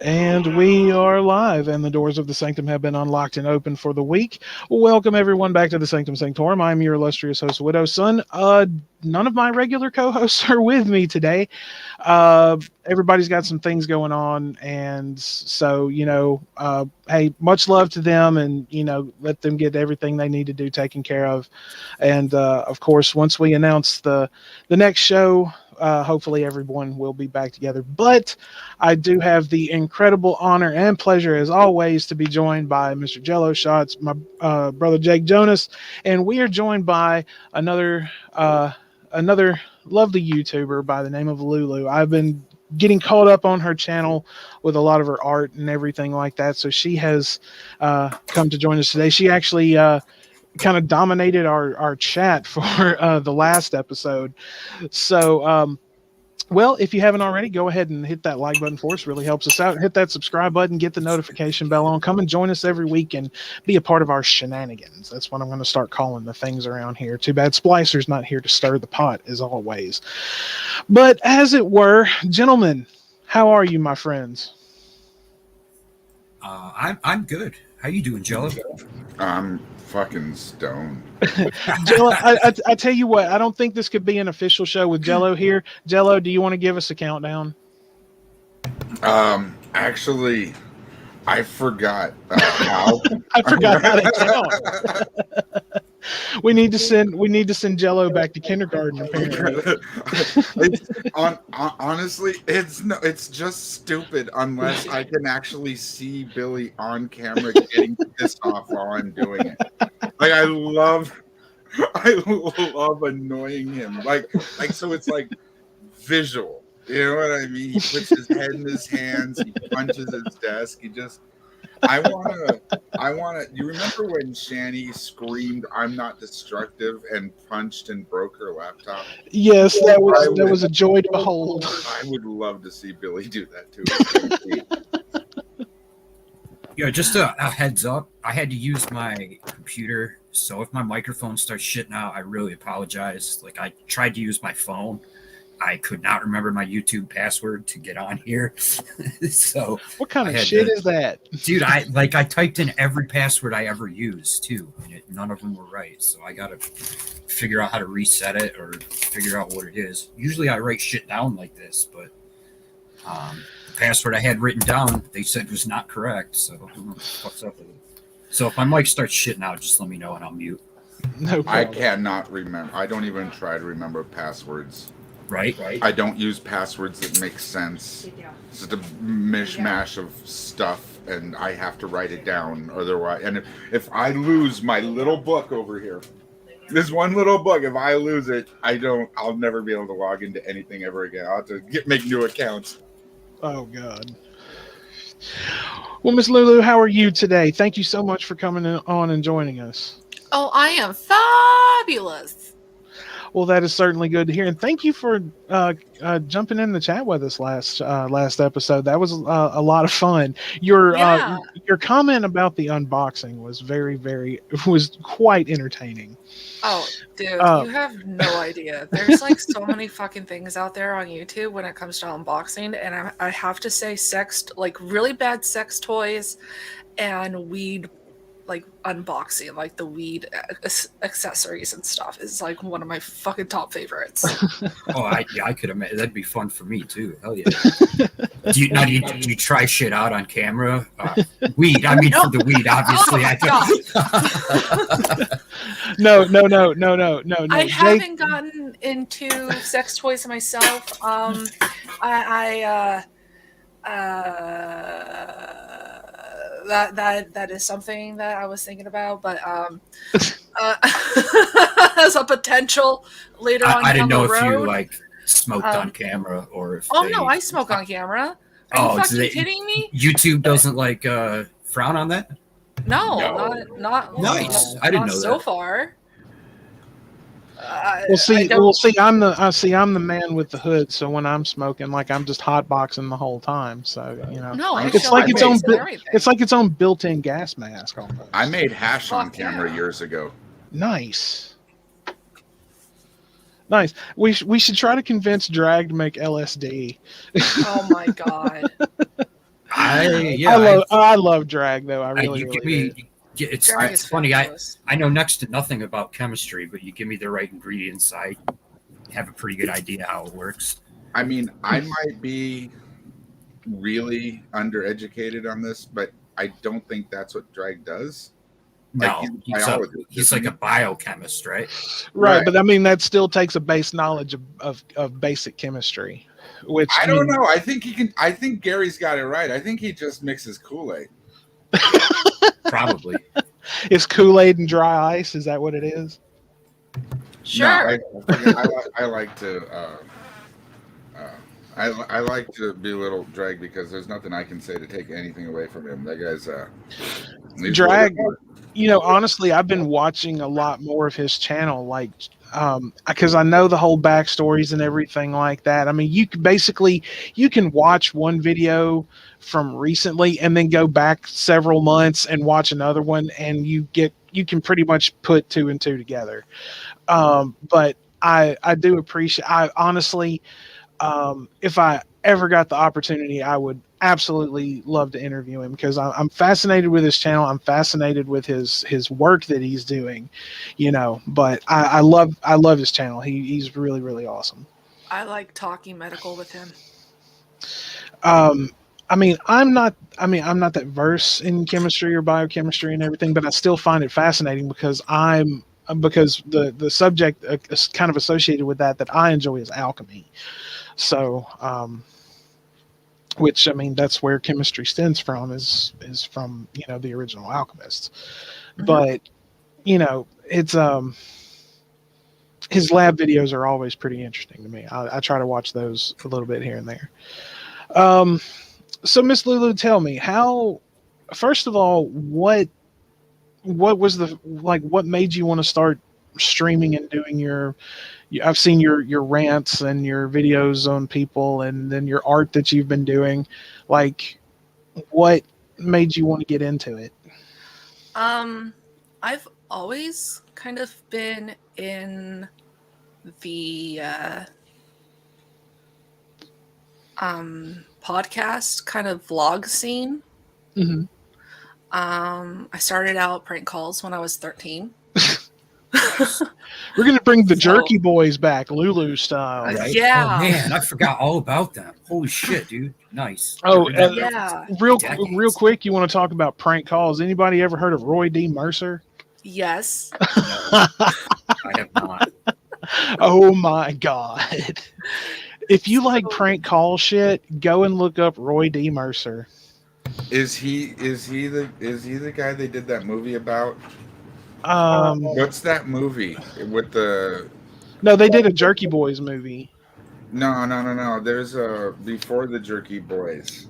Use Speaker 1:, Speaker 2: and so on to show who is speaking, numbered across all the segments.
Speaker 1: And we are live, and the doors of the sanctum have been unlocked and open for the week. Welcome, everyone, back to the Sanctum Sanctorum. I'm your illustrious host, Widow Son. None of my regular co-hosts are with me today. Everybody's got some things going on, and so, hey, much love to them, and, let them get everything they need to do taken care of. And, of course, once we announce the next show, hopefully everyone will be back together. But I do have the incredible honor and pleasure, as always, to be joined by Mr. Jello Shots, my brother Jake Jonas, and we are joined by another lovely YouTuber by the name of LuLu. I've been getting caught up on her channel with a lot of her art and everything like that, so she has come to join us today. She actually kind of dominated our chat for the last episode. So, well, if you haven't already, go ahead and hit that like button for us. Really helps us out. Hit that subscribe button, get the notification bell on. Come and join us every week and be a part of our shenanigans. That's what I'm going to start calling the things around here. Too bad Splicer's not here to stir the pot, as always. But as it were, gentlemen, how are you, my friends?
Speaker 2: I'm good. How you doing, Jello?
Speaker 3: I'm fucking stoned.
Speaker 1: Jello, I tell you what, I don't think this could be an official show with Jello here. Jello, do you want to give us a countdown?
Speaker 3: Actually, I forgot how.
Speaker 1: I forgot how to count. We need to send Jello back to kindergarten. Apparently,
Speaker 3: honestly, it's just stupid unless I can actually see Billy on camera getting pissed off while I'm doing it. Like I love annoying him. Like so it's like visual. You know what I mean? He puts his head in his hands. He punches his desk. I wanna. You remember when Shani screamed, "I'm not destructive," and punched and broke her laptop?
Speaker 1: Yes, that was a joy to behold.
Speaker 3: I would love to see Billy do that too.
Speaker 2: Yeah, just a heads up. I had to use my computer, so if my microphone starts shitting out, I really apologize. Like I tried to use my phone. I could not remember my YouTube password to get on here. So
Speaker 1: what kind of shit is that?
Speaker 2: Dude, I typed in every password I ever used too, and none of them were right. So I gotta figure out how to reset it or figure out what it is. Usually I write shit down like this, but the password I had written down, they said was not correct. So I don't know what the fuck's up with it. So if my mic starts shitting out, just let me know and I'll mute.
Speaker 1: No problem.
Speaker 3: I cannot remember. I don't even try to remember passwords.
Speaker 2: Right.
Speaker 3: I don't use passwords that make sense. It's just a mishmash of stuff, and I have to write it down. Otherwise, and if I lose my little book over here, this one little book, if I lose it, I'll never be able to log into anything ever again. I'll have to make new accounts.
Speaker 1: Oh God. Well, Miss LuLu, how are you today? Thank you so much for coming on and joining us.
Speaker 4: Oh, I am fabulous.
Speaker 1: Well, that is certainly good to hear, and thank you for jumping in the chat with us last episode. That was a lot of fun. Your comment about the unboxing was quite entertaining.
Speaker 4: Oh, dude, you have no idea. There's like so many fucking things out there on YouTube when it comes to unboxing, and I have to say, really bad sex toys and weed. Like unboxing, like the weed accessories and stuff is like one of my fucking top favorites.
Speaker 2: Oh, I could imagine that'd be fun for me too. Hell yeah! Do you try shit out on camera? Weed, I mean, for the weed, obviously.
Speaker 1: No.
Speaker 4: I haven't gotten into sex toys myself. That is something that I was thinking about, but as a potential later on.
Speaker 2: I didn't know
Speaker 4: if
Speaker 2: you like smoked on camera or if.
Speaker 4: Oh no, I smoke on camera. Are you fucking kidding me?
Speaker 2: YouTube doesn't like frown on that.
Speaker 4: No. Not
Speaker 2: nice. I didn't know
Speaker 4: so
Speaker 2: that
Speaker 4: far.
Speaker 1: I'm the man with the hood. So when I'm smoking, like I'm just hotboxing the whole time. So
Speaker 4: no,
Speaker 1: it's like its own built-in gas mask. Almost.
Speaker 3: I made hash on camera years ago.
Speaker 1: Nice. We should try to convince Drag to make LSD.
Speaker 4: Oh my god.
Speaker 1: I love drag though. I really, do.
Speaker 2: It's funny. I know next to nothing about chemistry, but you give me the right ingredients, I have a pretty good idea how it works.
Speaker 3: I mean, I might be really undereducated on this, but I don't think that's what drag does.
Speaker 2: No, he's like a biochemist, right?
Speaker 1: Right, but I mean that still takes a base knowledge of basic chemistry, which
Speaker 3: I don't know. I think he can. I think Gary's got it right. I think he just mixes Kool-Aid.
Speaker 2: Probably.
Speaker 1: Is Kool-Aid and dry ice? Is that what it is?
Speaker 4: Sure.
Speaker 3: No, I like to. I like to belittle drag because there's nothing I can say to take anything away from him. That guy's
Speaker 1: drag. You know, honestly, I've been watching a lot more of his channel, like, because I know the whole backstories and everything like that. I mean, you can watch one video from recently and then go back several months and watch another one, and you can pretty much put two and two together. But I do appreciate. I honestly, if I ever got the opportunity, I would absolutely love to interview him because I'm fascinated with his channel. I'm fascinated with his work that he's doing, you know. But I love his channel. He's really, really awesome.
Speaker 4: I like talking medical with him.
Speaker 1: I mean, I'm not that versed in chemistry or biochemistry and everything, but I still find it fascinating because the subject is kind of associated with that I enjoy is alchemy. So, which, I mean, that's where chemistry stems from is from, you know, the original alchemists. Mm-hmm. But, you know, it's, his lab videos are always pretty interesting to me. I try to watch those a little bit here and there. So Miss LuLu, tell me first of all, what was what made you want to start streaming and doing I've seen your rants and your videos on people and then your art that you've been doing. Like, what made you want to get into it?
Speaker 4: I've always kind of been in the podcast kind of vlog scene.
Speaker 1: Mm-hmm.
Speaker 4: I started out prank calls when I was 13.
Speaker 1: We're gonna bring the Jerky Boys back, LuLu style.
Speaker 2: Right?
Speaker 4: Yeah.
Speaker 2: Oh man, I forgot all about them. Holy shit, dude! Nice.
Speaker 1: Oh,
Speaker 4: yeah.
Speaker 1: Real quick, you want to talk about prank calls? Anybody ever heard of Roy D. Mercer?
Speaker 4: Yes.
Speaker 2: No, I have not.
Speaker 1: Oh my god! If you like prank call shit, go and look up Roy D. Mercer.
Speaker 3: Is he the guy they did that movie about? What's that movie with the?
Speaker 1: No, they did a Jerky Boys movie.
Speaker 3: No. There's a before the Jerky Boys.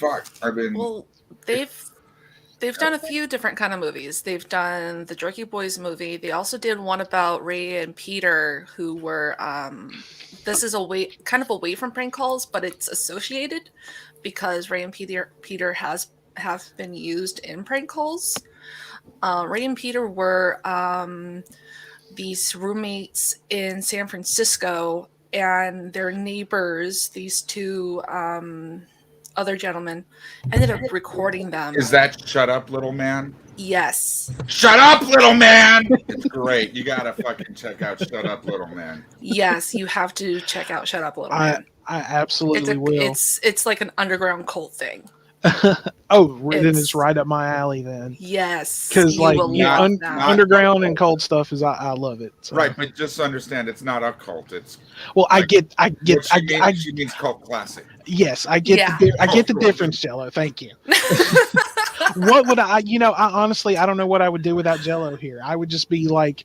Speaker 4: Well, they've done a few different kind of movies. They've done the Jerky Boys movie. They also did one about Ray and Peter, who were this is kind of away from prank calls, but it's associated because Ray and Peter have been used in prank calls. Ray and Peter were these roommates in San Francisco, and their neighbors, these two other gentlemen, ended up recording them.
Speaker 3: Is that Shut Up, Little Man?
Speaker 4: Yes.
Speaker 3: Shut Up, Little Man! It's great. You gotta fucking check out Shut Up, Little Man.
Speaker 4: Yes, you have to check out Shut Up, Little Man.
Speaker 1: I absolutely will.
Speaker 4: It's like an underground cult thing.
Speaker 1: Then it's right up my alley then.
Speaker 4: Yes,
Speaker 1: because like underground and cult stuff is I love it. So.
Speaker 3: Right, but just understand it's not a cult. It's
Speaker 1: I get.
Speaker 3: She means cult classic.
Speaker 1: Yes, I get. Yeah. I get the difference, Jello. Thank you. What would I? I honestly don't know what I would do without Jello here. I would just be like,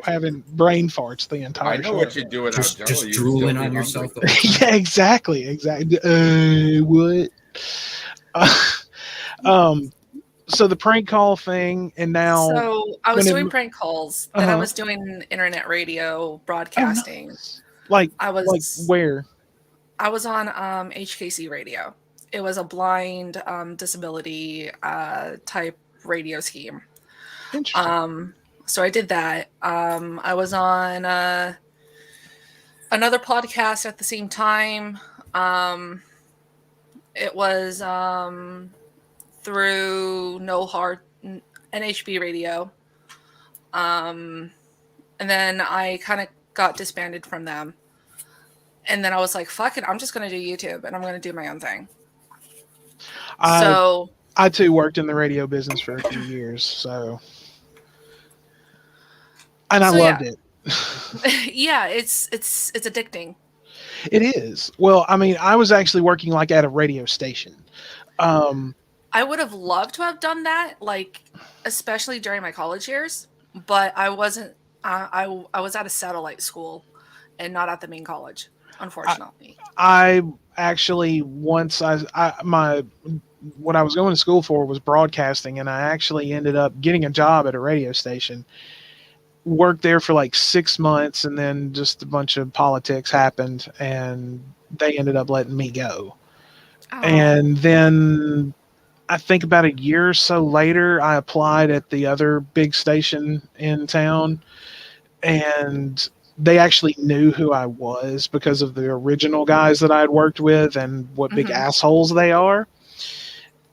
Speaker 1: having brain farts the entire.
Speaker 3: I know what you do without Jello.
Speaker 2: Just drooling on yourself.
Speaker 1: Yeah, exactly. What? So the prank call thing, and now.
Speaker 4: So I was doing prank calls, then I was doing internet radio broadcasting.
Speaker 1: Oh, nice. Like where?
Speaker 4: I was on HKC radio. It was a blind disability type radio scheme.
Speaker 1: Interesting.
Speaker 4: So I did that. I was on another podcast at the same time. It was through NHB radio. And then I kind of got disbanded from them. And then I was like, fuck it, I'm just going to do YouTube and I'm going to do my own thing.
Speaker 1: I too worked in the radio business for a few years, and I loved it.
Speaker 4: Yeah, it's addicting.
Speaker 1: It is. Well, I mean, I was actually working like at a radio station.
Speaker 4: I would have loved to have done that, like especially during my college years, but I wasn't. I was at a satellite school and not at the main college, unfortunately.
Speaker 1: I actually what I was going to school for was broadcasting, and I actually ended up getting a job at a radio station. Worked there for like 6 months, and then just a bunch of politics happened, and they ended up letting me go. Oh. And then I think about a year or so later, I applied at the other big station in town, and they actually knew who I was because of the original guys that I had worked with and what big assholes they are.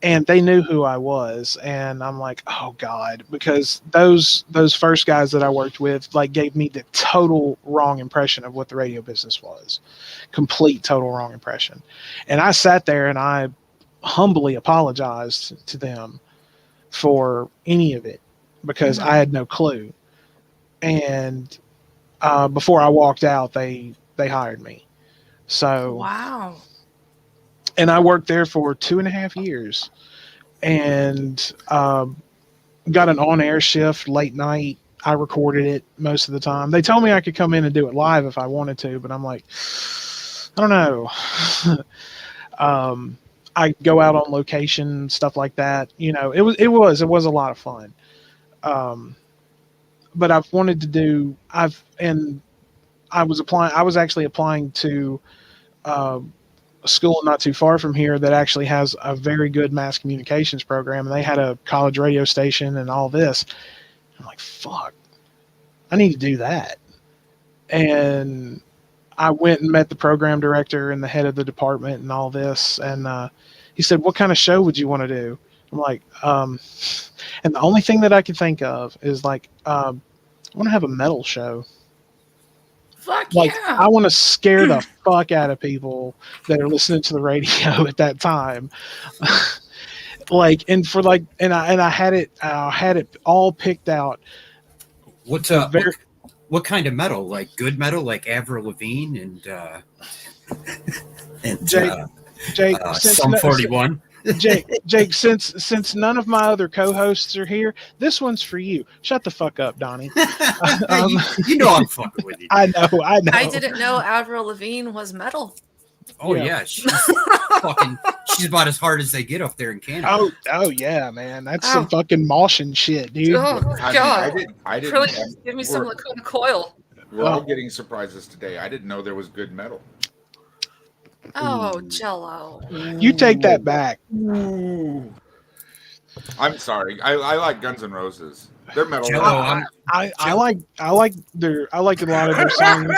Speaker 1: And they knew who I was, and I'm like, oh God, because those first guys that I worked with like gave me the total wrong impression of what the radio business was, complete total wrong impression. And I sat there and I humbly apologized to them for any of it because I had no clue. And before I walked out, they hired me. So
Speaker 4: wow.
Speaker 1: And I worked there for 2.5 years, and got an on-air shift late night. I recorded it most of the time. They told me I could come in and do it live if I wanted to, but I'm like, I don't know. I go out on location, stuff like that. You know, it was a lot of fun. But I've wanted to do. I was actually applying to a school not too far from here that actually has a very good mass communications program, and they had a college radio station and all this. I'm like, fuck, I need to do that. And I went and met the program director and the head of the department and all this, and he said, what kind of show would you want to do? I'm like, and the only thing that I could think of is like, I want to have a metal show.
Speaker 4: Fuck
Speaker 1: like,
Speaker 4: yeah.
Speaker 1: I want to scare the fuck out of people that are listening to the radio at that time. I had it all picked out.
Speaker 2: What kind of metal? Like good metal, like Avril Lavigne and
Speaker 1: Jake,
Speaker 2: Sum 41.
Speaker 1: Jake, since none of my other co-hosts are here, this one's for you. Shut the fuck up, Donnie.
Speaker 2: You know I'm fucking with you.
Speaker 1: I know.
Speaker 4: I didn't know Avril Lavigne was metal.
Speaker 2: Oh yeah, she's about as hard as they get up there in Canada.
Speaker 1: Oh yeah, man, that's some fucking Martian shit, dude.
Speaker 4: Oh God,
Speaker 3: I didn't
Speaker 4: really give me some Lacuna Coil.
Speaker 3: We're all getting surprises today. I didn't know there was good metal.
Speaker 4: Oh, Jello.
Speaker 1: You take that back.
Speaker 3: Ooh. I'm sorry. I like Guns N' Roses. They're metal.
Speaker 1: Jello, I like a lot of their songs.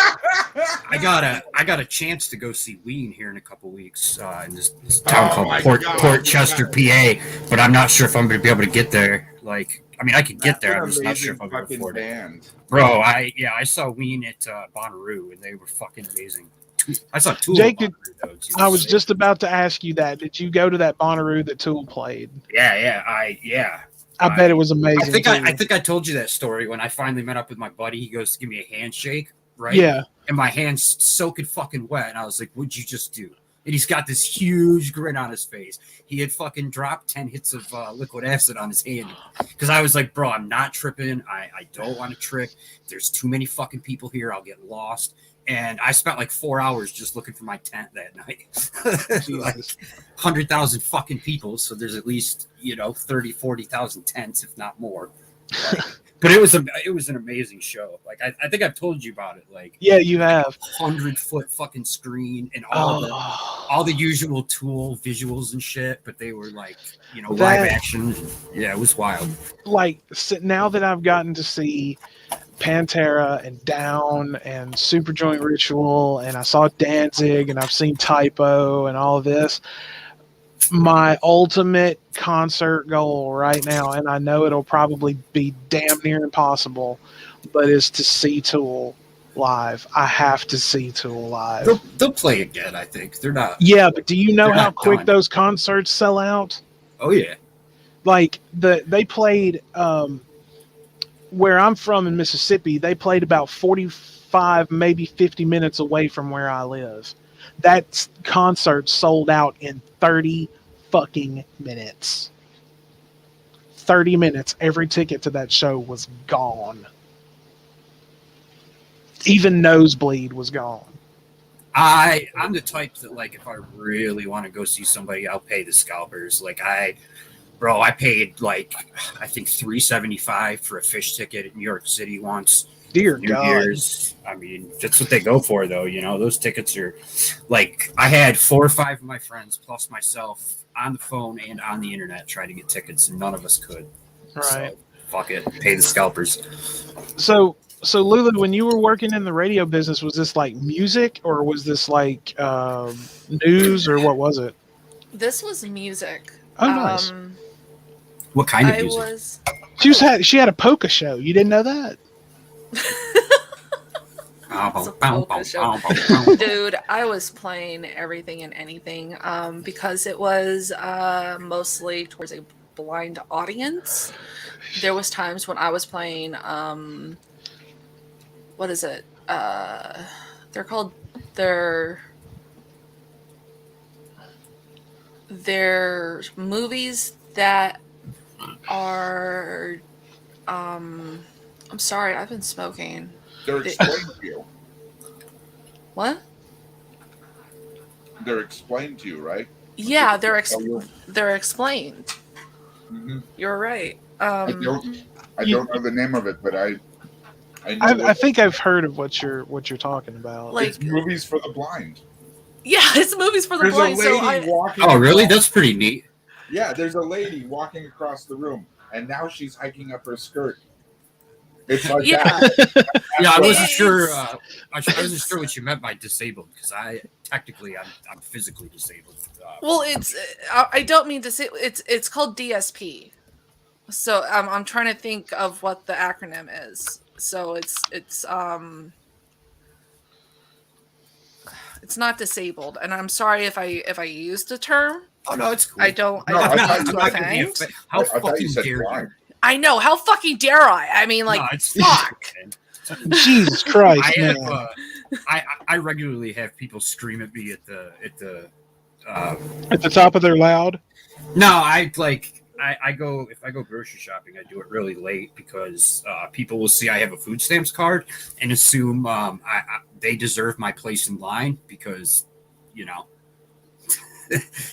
Speaker 2: I got a chance to go see Ween here in a couple weeks in this town called Port Chester, PA, but I'm not sure if I'm going to be able to get there. Like, I mean, I could get there. I'm just not sure if I'm going to afford it. Bro, I saw Ween at Bonnaroo, and they were fucking amazing. I saw Tool.
Speaker 1: Jake, I was just about to ask you that. Did you go to that Bonnaroo that Tool played?
Speaker 2: Yeah.
Speaker 1: I bet it was amazing.
Speaker 2: I think I told you that story when I finally met up with my buddy. He goes to give me a handshake, right?
Speaker 1: Yeah.
Speaker 2: And my hand's soaking fucking wet, and I was like, "What'd you just do?" And he's got this huge grin on his face. He had fucking dropped 10 hits of liquid acid on his hand because I was like, "Bro, I'm not tripping. I don't want to trip. There's too many fucking people here. I'll get lost." And I spent like 4 hours just looking for my tent that night. Like 100,000 fucking people. So there's at least, 30, 40,000 tents, if not more. But it was an amazing show. Like, I think I've told you about it. Like,
Speaker 1: yeah, you have
Speaker 2: 100-foot fucking screen and all the usual Tool visuals and shit. But they were like, live action. Yeah, it was wild.
Speaker 1: Like, now that I've gotten to see Pantera and Down and Superjoint Ritual, and I saw Danzig, and I've seen Typo and all of this, My ultimate concert goal right now, and I know it'll probably be damn near impossible, but is to see Tool live. I have to see Tool live.
Speaker 2: They'll play again. I think they're not.
Speaker 1: Yeah, but do you know
Speaker 2: They're
Speaker 1: how
Speaker 2: not
Speaker 1: quick
Speaker 2: done.
Speaker 1: those concerts sell out?
Speaker 2: Oh yeah.
Speaker 1: Like they played where I'm from in Mississippi. They played about 45, maybe 50 minutes away from where I live. That concert sold out in 30 fucking minutes. 30 minutes. Every ticket to that show was gone. Even Nosebleed was gone.
Speaker 2: I'm the type that, like, if I really want to go see somebody, I'll pay the scalpers. Like I paid like I think $3.75 for a fish ticket at New York City once.
Speaker 1: Dear
Speaker 2: New
Speaker 1: God.
Speaker 2: Year's. I mean, that's what they go for, though. You know, those tickets are like I had 4 or 5 of my friends plus myself on the phone and on the internet trying to get tickets, and none of us could.
Speaker 1: Right.
Speaker 2: So, fuck it, pay the scalpers.
Speaker 1: So Lulu, when you were working in the radio business, was this like music or was this like news or what was it?
Speaker 4: This was music.
Speaker 1: Oh, nice.
Speaker 2: What kind of music?
Speaker 1: She had a polka show. You didn't know that?
Speaker 4: Dude, I was playing everything and anything because it was mostly towards a blind audience. There was times when I was playing what is it? They're movies that are I'm sorry, I've been smoking.
Speaker 3: They're explained to you.
Speaker 4: What?
Speaker 3: They're explained to you, right?
Speaker 4: Yeah, they're explained.
Speaker 3: Mm-hmm.
Speaker 4: You're right.
Speaker 3: I don't know the name of it, but I
Speaker 1: think I've heard of what you're talking about.
Speaker 4: Like,
Speaker 3: it's movies for the blind.
Speaker 4: Yeah, it's movies for the
Speaker 3: There's
Speaker 4: blind.
Speaker 3: a lady walking.
Speaker 2: Oh, really?
Speaker 3: Across,
Speaker 2: That's pretty neat.
Speaker 3: Yeah, there's a lady walking across the room, and now she's hiking up her skirt. It's like that.
Speaker 2: Yeah, I wasn't sure. I wasn't sure what you meant by disabled because I'm physically disabled.
Speaker 4: Well, it's I don't mean to say it's called DSP. So I'm trying to think of what the acronym is. So it's not disabled, and I'm sorry if I used the term.
Speaker 2: Oh no, it's cool.
Speaker 4: I don't
Speaker 3: I'm
Speaker 4: do
Speaker 3: not
Speaker 4: offense.
Speaker 2: How
Speaker 3: I thought
Speaker 2: fucking
Speaker 3: you said
Speaker 2: dare you?
Speaker 3: blind.
Speaker 4: I know, how fucking dare I? I mean, like,
Speaker 2: No, it's
Speaker 4: fuck.
Speaker 1: Jesus Christ, man.
Speaker 2: I regularly have people scream at me at the
Speaker 1: At the top of their loud.
Speaker 2: No, I go if I go grocery shopping, I do it really late because people will see I have a food stamps card and assume they deserve my place in line because, you know,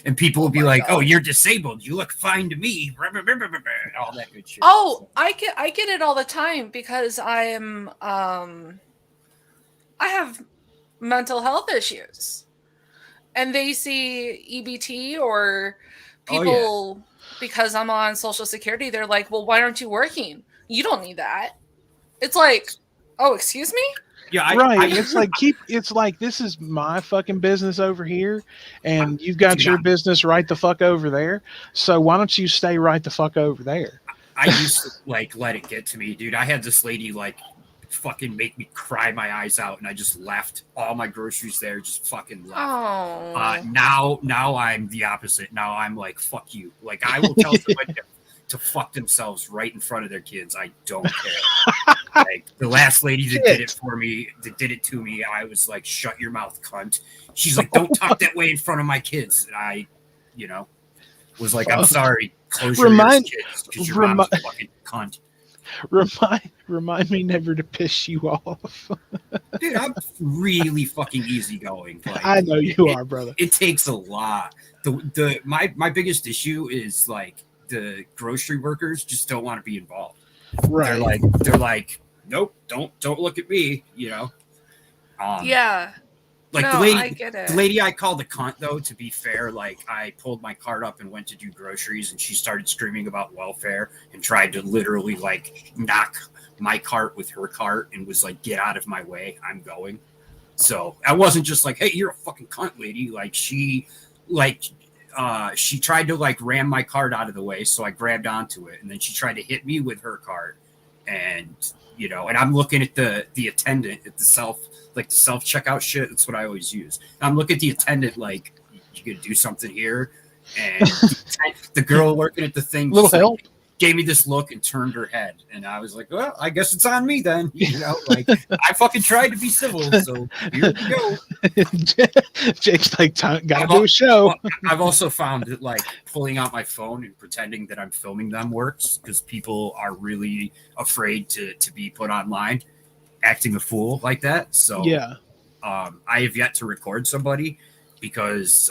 Speaker 2: and people will be like, "Oh, you're disabled. You look fine to me." All that good shit.
Speaker 4: Oh,
Speaker 2: So.
Speaker 4: I get it all the time because I am I have mental health issues, and they see EBT or people because I'm on Social Security. They're like, "Well, why aren't you working? You don't need that." It's like, "Oh, excuse me."
Speaker 2: Yeah,
Speaker 1: it's like this is my fucking business over here, and you've got your business right the fuck over there. So why don't you stay right the fuck over there?
Speaker 2: I used to let it get to me, dude. I had this lady fucking make me cry my eyes out, and I just left all my groceries there, just fucking left.
Speaker 4: Oh.
Speaker 2: Now I'm the opposite. Now I'm like, fuck you. Like I will tell somebody to fuck themselves right in front of their kids. I don't care. Like the last lady that did it to me, I was like, shut your mouth, cunt. She's like, don't talk that way in front of my kids. And I, was like, I'm sorry. Close your ears, kids, because your mom's a fucking cunt.
Speaker 1: Remind me never to piss you off.
Speaker 2: Dude, I'm really fucking easygoing. Like,
Speaker 1: I know you are, brother.
Speaker 2: It takes a lot. My biggest issue is like the grocery workers just don't want to be involved.
Speaker 1: Right.
Speaker 2: They're like, nope, don't look at me.
Speaker 4: Yeah.
Speaker 2: Like
Speaker 4: no, I get it.
Speaker 2: The lady I called a cunt, though, to be fair, like I pulled my cart up and went to do groceries, and she started screaming about welfare and tried to literally like knock my cart with her cart and was like, get out of my way, I'm going. So I wasn't just like, hey, you're a fucking cunt, lady. Like she, like she tried to like ram my cart out of the way, so I grabbed onto it, and then she tried to hit me with her cart, and and I'm looking at the attendant at the self checkout shit. That's what I always use. And I'm looking at the attendant like, you gonna do something here? And the girl working at the thing
Speaker 1: Little help.
Speaker 2: Gave me this look and turned her head, and I was like, well, I guess it's on me then. Like I fucking tried to be civil, so here we go.
Speaker 1: Jake's like, gotta do a show.
Speaker 2: Well, I've also found that like pulling out my phone and pretending that I'm filming them works, because people are really afraid to be put online acting a fool like that. So
Speaker 1: yeah,
Speaker 2: I have yet to record somebody, because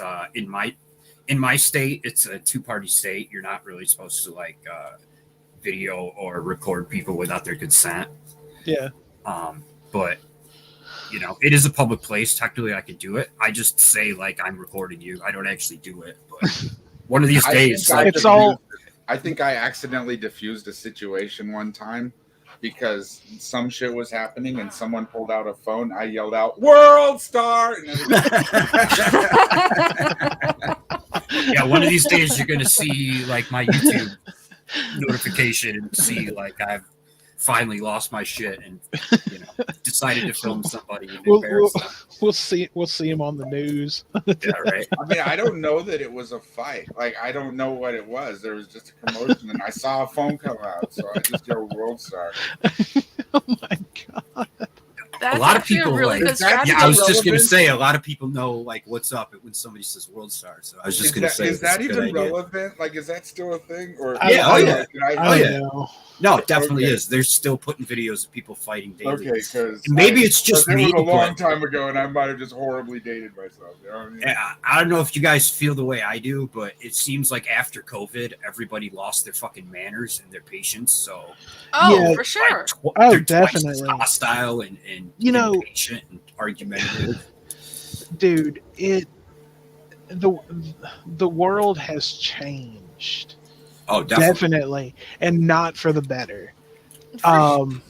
Speaker 2: in my state, it's a two-party state. You're not really supposed to like video or record people without their consent.
Speaker 1: Yeah.
Speaker 2: But it is a public place. Technically, I could do it. I just say like I'm recording you. I don't actually do it. But one of these days,
Speaker 3: I think I accidentally diffused a situation one time because some shit was happening and someone pulled out a phone. I yelled out, "World Star!" And
Speaker 2: yeah, one of these days you're gonna see like my YouTube notification and see like I've finally lost my shit and decided to film somebody.
Speaker 1: We'll see him on the news.
Speaker 2: Yeah, right.
Speaker 3: I mean, I don't know that it was a fight. Like, I don't know what it was. There was just a commotion, and I saw a phone come out, so I just yelled "World Star."
Speaker 1: Oh my god.
Speaker 4: That's
Speaker 2: a lot of people
Speaker 4: really
Speaker 2: like,
Speaker 4: good strategy.
Speaker 2: I was just going to say, a lot of people know like what's up when somebody says "World Star." So I was just going to say,
Speaker 3: is that even relevant? Like, is that still a thing? Or
Speaker 1: I
Speaker 2: yeah.
Speaker 1: know.
Speaker 2: No, it definitely is. They're still putting videos of people fighting daily.
Speaker 3: Okay, because
Speaker 2: maybe it's just me.
Speaker 3: It was a long time ago, and I might have just horribly dated myself. You know what I mean?
Speaker 2: Yeah, I don't know if you guys feel the way I do, but it seems like after COVID, everybody lost their fucking manners and their patience. So,
Speaker 4: for sure.
Speaker 2: They're
Speaker 1: definitely
Speaker 2: hostile and impatient and argumentative.
Speaker 1: Dude, the world has changed.
Speaker 2: Oh,
Speaker 1: definitely, and not for the better.
Speaker 4: Damn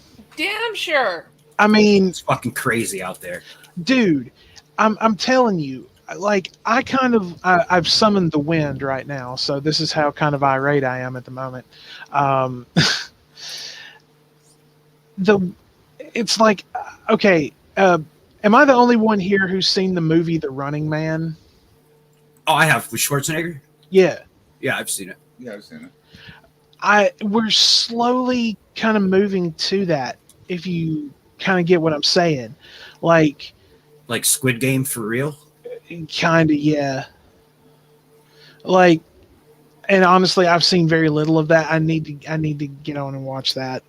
Speaker 4: sure.
Speaker 1: I mean,
Speaker 2: it's fucking crazy out there,
Speaker 1: dude. I'm telling you, like I've summoned the wind right now, so this is how kind of irate I am at the moment. It's like, okay, am I the only one here who's seen the movie The Running Man?
Speaker 2: Oh, I have, with Schwarzenegger.
Speaker 1: Yeah,
Speaker 2: I've seen it.
Speaker 3: Yeah, I've seen it.
Speaker 1: We're slowly kind of moving to that, if you kind of get what I'm saying. Like
Speaker 2: Squid Game for real?
Speaker 1: Kind of, yeah. Like, and honestly, I've seen very little of that. I need to get on and watch that.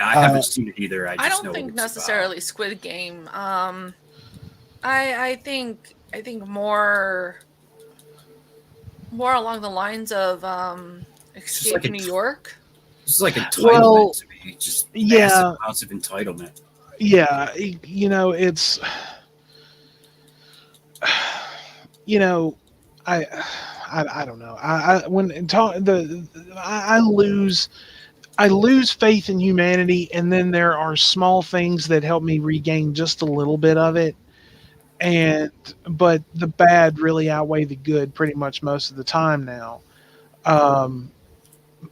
Speaker 2: I haven't seen it either. I
Speaker 4: don't think necessarily about Squid Game. I think more along the lines of Escape New York.
Speaker 2: It's like entitlement to me. Just massive amounts of entitlement.
Speaker 1: Yeah, it's I don't know. I lose faith in humanity, and then there are small things that help me regain just a little bit of it. But the bad really outweigh the good pretty much most of the time now.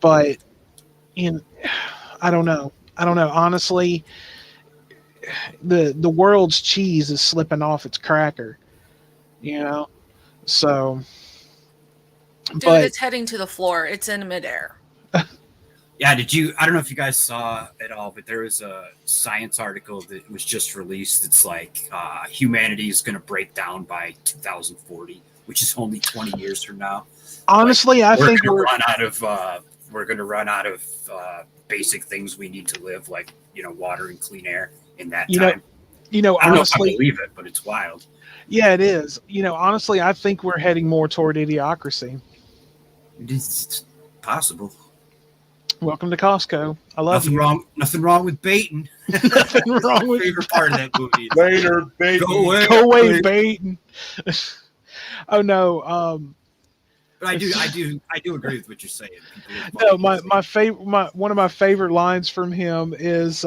Speaker 1: But I don't know. Honestly, the world's cheese is slipping off its cracker. So.
Speaker 4: Dude, it's heading to the floor. It's in midair.
Speaker 2: Yeah, I don't know if you guys saw it all, but there was a science article that was just released. It's like humanity is going to break down by 2040, which is only 20 years from now.
Speaker 1: Honestly, I think
Speaker 2: we're going to run out of basic things we need to live, like water and clean air in that time.
Speaker 1: I
Speaker 2: don't
Speaker 1: honestly,
Speaker 2: know if I believe it, but it's wild.
Speaker 1: Yeah, it is. Honestly, I think we're heading more toward idiocracy.
Speaker 2: It's possible.
Speaker 1: Welcome to Costco. I love
Speaker 2: nothing
Speaker 1: you.
Speaker 2: Nothing wrong with baiting.
Speaker 1: Nothing wrong with
Speaker 2: favorite part of that movie.
Speaker 3: Later, baiting.
Speaker 1: Go away, baiting. Oh no.
Speaker 2: But I do agree with what you're saying.
Speaker 1: No, my favorite. One of my favorite lines from him is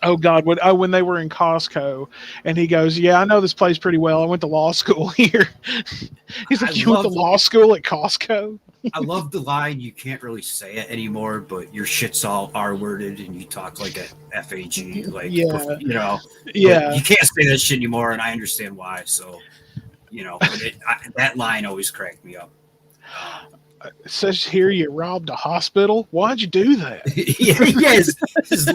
Speaker 1: Oh God! When they were in Costco, and he goes, "Yeah, I know this place pretty well. I went to law school here." He's
Speaker 2: I
Speaker 1: like, "You went to law school at Costco?"
Speaker 2: I love the line. You can't really say it anymore, but your shit's all R worded, and you talk like a FAG, like
Speaker 1: Yeah.
Speaker 2: you know.
Speaker 1: Yeah.
Speaker 2: But you can't say that shit anymore, and I understand why. So, but that line always cracked me up.
Speaker 1: It says here you robbed a hospital. Why'd you do that?
Speaker 2: Yes, his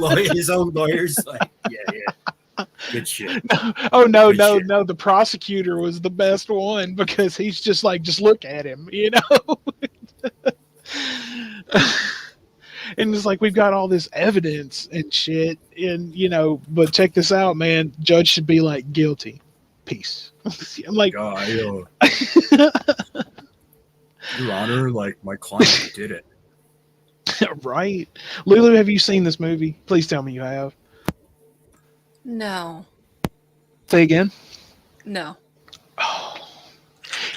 Speaker 2: own lawyers, like, yeah, good shit.
Speaker 1: Oh no,
Speaker 2: Good
Speaker 1: no,
Speaker 2: shit.
Speaker 1: no! The prosecutor was the best one because he's just like, just look at him, you know. And it's like we've got all this evidence and shit, and but check this out, man. Judge should be like guilty. Peace. I'm like,
Speaker 2: Your Honor, like my client did it.
Speaker 1: Right? Lulu, have you seen this movie? Please tell me you have.
Speaker 4: No.
Speaker 1: Say again?
Speaker 4: No.
Speaker 1: Oh.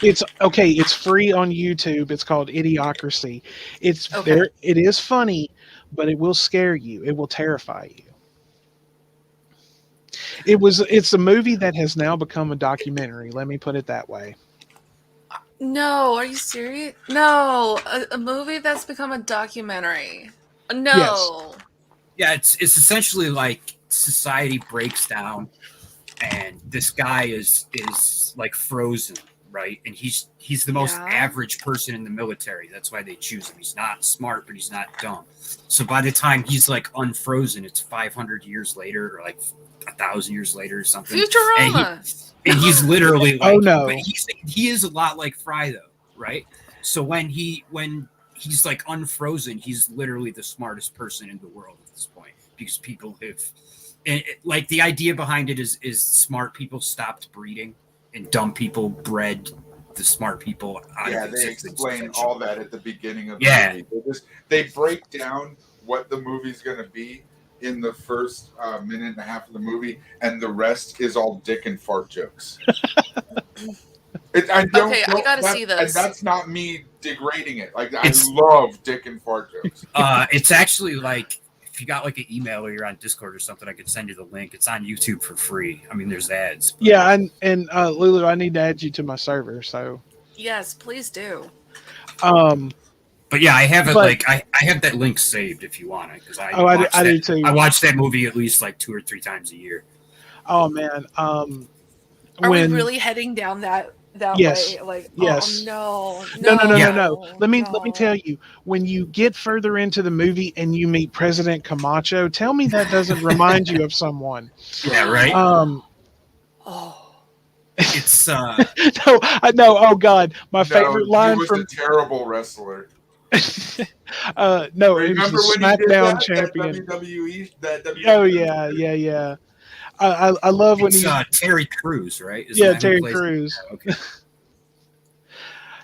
Speaker 1: It's okay. It's free on YouTube. It's called Idiocracy. It's
Speaker 4: Okay.
Speaker 1: It is funny, but it will scare you. It will terrify you. It's a movie that has now become a documentary. Let me put it that way.
Speaker 4: No, are you serious? No, a movie that's become a documentary. No.
Speaker 1: Yes.
Speaker 2: Yeah, it's essentially like society breaks down, and this guy is like frozen, right? And he's the most average person in the military. That's why they choose him. He's not smart, but he's not dumb. So by the time he's like unfrozen, it's 500 years later, or like 1,000 years later, or something.
Speaker 4: Futurama.
Speaker 2: And he's literally like,
Speaker 1: oh no,
Speaker 2: he is a lot like Fry though, right? So when he's like unfrozen, he's literally the smartest person in the world at this point, because people have, and like the idea behind it is smart people stopped breeding and dumb people bred the smart people out of existence.
Speaker 3: They explain all that at the beginning of the movie. They break down what the movie's going to be in the first minute and a half of the movie, and the rest is all dick and fart jokes. I
Speaker 4: gotta see this.
Speaker 3: And that's not me degrading it. Like, I love dick and fart jokes.
Speaker 2: It's actually like, if you got like an email or you're on Discord or something, I could send you the link. It's on YouTube for free. I mean, there's ads. But...
Speaker 1: Yeah, and Lulu, I need to add you to my server. So
Speaker 4: yes, please do.
Speaker 2: But yeah, I have it I have that link saved if you want it, because I do too. I watch that movie at least like 2 or 3 times a year.
Speaker 1: Oh man,
Speaker 4: are we really heading down that
Speaker 1: yes.
Speaker 4: way? Like,
Speaker 1: yes.
Speaker 4: Oh,
Speaker 1: no. Let me tell you, when you get further into the movie and you meet President Camacho, tell me that doesn't remind you of someone.
Speaker 2: Yeah, right. It's
Speaker 1: no. Oh God, my favorite line
Speaker 3: he was
Speaker 1: from
Speaker 3: a terrible wrestler.
Speaker 1: No,
Speaker 3: remember
Speaker 1: he was
Speaker 3: when
Speaker 1: SmackDown
Speaker 3: he did
Speaker 1: champion.
Speaker 3: That WWE.
Speaker 1: Oh yeah. I love when he's
Speaker 2: Terry Crews, right?
Speaker 1: Terry Crews.
Speaker 2: Okay.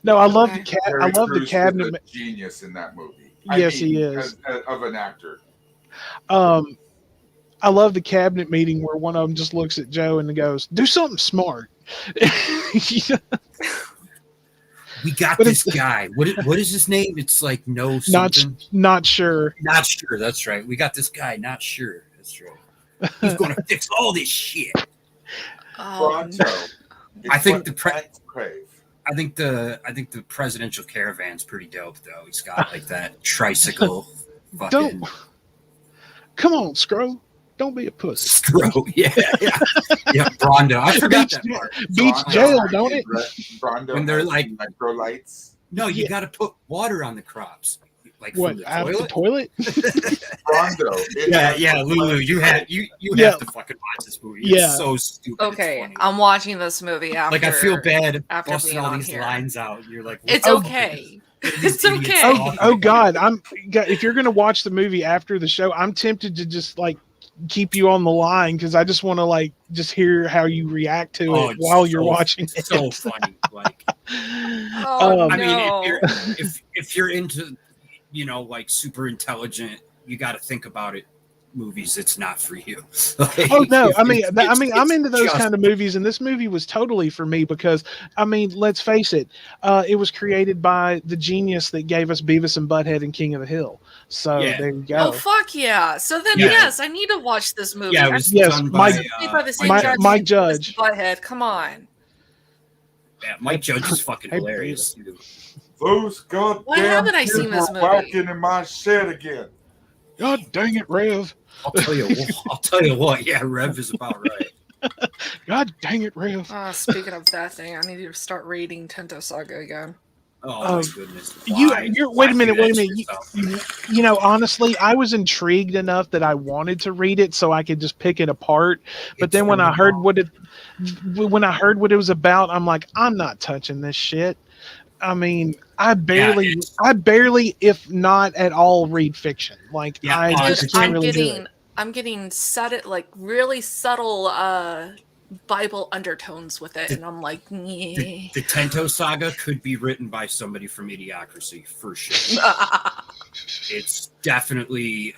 Speaker 1: No, I love the
Speaker 3: Terry
Speaker 1: I love
Speaker 3: Crews
Speaker 1: the cabinet.
Speaker 3: Was a genius in that movie.
Speaker 1: Yes, he is.
Speaker 3: Of an actor.
Speaker 1: I love the cabinet meeting where one of them just looks at Joe and goes, "Do something smart."
Speaker 2: We got this guy. What is his name? It's like something.
Speaker 1: Not sure.
Speaker 2: Not sure. That's right. We got this guy. Not sure. That's right. He's going to fix all this shit.
Speaker 3: Pronto.
Speaker 2: I think I think the presidential caravan's pretty dope though. He's got like that tricycle.
Speaker 1: Come on, Scro. Don't be a pussy.
Speaker 2: Scro, yeah. Brondo. I forgot that part.
Speaker 1: Beats jail, don't it?
Speaker 3: Brondo.
Speaker 2: When they're like
Speaker 3: micro lights.
Speaker 2: No, you got to put water on the crops. Like
Speaker 1: what? Out of the toilet?
Speaker 3: Brondo.
Speaker 2: Yeah, Lulu. You have to fucking watch this movie. It's so stupid.
Speaker 4: Okay, I'm watching this movie after.
Speaker 2: Like I feel bad
Speaker 4: after
Speaker 2: busting all these lines out. You're like,
Speaker 4: it's okay. It's okay.
Speaker 1: Oh God, if you're gonna watch the movie after the show, I'm tempted to just like keep you on the line because I just want to like just hear how you react to it while you're watching.
Speaker 2: It's so funny. Like,
Speaker 4: I
Speaker 2: mean, if you're into, like super intelligent, you got to think about it. Movies, it's not for you. Like,
Speaker 1: I'm into those kind of movies, and this movie was totally for me because, let's face it, it was created by the genius that gave us Beavis and Butthead and King of the Hill. So
Speaker 2: Yeah.
Speaker 1: there you
Speaker 4: Oh
Speaker 1: go.
Speaker 4: fuck yeah! So then
Speaker 2: Yeah.
Speaker 4: yes, I need to watch this movie.
Speaker 2: Yeah, it was
Speaker 1: Yes,
Speaker 2: done
Speaker 1: Mike-
Speaker 2: by
Speaker 4: the same
Speaker 1: Mike-
Speaker 4: judge
Speaker 1: Mike
Speaker 4: as
Speaker 1: Judge.
Speaker 4: Butthead. Come on.
Speaker 2: Yeah, Mike Judge is fucking
Speaker 1: Hey,
Speaker 2: hilarious too.
Speaker 3: Those goddamn
Speaker 4: Why haven't I
Speaker 3: kids
Speaker 4: seen this
Speaker 3: were
Speaker 4: movie?
Speaker 3: whacking in my shed again.
Speaker 1: God dang it, Rev.
Speaker 2: I'll tell you what. Yeah, Rev is about right.
Speaker 1: God dang it, Rev.
Speaker 4: Speaking of that thing, I need to start reading Tento Saga again.
Speaker 2: Oh my goodness.
Speaker 1: You're
Speaker 2: Why
Speaker 1: wait a minute,
Speaker 2: do
Speaker 1: wait a
Speaker 2: that
Speaker 1: minute.
Speaker 2: to yourself?
Speaker 1: You know, honestly, I was intrigued enough that I wanted to read it so I could just pick it apart. But
Speaker 2: It's
Speaker 1: then when I
Speaker 2: really
Speaker 1: heard
Speaker 2: long.
Speaker 1: what it was about, I'm like, I'm not touching this shit. I mean, I barely, if not at all, read fiction. Like,
Speaker 2: Yeah,
Speaker 1: I
Speaker 2: Dude,
Speaker 1: just can't really do it.
Speaker 4: I'm getting really subtle Bible undertones with it, and I'm like,
Speaker 2: the Tento Saga could be written by somebody from Idiocracy for sure. It's definitely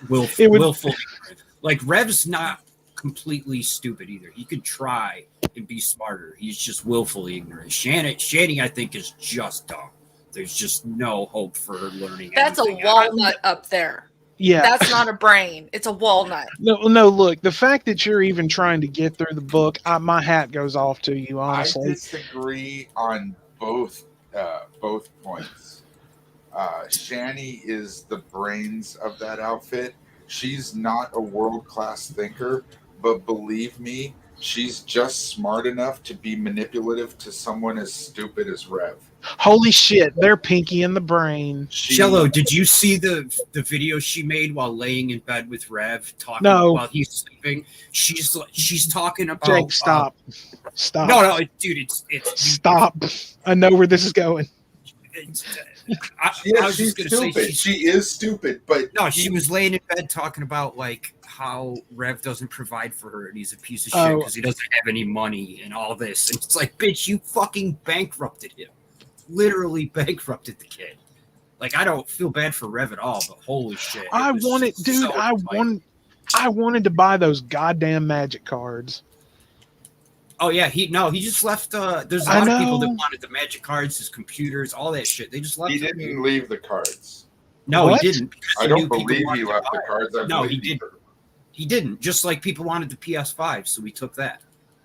Speaker 2: willful ignorant. Like Rev's not completely stupid either. He could try and be smarter. He's just willfully ignorant. Shanny, I think, is just dumb. There's just no hope for her learning.
Speaker 4: That's a walnut up there.
Speaker 1: Yeah,
Speaker 4: that's not a brain. It's a walnut.
Speaker 1: No. Look, the fact that you're even trying to get through the book, my hat goes off to you. Honestly,
Speaker 3: I disagree on both points. Shani is the brains of that outfit. She's not a world-class thinker, but believe me, she's just smart enough to be manipulative to someone as stupid as Rev.
Speaker 1: Holy shit, they're Pinky in the brain.
Speaker 2: Cello, did you see the video she made while laying in bed with Rev talking while he's sleeping? She's talking about
Speaker 1: Jake, stop.
Speaker 2: No, dude, it's
Speaker 1: stop. I know where this is going.
Speaker 3: I was just gonna say she is stupid, but
Speaker 2: no, she was laying in bed talking about like how Rev doesn't provide for her and he's a piece of shit because he doesn't have any money and all this. And it's like, bitch, you fucking bankrupted him. Literally bankrupted the kid. Like, I don't feel bad for Rev at all, but holy shit.
Speaker 1: I wanted to buy those goddamn magic cards.
Speaker 2: Oh yeah, he just left. There's a lot of people that wanted the magic cards, his computers, all that shit. They just left.
Speaker 3: He didn't leave the cards.
Speaker 2: No, he didn't.
Speaker 3: I don't believe he left the cards.
Speaker 2: No, he didn't. He didn't. Just like people wanted the PS5, so we took that.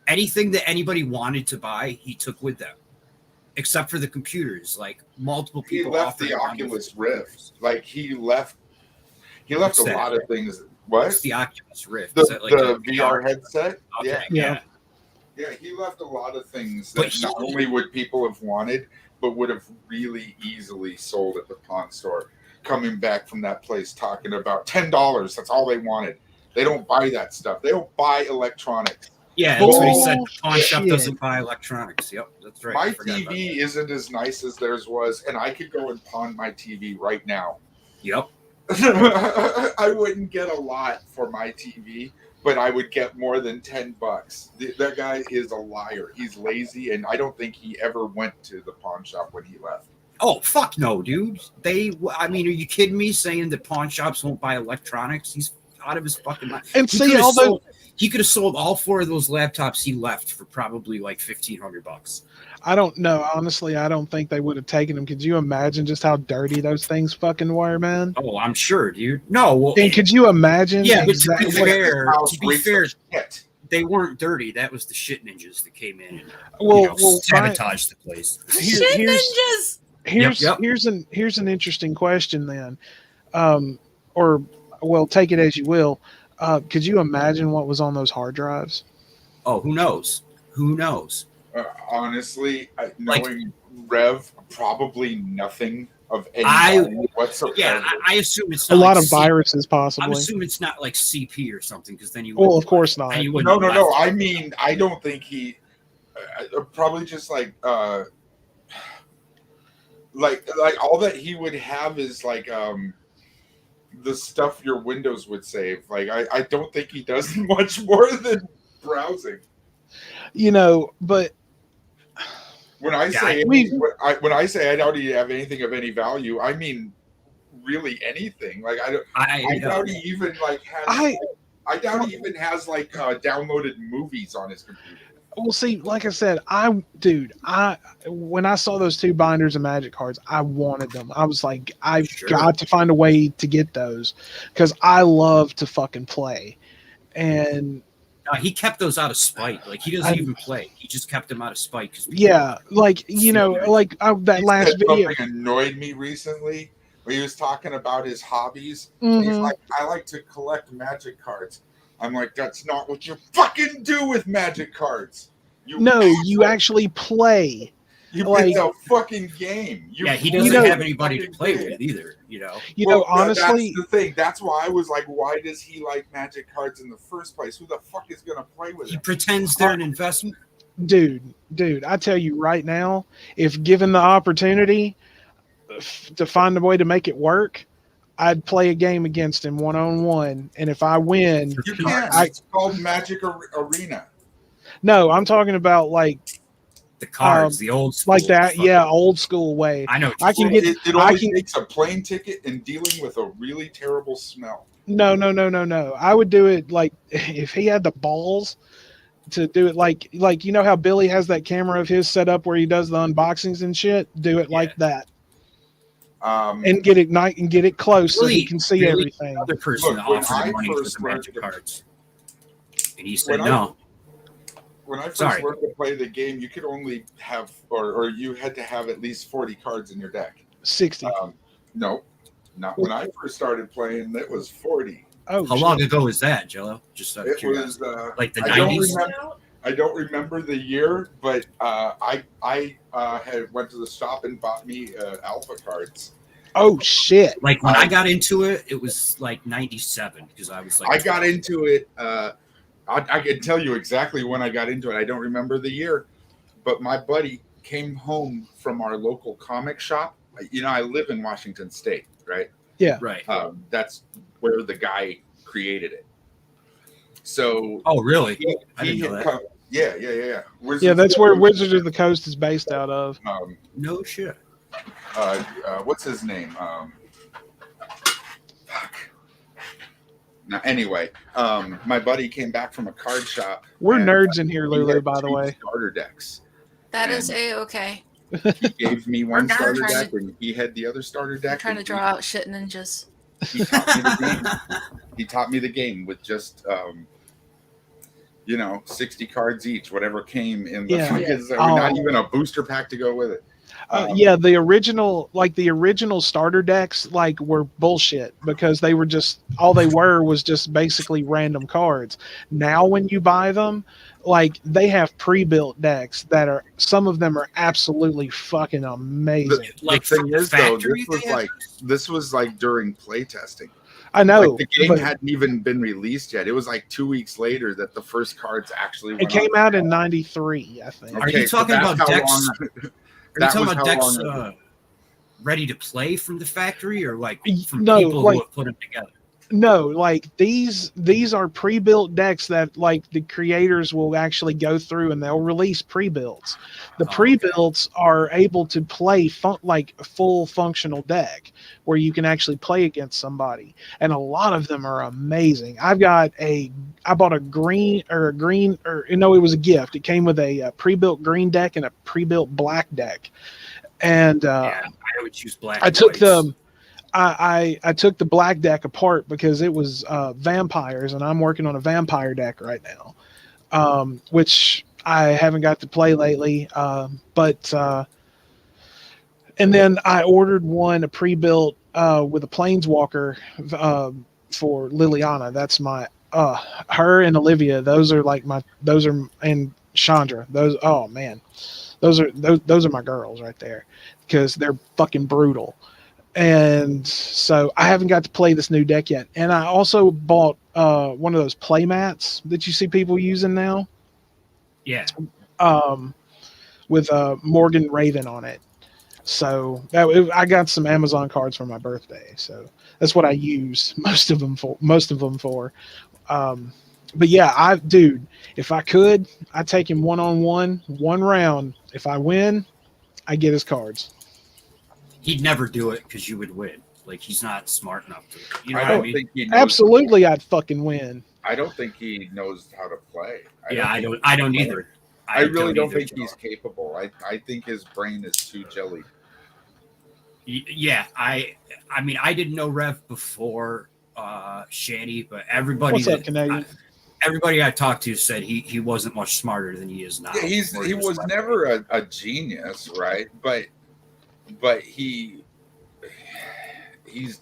Speaker 2: Anything that anybody wanted to buy, he took with them, except for the computers. Like multiple people.
Speaker 3: He left the Oculus Rift. Like he left a lot of things. What?
Speaker 2: What's the Oculus Rift?
Speaker 3: The,
Speaker 2: Is that like
Speaker 3: the VR headset?
Speaker 2: Okay.
Speaker 3: Yeah. Yeah, he left a lot of things that not only would people have wanted, but would have really easily sold at the pawn store. Coming back from that place talking about $10, that's all they wanted. They don't buy that stuff. They don't buy electronics.
Speaker 2: Yeah, that's what he said. The pawn shop doesn't buy electronics. Yep, that's right.
Speaker 3: My TV isn't as nice as theirs was, and I could go and pawn my TV right now.
Speaker 2: Yep.
Speaker 3: I wouldn't get a lot for my TV, but I would get more than $10. That guy is a liar. He's lazy, and I don't think he ever went to the pawn shop when he left.
Speaker 2: Oh, fuck no, dude. I mean, are you kidding me saying that pawn shops won't buy electronics? He's out of his fucking mind.
Speaker 1: And
Speaker 2: he could have sold all 4 of those laptops he left for probably like $1,500.
Speaker 1: I don't know. Honestly, I don't think they would have taken them. Could you imagine just how dirty those things fucking were, man?
Speaker 2: Oh, I'm sure, dude. No, well,
Speaker 1: and could you imagine?
Speaker 2: Yeah, but to be fair,
Speaker 3: shit.
Speaker 2: They weren't dirty. That was the shit ninjas that came in and sabotaged the place.
Speaker 4: Shit ninjas.
Speaker 1: Here's an interesting question then, or take it as you will. Could you imagine what was on those hard drives?
Speaker 2: Oh, who knows? Who knows?
Speaker 3: Honestly, knowing Rev, probably nothing of any value whatsoever.
Speaker 2: Yeah, I assume it's
Speaker 1: not a lot of viruses, possibly.
Speaker 2: I'm assuming it's not like CP or something, because then you.
Speaker 1: Well, of course not.
Speaker 3: No. I mean, I don't think he. Probably just like all that he would have is like the stuff your Windows would save. Like I don't think he does much more than browsing.
Speaker 1: But
Speaker 3: when I say when I say I don't have anything of any value, I mean really anything. Like I doubt he even like has. I doubt he even has like downloaded movies on his computer.
Speaker 1: Well, see, like I said, when I saw those 2 binders of Magic cards, I wanted them. I was like, I've
Speaker 2: Sure.
Speaker 1: got to find a way to get those because I love to fucking play. And
Speaker 2: No, he kept those out of spite. Like he doesn't even play. He just kept them out of spite.
Speaker 1: Yeah, like that
Speaker 3: He
Speaker 1: last
Speaker 3: said
Speaker 1: video.
Speaker 3: something annoyed me recently where he was talking about his hobbies.
Speaker 1: Mhm.
Speaker 3: He's like, I like to collect Magic cards. I'm like, that's not what you fucking do with Magic cards.
Speaker 1: You actually play.
Speaker 3: It's a fucking game.
Speaker 2: He doesn't have anybody to play with either.
Speaker 1: Honestly,
Speaker 3: that's the thing. That's why I was like, why does he like Magic cards in the first place? Who the fuck is gonna play with
Speaker 2: He
Speaker 3: him?
Speaker 2: pretends they're an investment.
Speaker 1: Dude, I tell you right now, if given the opportunity to find a way to make it work, I'd play a game against him 1-on-1, and if I win,
Speaker 3: You can't. It's called Magic Arena.
Speaker 1: No, I'm talking about like
Speaker 2: the cards, the old school,
Speaker 1: like that. Yeah, old school way.
Speaker 2: I know.
Speaker 3: It only takes a plane ticket and dealing with a really terrible smell.
Speaker 1: No. I would do it like if he had the balls to do it like you know how Billy has that camera of his set up where he does the unboxings and shit. Do it like that. And get it close so he can see everything.
Speaker 2: Another person that offered money for the Magic cards, and he said no.
Speaker 3: When I first learned to play the game, you could only have, or you had to have at least 40 cards in your deck.
Speaker 1: 60.
Speaker 3: No, not when I first started playing. It was 40.
Speaker 2: Oh, how long ago was that, Jello? Just out of curiosity.
Speaker 3: Was
Speaker 2: like the 90s.
Speaker 3: I don't remember the year, but I had went to the shop and bought me alpha cards.
Speaker 1: Oh shit!
Speaker 2: Like when I got into it, it was like 97 because I was like.
Speaker 3: I got into it. I can tell you exactly when I got into it. I don't remember the year, but my buddy came home from our local comic shop. I live in Washington State, right?
Speaker 1: Yeah,
Speaker 2: right.
Speaker 3: That's where the guy created it. So.
Speaker 2: Oh, really? I didn't know that.
Speaker 3: Yeah.
Speaker 1: That's where Wizards of the Coast is based out of.
Speaker 2: No shit.
Speaker 3: What's his name? Fuck. Now, anyway, my buddy came back from a card shop.
Speaker 1: We're nerds in here, Lulu, by the way.
Speaker 3: Starter decks.
Speaker 4: That is A-okay.
Speaker 3: He gave me one starter deck, and he had the other starter deck.
Speaker 4: I'm trying to draw out shit ninjas.
Speaker 3: He taught me the game. He taught me the game with just 60 cards each, whatever came in the not even a booster pack to go with it.
Speaker 1: The original starter decks were bullshit because they were just was just basically random cards. Now when you buy them, they have pre-built decks that are, some of them are absolutely fucking amazing.
Speaker 3: The thing is though, this was during play testing.
Speaker 1: I know
Speaker 3: the game hadn't even been released yet. It was 2 weeks later that the first cards actually went.
Speaker 1: It came out in '93, I think.
Speaker 2: Are you talking about decks? Are you talking about decks ready to play from the factory, or from people who have put them together?
Speaker 1: No, these are pre-built decks that the creators will actually go through and they'll release pre-builds. The pre-builds are able to play a full functional deck where you can actually play against somebody, and a lot of them are amazing. I bought a green, it was a gift. It came with a pre-built green deck and a pre-built black deck, and
Speaker 2: I would choose black.
Speaker 1: I took them. I took the black deck apart because it was vampires, and I'm working on a vampire deck right now, which I haven't got to play lately. And then I ordered a pre-built with a planeswalker for Liliana. That's my her and Olivia. Those are and Chandra. Those are my girls right there because they're fucking brutal. And so I haven't got to play this new deck yet. And I also bought one of those play mats that you see people using now.
Speaker 2: Yeah.
Speaker 1: With Morgan Raven on it. So I got some Amazon cards for my birthday. So that's what I use most of them for. But yeah, if I could, I'd take him 1-on-1, one round. If I win, I get his cards.
Speaker 2: He'd never do it because you would win. He's not smart enough to.
Speaker 3: I don't think he knows.
Speaker 1: Absolutely, I'd fucking win.
Speaker 3: I don't think he knows how to play.
Speaker 2: I don't either.
Speaker 3: I really don't think he's capable. I think his brain is too jelly.
Speaker 2: Yeah, I mean, I didn't know Rev before Shanny, but everybody
Speaker 1: What's up, Canadian?
Speaker 2: Everybody I talked to said he wasn't much smarter than he is now.
Speaker 3: Yeah, he was never a genius, right? But he's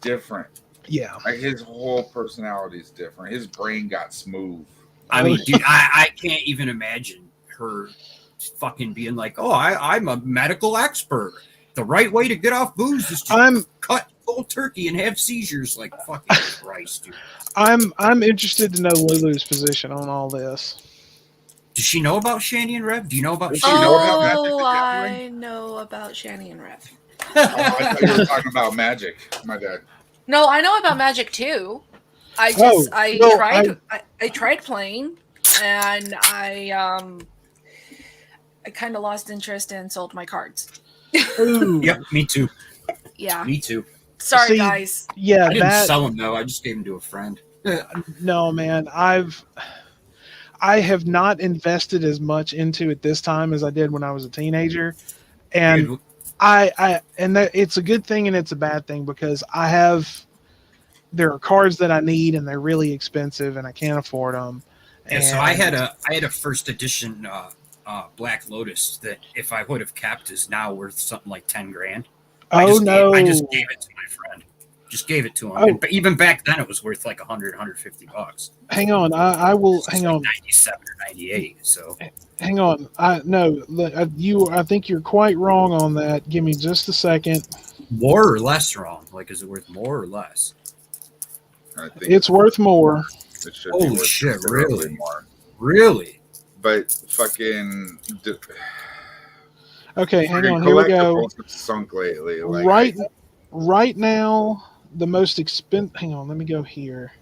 Speaker 3: different.
Speaker 1: Yeah.
Speaker 3: Like his whole personality is different. His brain got smooth.
Speaker 2: I mean, dude, I can't even imagine her fucking being like, "Oh, I'm a medical expert. The right way to get off booze is to cut cold turkey and have seizures." Like, fucking Christ, dude.
Speaker 1: I'm interested to know Lulu's position on all this.
Speaker 2: Does she know about Shanny and Rev? Do you know about?
Speaker 4: I know about Shanny and Rev.
Speaker 3: I thought you were talking about magic. My bad.
Speaker 4: No, I know about magic too. I tried playing, and I kind of lost interest and sold my cards.
Speaker 1: Ooh.
Speaker 2: Yep, me too.
Speaker 4: Yeah,
Speaker 2: me too.
Speaker 4: Sorry, guys.
Speaker 1: Yeah,
Speaker 2: I didn't sell them though. I just gave them to a friend.
Speaker 1: No, man, I have not invested as much into it this time as I did when I was a teenager, and
Speaker 2: Dude.
Speaker 1: It's a good thing and it's a bad thing because there are cards that I need and they're really expensive and I can't afford them.
Speaker 2: Yeah, so I had a first edition Black Lotus that if I would have kept is now worth something like 10 grand. I just gave it to my friend. Just gave it to him. And even back then it was worth like 150 bucks.
Speaker 1: Hang on. I will hang on.
Speaker 2: 97 or 98. So
Speaker 1: hang on. I think you're quite wrong on that. Give me just a second.
Speaker 2: More or less wrong? Like, is it worth more or less?
Speaker 3: I think
Speaker 1: it's worth more.
Speaker 3: It should
Speaker 2: Holy
Speaker 3: be worth
Speaker 2: shit! Really?
Speaker 3: More.
Speaker 2: Really?
Speaker 3: But fucking.
Speaker 1: Okay, hang on. Here we go.
Speaker 3: Sunk lately.
Speaker 1: Like, right now, the most expensive. Hang on. Let me go here.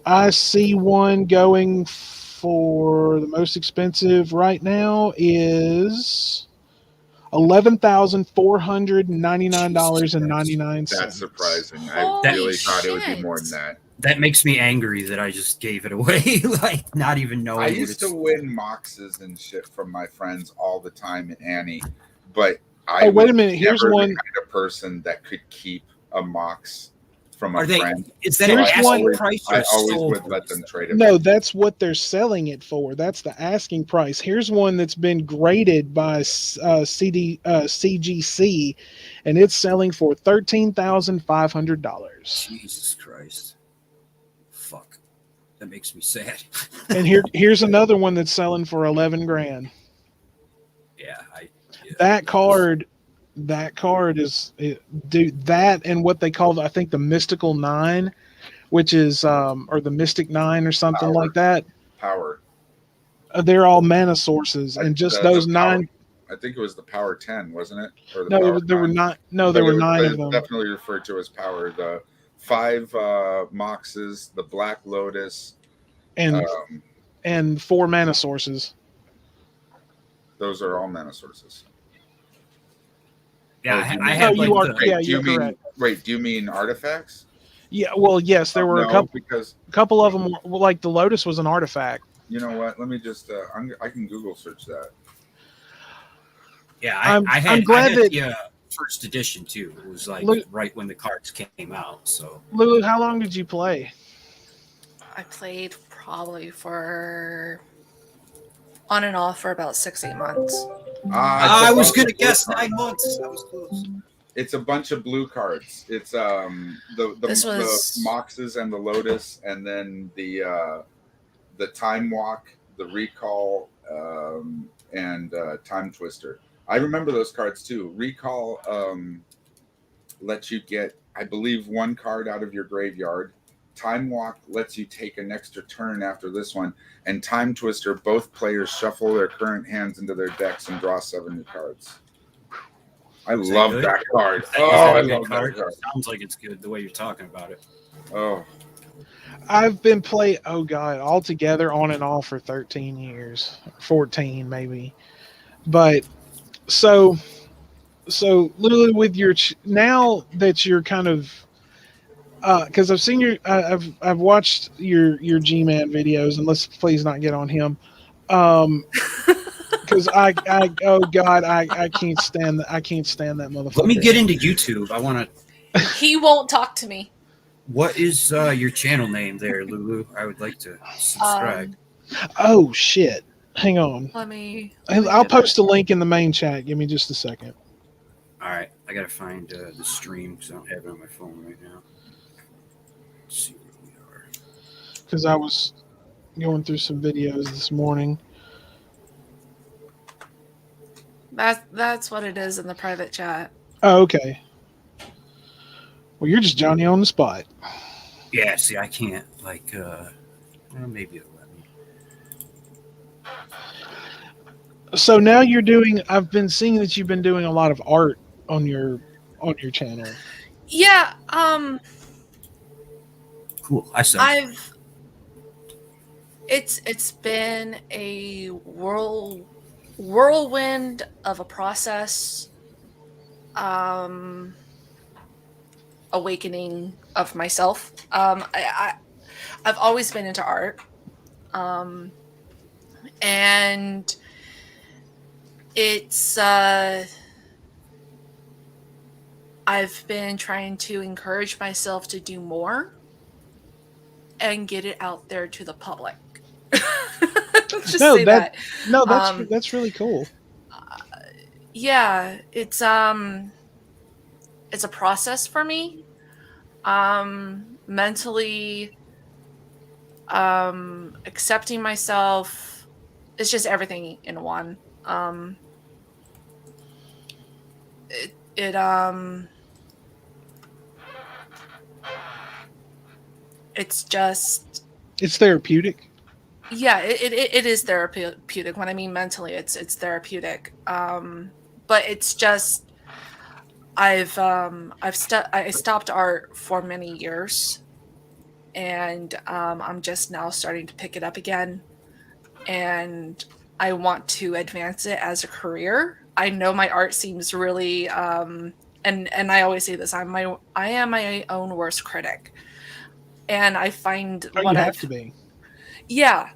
Speaker 1: I see one going for the most expensive right now is $11,499.99.
Speaker 3: That's surprising. I really thought it would be more than that.
Speaker 2: That makes me angry that I just gave it away, like not even knowing.
Speaker 3: I used to win moxes and shit from my friends all the time in Annie, but I
Speaker 1: wait a minute. Here's one
Speaker 3: kind of person that could keep a mox from a friend.
Speaker 2: Is that an asking price?
Speaker 3: I always would let them trade it.
Speaker 1: No, that's what they're selling it for. That's the asking price. Here's one that's been graded by CGC, and it's selling for $13,500.
Speaker 2: Jesus Christ! Fuck, that makes me sad.
Speaker 1: And here's another one that's selling for 11 grand.
Speaker 2: Yeah,
Speaker 1: that card is that and what they call, I think, the Mystical 9, which is or the Mystic 9 or something like that.
Speaker 3: Power.
Speaker 1: They're all mana sources, and just those 9.
Speaker 3: I think it was the Power 10, wasn't it? Or the
Speaker 1: no, there were not. No, there were 9 of them.
Speaker 3: Definitely referred to as Power. The 5 Moxes, the Black Lotus,
Speaker 1: and 4 mana sources.
Speaker 3: Those are all mana sources.
Speaker 2: Yeah, I have.
Speaker 1: You are. Yeah, you're correct.
Speaker 3: Wait, do you mean artifacts?
Speaker 1: Yeah. Well, yes, there were a couple of them. Like the Lotus was an artifact.
Speaker 3: You know what? Let me just. I can Google search that.
Speaker 2: Yeah, I'm glad that the first edition too. It was like right when the cards came out. So,
Speaker 1: Lulu, how long did you play?
Speaker 4: I played probably for on and off for about 6-8 months.
Speaker 2: I was gonna guess 9 months. I was close.
Speaker 3: It's a bunch of blue cards. It's the Moxes and the Lotus, and then the Time Walk, the Recall, and Time Twister. I remember those cards too. Recall lets you get, I believe, 1 card out of your graveyard. Time Walk lets you take an extra turn after this one, and Time Twister, both players shuffle their current hands into their decks and draw 7 new cards. I love that card. I love that card.
Speaker 2: Sounds like it's good the way you're talking about it.
Speaker 3: Oh,
Speaker 1: I've been playing. Oh God, altogether on and off for 13 years, 14 maybe. But so Lulu, with your now that you're kind of. Because I've seen I've watched your G-Man videos, and let's please not get on him. Because oh god, I can't stand that. I can't stand that motherfucker.
Speaker 2: Let me get into YouTube. I want to.
Speaker 4: He won't talk to me.
Speaker 2: What is your channel name there, Lulu? I would like to subscribe.
Speaker 1: Oh shit! Hang on.
Speaker 4: Let me
Speaker 1: I'll post a link in the main chat. Give me just a second.
Speaker 2: All right, I gotta find the stream because I don't have it on my phone right now. Let's see where we are.
Speaker 1: Because I was going through some videos this morning.
Speaker 4: That's what it is in the private chat.
Speaker 1: Oh, okay. Well, you're just Johnny on the spot.
Speaker 2: Yeah, see, I can't well, maybe it'll let me.
Speaker 1: So now you're doing. I've been seeing that you've been doing a lot of art on your channel.
Speaker 4: Yeah.
Speaker 2: Cool. I saw.
Speaker 4: It's been a whirlwind of a process. Awakening of myself. I've always been into art. And it's I've been trying to encourage myself to do more and get it out there to the public. Just say that.
Speaker 1: No, that's really cool.
Speaker 4: Yeah, it's a process for me. Mentally, accepting myself. It's just everything in one. It's just.
Speaker 1: It's therapeutic.
Speaker 4: Yeah, it is therapeutic. When I mean mentally, it's therapeutic. But it's just. I stopped art for many years, and I'm just now starting to pick it up again, and I want to advance it as a career. I know my art seems really, and I always say this: I am my own worst critic, and I find
Speaker 1: you have to be.
Speaker 4: Yeah,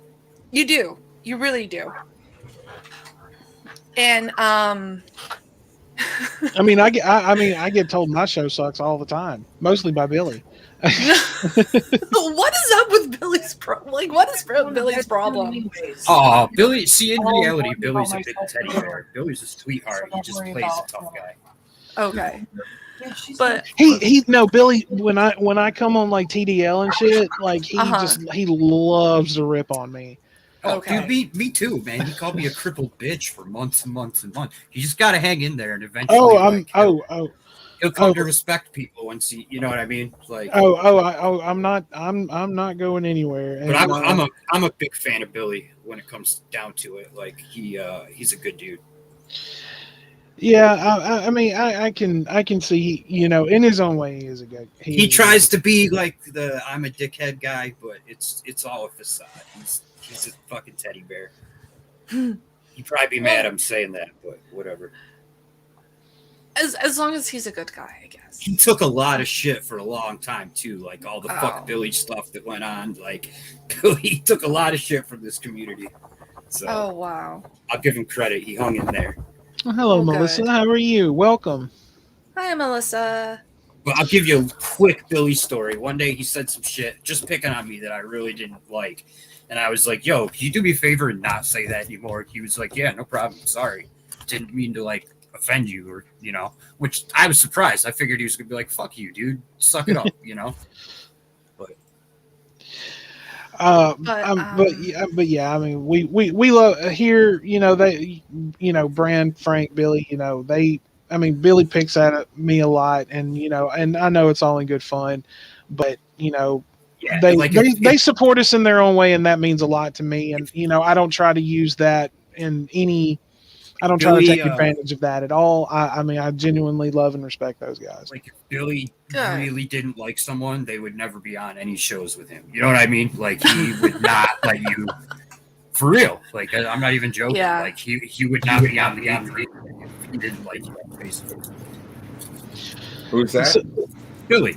Speaker 4: you do. You really do. And
Speaker 1: I mean, I get told my show sucks all the time, mostly by Billy.
Speaker 4: What is up with Billy's what is Billy's problem?
Speaker 2: Oh, Billy. See, in reality, Billy's a big teddy bear. Billy's a sweetheart. He just plays a tough guy.
Speaker 4: Okay. But
Speaker 1: Billy, when I come on like TDL and shit, like he loves to rip on me.
Speaker 2: Oh,
Speaker 4: okay.
Speaker 2: Dude, me too, man. He called me a crippled bitch for months and months and months. You just gotta hang in there, and eventually, he'll come to respect people once he, you know what I mean? Like,
Speaker 1: I'm not going anywhere.
Speaker 2: But I'm a big fan of Billy when it comes down to it. Like he's a good dude.
Speaker 1: Yeah, I mean, I can see, in his own way, he is a good.
Speaker 2: He tries to be like I'm a dickhead guy, but it's all a facade. He's a fucking teddy bear. He'd probably be mad I'm saying that, but whatever.
Speaker 4: As long as he's a good guy, I guess.
Speaker 2: He took a lot of shit for a long time too, like all the fuck Billy stuff that went on. Like Billy took a lot of shit from this community. So,
Speaker 4: oh wow!
Speaker 2: I'll give him credit. He hung in there.
Speaker 1: Well, hello, Melissa.
Speaker 4: Good.
Speaker 1: How are you? Welcome.
Speaker 4: Hi, Melissa.
Speaker 2: Well, I'll give you a quick Billy story. One day he said some shit, just picking on me, that I really didn't like. And I was like, yo, can you do me a favor and not say that anymore? He was like, yeah, no problem. Sorry. Didn't mean to, like, offend you or, which I was surprised. I figured he was going to be like, fuck you, dude. Suck it up,
Speaker 1: But yeah, I mean, we love here, they, Brand, Frank, Billy, Billy picks at me a lot, and, and I know it's all in good fun, but,
Speaker 2: yeah,
Speaker 1: they support us in their own way, and that means a lot to me. And I don't try to use that in any. I don't try to take advantage of that at all. I mean, I genuinely love and respect those guys.
Speaker 2: Like, if Billy really didn't like someone, they would never be on any shows with him. You know what I mean? Like, he would not let you. For real. Like, I'm not even joking.
Speaker 4: Yeah.
Speaker 2: Like, he would not be on the if he didn't like you, basically.
Speaker 3: Who's that?
Speaker 2: Billy.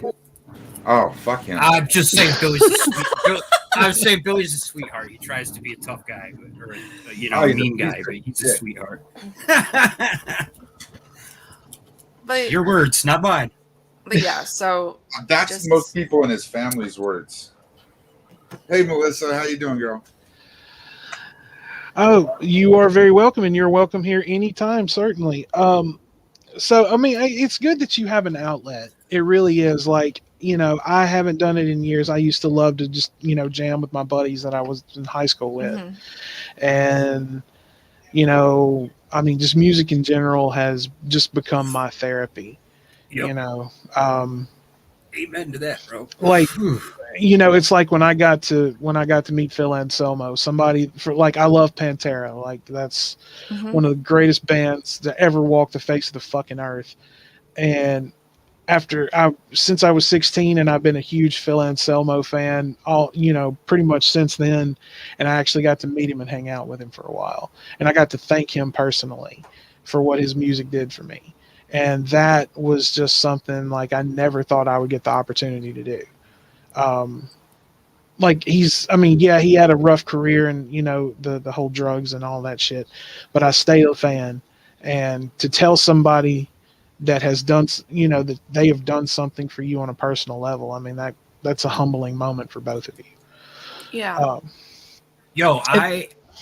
Speaker 3: Oh, fuck him.
Speaker 2: I'm just saying Billy's a sweet I would say Billy's a sweetheart. He tries to be a tough guy, or
Speaker 3: Oh,
Speaker 2: a mean guy, but he's a sweetheart.
Speaker 4: But
Speaker 2: Your words, not mine.
Speaker 4: But yeah, so
Speaker 3: That's most people in his family's words. Hey, Melissa, how you doing, girl?
Speaker 1: Oh, you are very welcome, and you're welcome here anytime, certainly. So I mean, it's good that you have an outlet. It really is. Like, I haven't done it in years. I used to love to just, jam with my buddies that I was in high school with, and I mean, just music in general has just become my therapy.
Speaker 2: Yep. Amen to that, bro.
Speaker 1: Like, it's like when I got to meet Phil Anselmo, somebody I love Pantera. Like, that's one of the greatest bands that ever walked the face of the fucking earth. And since I was 16, and I've been a huge Phil Anselmo fan pretty much since then. And I actually got to meet him and hang out with him for a while. And I got to thank him personally for what his music did for me. And that was just something like I never thought I would get the opportunity to do. He had a rough career and, the whole drugs and all that shit, but I stayed a fan. And to tell somebody that has done, that they have done something for you on a personal level, I mean, that's a humbling moment for both of you.
Speaker 4: Yeah.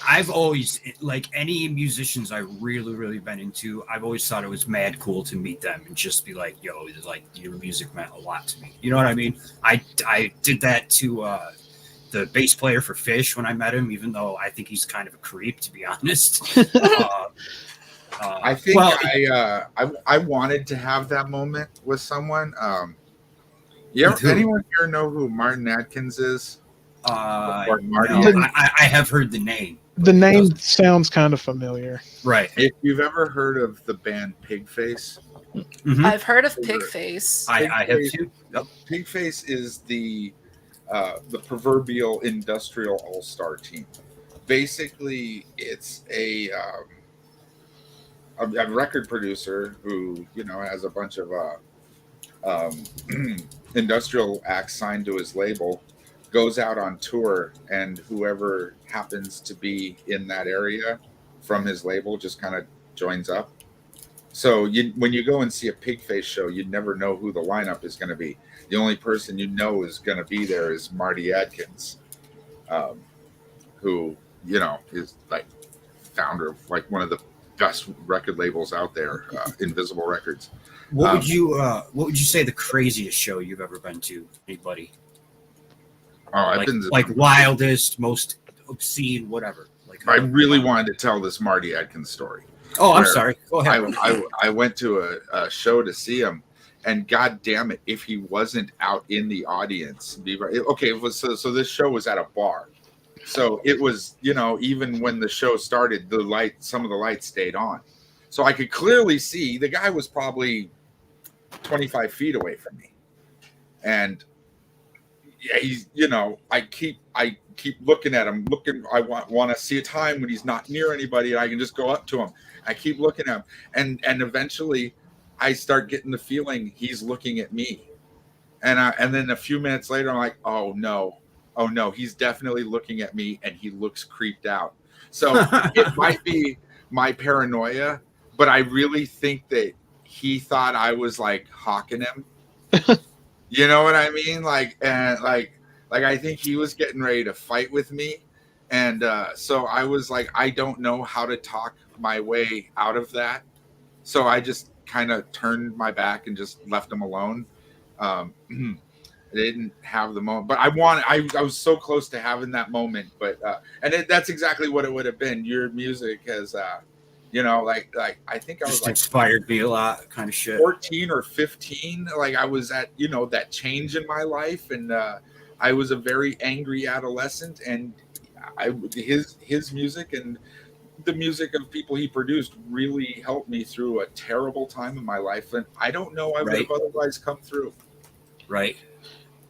Speaker 2: I've always, like, any musicians I really, really been into, I've always thought it was mad cool to meet them and just be like, yo, like, your music meant a lot to me. You know what I mean? I did that to the bass player for Fish when I met him, even though I think he's kind of a creep, to be honest.
Speaker 3: I think I wanted to have that moment with someone. Anyone here know who Martin Atkins is?
Speaker 2: Or Marty? No, I have heard the name.
Speaker 1: The name sounds kind of familiar.
Speaker 2: Right.
Speaker 3: If you've ever heard of the band Pigface.
Speaker 4: I've heard of Pigface.
Speaker 2: I have too. Yep.
Speaker 3: Pigface is the proverbial industrial all-star team. Basically, it's a record producer who has a bunch of industrial acts signed to his label, goes out on tour, and whoever happens to be in that area from his label just kind of joins up. So when you go and see a Pigface show, you never know who the lineup is going to be. The only person is going to be there is Marty Atkins, who is like founder of like one of the best record labels out there, Invisible Records.
Speaker 2: What would you say the craziest show you've ever been to? Anybody?
Speaker 3: Oh, I've been
Speaker 2: like wildest, most obscene, whatever. Like,
Speaker 3: I really wanted to tell this Marty Atkins story.
Speaker 2: Oh, I'm sorry. Go ahead.
Speaker 3: I went to a show to see him, and god damn it, if he wasn't out in the audience. So this show was at a bar. So it was, even when the show started, some of the lights stayed on. So I could clearly see the guy was probably 25 feet away from me. And yeah, he's, I keep looking at him, I want to see a time when he's not near anybody and I can just go up to him. I keep looking at him, and eventually I start getting the feeling he's looking at me. And then a few minutes later, I'm like, oh no, he's definitely looking at me, and he looks creeped out. So it might be my paranoia, but I really think that he thought I was like hawking him. You know what I mean? Like I think he was getting ready to fight with me. And so I was like, I don't know how to talk my way out of that. So I just kind of turned my back and just left him alone. I didn't have the moment, but I was so close to having that moment. But that's exactly what it would have been. Your music has, like I think I was
Speaker 2: just
Speaker 3: like
Speaker 2: inspired me a lot, kind of shit.
Speaker 3: 14 or 15. Like I was at that change in my life, and I was a very angry adolescent, and his music and the music of people he produced really helped me through a terrible time in my life, and I don't know I would have otherwise come through.
Speaker 2: Right.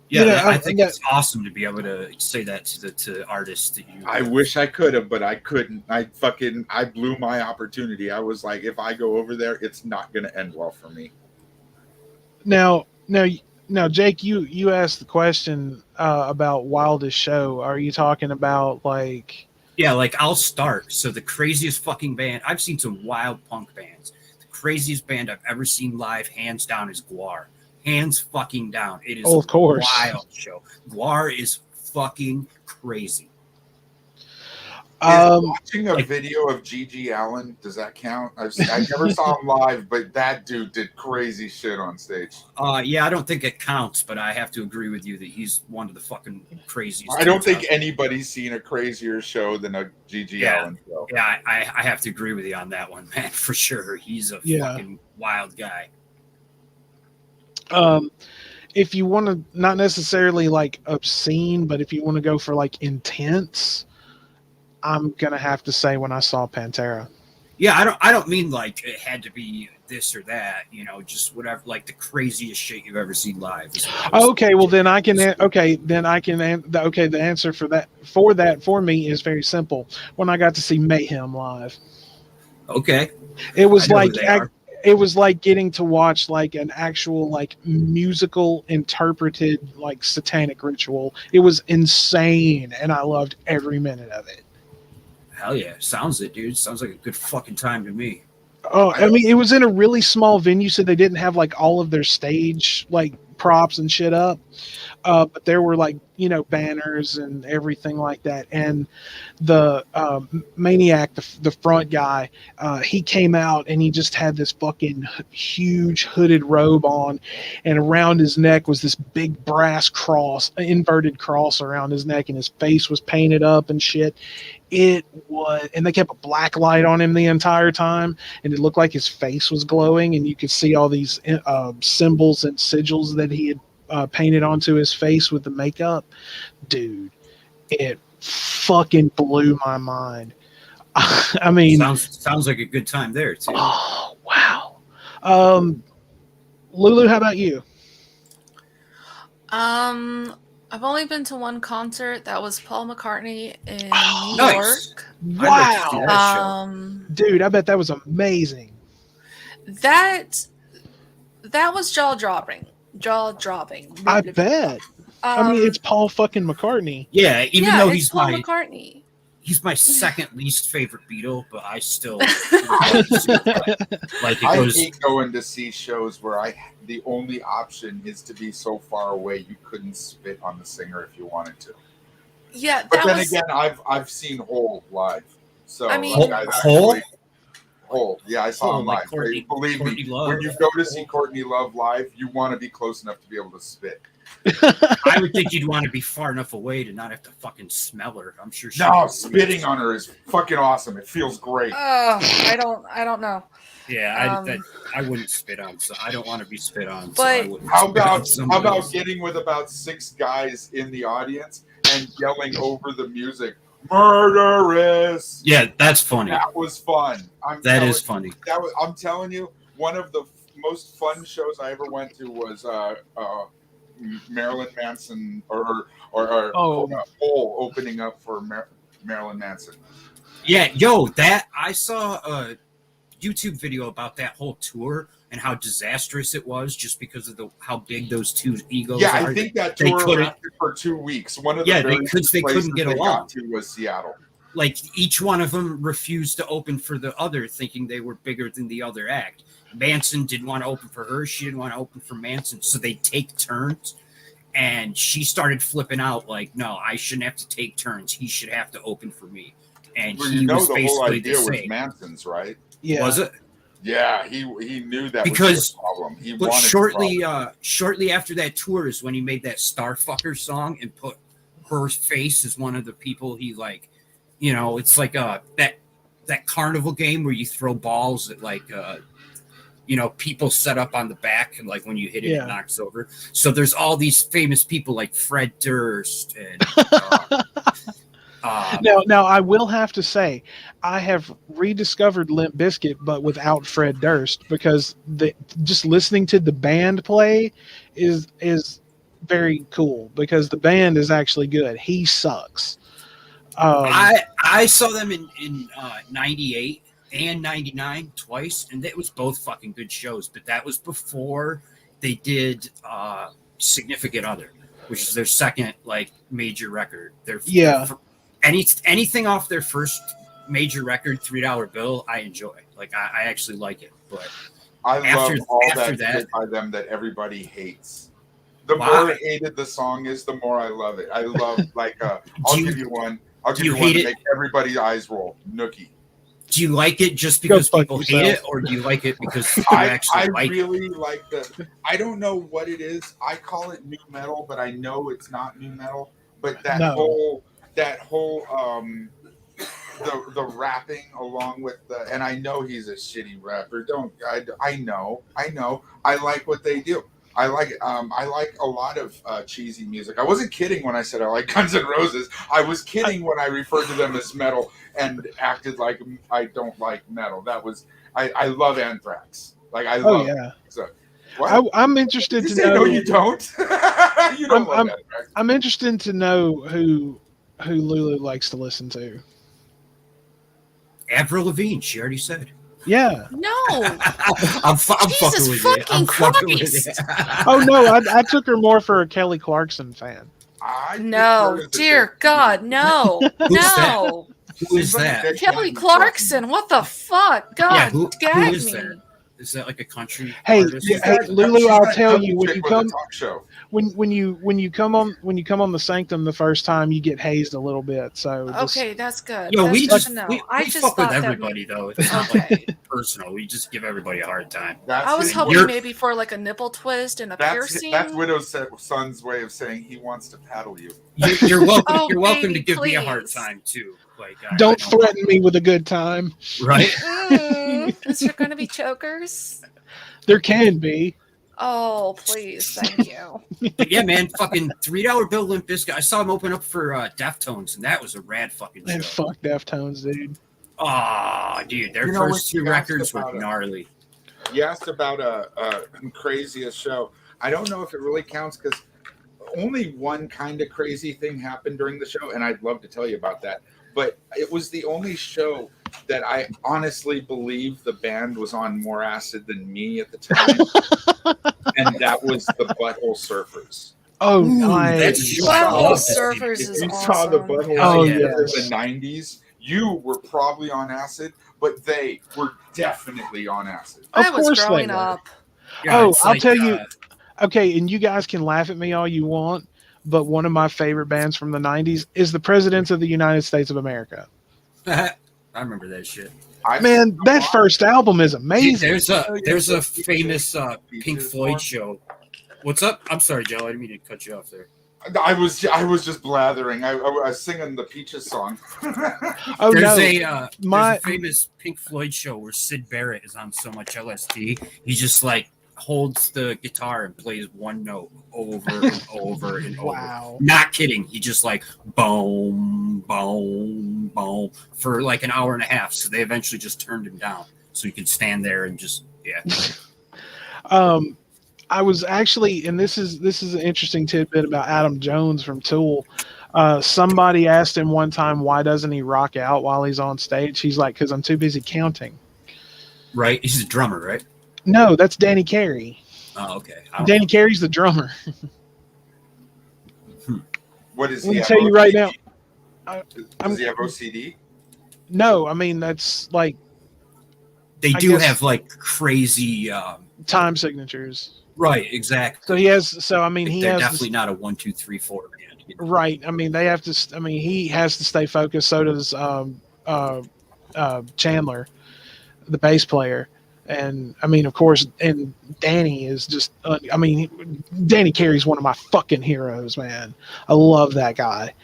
Speaker 2: Yeah, I think it's awesome to be able to say that to artists that you.
Speaker 3: I wish I could have, but I couldn't. I blew my opportunity. I was like, if I go over there, it's not going to end well for me.
Speaker 1: Now, Now, Jake, you asked the question about wildest show. Are you talking about like?
Speaker 2: Yeah, like I'll start. So the craziest fucking band I've seen some wild punk bands. The craziest band I've ever seen live, hands down, is Guar. Hands fucking down. It is
Speaker 1: Oh, of course.
Speaker 2: a wild show. Guar is fucking crazy.
Speaker 3: Watching a
Speaker 2: like-
Speaker 3: video of Gigi Allen, does that count? I never saw him live, but that dude did crazy shit on stage.
Speaker 2: Yeah, I don't think it counts, but I have to agree with you that he's one of the fucking craziest.
Speaker 3: I don't think anybody's seen a crazier show than a Gigi Allen show.
Speaker 2: Yeah, I have to agree with you on that one, man, for sure. He's a fucking wild guy.
Speaker 1: If you want to, not necessarily like obscene, but if you want to go for like intense, I'm gonna have to say when I saw Pantera.
Speaker 2: Yeah, I don't mean like it had to be this or that, you know, just whatever, like the craziest shit you've ever seen live.
Speaker 1: Okay, well then I can. Okay, then I can. Okay, the answer for that for me is very simple. When I got to see Mayhem live.
Speaker 2: Okay.
Speaker 1: It was like getting to watch like an actual like musical interpreted like satanic ritual. It was insane, and I loved every minute of it.
Speaker 2: Hell yeah. Sounds it, dude. Sounds like a good fucking time to me.
Speaker 1: Oh, I mean, it was in a really small venue, so they didn't have like all of their stage like props and shit up. But there were like, you know, banners and everything like that. And the Maniac, the front guy, he came out and he just had this fucking huge hooded robe on, and around his neck was this big brass cross, inverted cross around his neck, and his face was painted up and shit. It was, and they kept a black light on him the entire time, and it looked like his face was glowing, and you could see all these symbols and sigils that he had painted onto his face with the makeup. Dude, it fucking blew my mind. I mean,
Speaker 2: sounds like a good time there too.
Speaker 1: Oh wow. Lulu, how about you?
Speaker 4: I've only been to one concert. That was Paul McCartney in New
Speaker 2: Nice.
Speaker 4: York.
Speaker 1: Wow. Dude, I bet that was amazing.
Speaker 4: That was jaw dropping.
Speaker 1: I bet. I mean, it's Paul fucking McCartney.
Speaker 2: Yeah, even though he's
Speaker 4: Paul McCartney.
Speaker 2: He's my second least favorite Beatle, but I still like it.
Speaker 3: I hate going to see shows where the only option is to be so far away you couldn't spit on the singer if you wanted to.
Speaker 4: Yeah,
Speaker 3: but then again, I've seen Hole live, so
Speaker 4: I mean,
Speaker 3: Hole. Yeah, I saw him live.
Speaker 2: Believe
Speaker 3: me, when you go to see Courtney Love live, you want to be close enough to be able to spit.
Speaker 2: I would think you'd want to be far enough away to not have to fucking smell her. I'm sure.
Speaker 3: Spitting on her is fucking awesome. It feels great.
Speaker 4: I don't know.
Speaker 2: Yeah, I wouldn't spit on. So I don't want to be spit on.
Speaker 4: But
Speaker 2: so
Speaker 3: how about getting with about 6 guys in the audience and yelling over the music, "Murderous"?
Speaker 2: Yeah, that's funny.
Speaker 3: That was fun.
Speaker 2: That is funny.
Speaker 3: I'm telling you, one of the most fun shows I ever went to was Marilyn Manson or Hole opening up for Marilyn Manson.
Speaker 2: Yeah, yo, that I saw a YouTube video about that whole tour and how disastrous it was just because of how big those two egos are.
Speaker 3: I think that tour lasted for 2 weeks. One of the
Speaker 2: because they couldn't get along.
Speaker 3: To was Seattle.
Speaker 2: Like each one of them refused to open for the other, thinking they were bigger than the other act. Manson didn't want to open for her. She didn't want to open for Manson. So they take turns. And she started flipping out like, no, I shouldn't have to take turns. He should have to open for me. And he was basically the whole idea was
Speaker 3: Manson's, right?
Speaker 1: Yeah.
Speaker 2: Was it?
Speaker 3: Yeah, he knew that was the problem.
Speaker 2: But shortly after that tour is when he made that Starfucker song and put her face as one of the people he like, you know, it's like that carnival game where you throw balls at like you know, people set up on the back and like when you hit it, it knocks over. So there's all these famous people like Fred Durst and
Speaker 1: now I will have to say I have rediscovered Limp Bizkit, but without Fred Durst, because just listening to the band play is very cool because the band is actually good. He sucks.
Speaker 2: I saw them in 98 and 99 twice, and it was both fucking good shows, but that was before they did Significant Other, which is their second like major record.
Speaker 1: Yeah.
Speaker 2: Anything off their first major record, $3 bill, I enjoy. Like I actually like it. But
Speaker 3: I love all
Speaker 2: after
Speaker 3: that shit by them that everybody hates. The
Speaker 2: Wow.
Speaker 3: more hated the song is, the more I love it. I love like I'll give you one. I'll give you one
Speaker 2: hate
Speaker 3: to
Speaker 2: it?
Speaker 3: make everybody's eyes roll. Nookie.
Speaker 2: Do you like it just because
Speaker 1: fuck
Speaker 2: people
Speaker 1: yourself.
Speaker 2: hate it, or do you like it because you
Speaker 3: I
Speaker 2: actually like it?
Speaker 3: really like the. I don't know what it is. I call it new metal, but I know it's not new metal. But that whole the rapping along with the, and I know he's a shitty rapper. I know. I like what they do. I like a lot of cheesy music. I wasn't kidding when I said I like Guns N' Roses. I was kidding when I referred to them as metal and acted like I don't like metal. That was I love Anthrax. Like I love.
Speaker 1: yeah.
Speaker 3: So, what?
Speaker 1: I'm interested to
Speaker 3: say,
Speaker 1: know.
Speaker 3: No, you don't. You don't love Anthrax.
Speaker 1: I'm interested to know who Lulu likes to listen to.
Speaker 2: Avril Lavigne, she already said.
Speaker 1: Yeah.
Speaker 4: No.
Speaker 2: I'm fucking with you. I'm fucking with you.
Speaker 1: Oh no, I took her more for a Kelly Clarkson fan.
Speaker 4: No, dear God, no, no.
Speaker 2: Who is that?
Speaker 4: Kelly Clarkson. What the fuck? God,
Speaker 2: who
Speaker 4: gag
Speaker 2: is
Speaker 4: me.
Speaker 2: that? Is that like a country
Speaker 1: artist? Hey, Lulu, I'll tell you when you come
Speaker 3: talk show.
Speaker 1: When you come on the Sanctum the first time, you get hazed a little bit. So
Speaker 4: okay, that's good.
Speaker 2: Yo,
Speaker 4: that's
Speaker 2: we
Speaker 4: good
Speaker 2: just
Speaker 4: to know.
Speaker 2: we
Speaker 4: I just
Speaker 2: fuck with
Speaker 4: thought
Speaker 2: everybody though. It's not like personal. We just give everybody a hard time.
Speaker 4: I was hoping maybe for like a nipple twist and a piercing.
Speaker 3: That's Widow's son's way of saying he wants to paddle you.
Speaker 2: You're welcome.
Speaker 4: Oh,
Speaker 2: you're welcome
Speaker 4: baby,
Speaker 2: to give me a
Speaker 4: please.
Speaker 2: hard time too. Like
Speaker 1: don't threaten me with a good time.
Speaker 2: Right?
Speaker 4: Is there going to be chokers?
Speaker 1: There can be.
Speaker 4: Oh, please, thank you.
Speaker 2: But yeah, man, fucking $3 bill Limp Bizkit. I saw him open up for Deftones, and that was a rad fucking show.
Speaker 1: Man, fuck Deftones, dude.
Speaker 2: Oh, dude, their first two records were gnarly.
Speaker 3: You asked about a craziest show. I don't know if it really counts because only one kind of crazy thing happened during the show, and I'd love to tell you about that. But it was the only show that I honestly believe the band was on more acid than me at the time. And that was the Butthole Surfers.
Speaker 1: Oh, nice.
Speaker 4: Butthole Surfers is
Speaker 3: you
Speaker 4: awesome.
Speaker 3: saw the Butthole Surfers in the 90s, you were probably on acid, but they were definitely on acid.
Speaker 4: I was growing up.
Speaker 1: Yeah, I'll tell you. Okay, and you guys can laugh at me all you want, but one of my favorite bands from the 90s is the Presidents of the United States of America.
Speaker 2: I remember that shit.
Speaker 1: Man, that first album is amazing.
Speaker 2: There's a famous Pink Floyd show. What's up? I'm sorry, Joe. I didn't mean to cut you off there.
Speaker 3: I was just blathering. I was singing the Peaches song.
Speaker 2: There's a famous Pink Floyd show where Syd Barrett is on so much LSD. He just like holds the guitar and plays one note over and over and over.
Speaker 1: Wow.
Speaker 2: Not kidding. He just like boom, boom, boom for like an hour and a half. So they eventually just turned him down so he could stand there and just
Speaker 1: I was actually, and this is an interesting tidbit about Adam Jones from Tool. Somebody asked him one time, why doesn't he rock out while he's on stage? He's like, because I'm too busy counting.
Speaker 2: Right. He's a drummer, right?
Speaker 1: No, that's Danny Carey.
Speaker 2: Oh, okay.
Speaker 1: Danny Carey's the drummer.
Speaker 3: What is he?
Speaker 1: Let me tell you right now.
Speaker 3: Does he have OCD?
Speaker 1: No, I mean that's like
Speaker 2: they do have like crazy
Speaker 1: time signatures.
Speaker 2: Right, exactly.
Speaker 1: So he has. So I mean,
Speaker 2: they're definitely not a 1, 2, 3, 4 band.
Speaker 1: Right. I mean, they have to. I mean, he has to stay focused. So does Chandler, the bass player. And I mean, of course, and Danny is just, I mean, Danny Carey's one of my fucking heroes, man. I love that guy.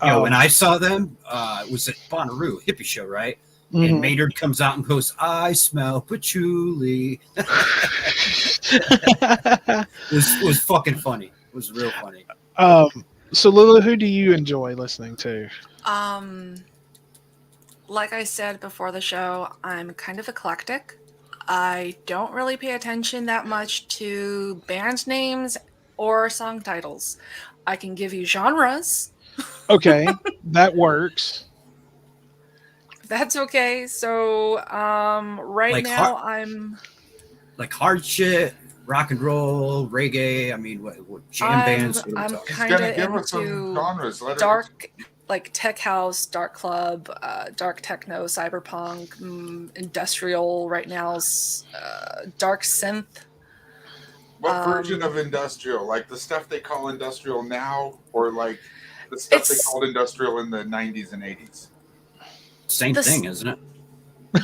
Speaker 2: When I saw them, it was at Bonnaroo, hippie show, right? Mm-hmm. And Maynard comes out and goes, I smell patchouli. It was fucking funny. It was real funny.
Speaker 1: So Lulu, who do you enjoy listening to?
Speaker 4: Like I said before the show, I'm kind of eclectic. I don't really pay attention that much to band names or song titles. I can give you genres.
Speaker 1: Okay, that works.
Speaker 4: That's okay. So right
Speaker 2: like
Speaker 4: now I'm
Speaker 2: like hard shit, rock and roll, reggae. I mean, what jam bands? What are we
Speaker 4: I'm
Speaker 2: talking?
Speaker 4: kind of into
Speaker 3: genres.
Speaker 4: dark, like tech house, dark club, dark techno, cyberpunk, industrial. Right now, dark synth.
Speaker 3: What version of industrial? Like the stuff they call industrial now, or like the stuff they called industrial in the 90s and 80s?
Speaker 2: Same thing, isn't it?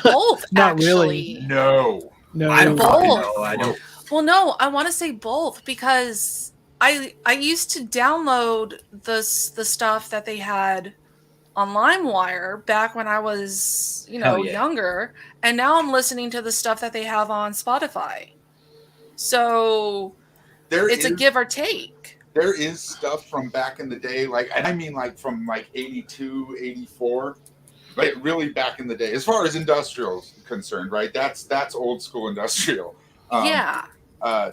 Speaker 4: Both,
Speaker 1: Not
Speaker 4: actually.
Speaker 1: really.
Speaker 3: No.
Speaker 2: I don't fucking
Speaker 4: Both.
Speaker 2: know. I don't.
Speaker 4: Well, no, I want to say both because I used to download the stuff that they had on LimeWire back when I was, younger, and now I'm listening to the stuff that they have on Spotify. So it's a give or take.
Speaker 3: There is stuff from back in the day, and I mean from 82, 84, like really back in the day, as far as industrial is concerned, right? That's old school industrial.
Speaker 4: Yeah.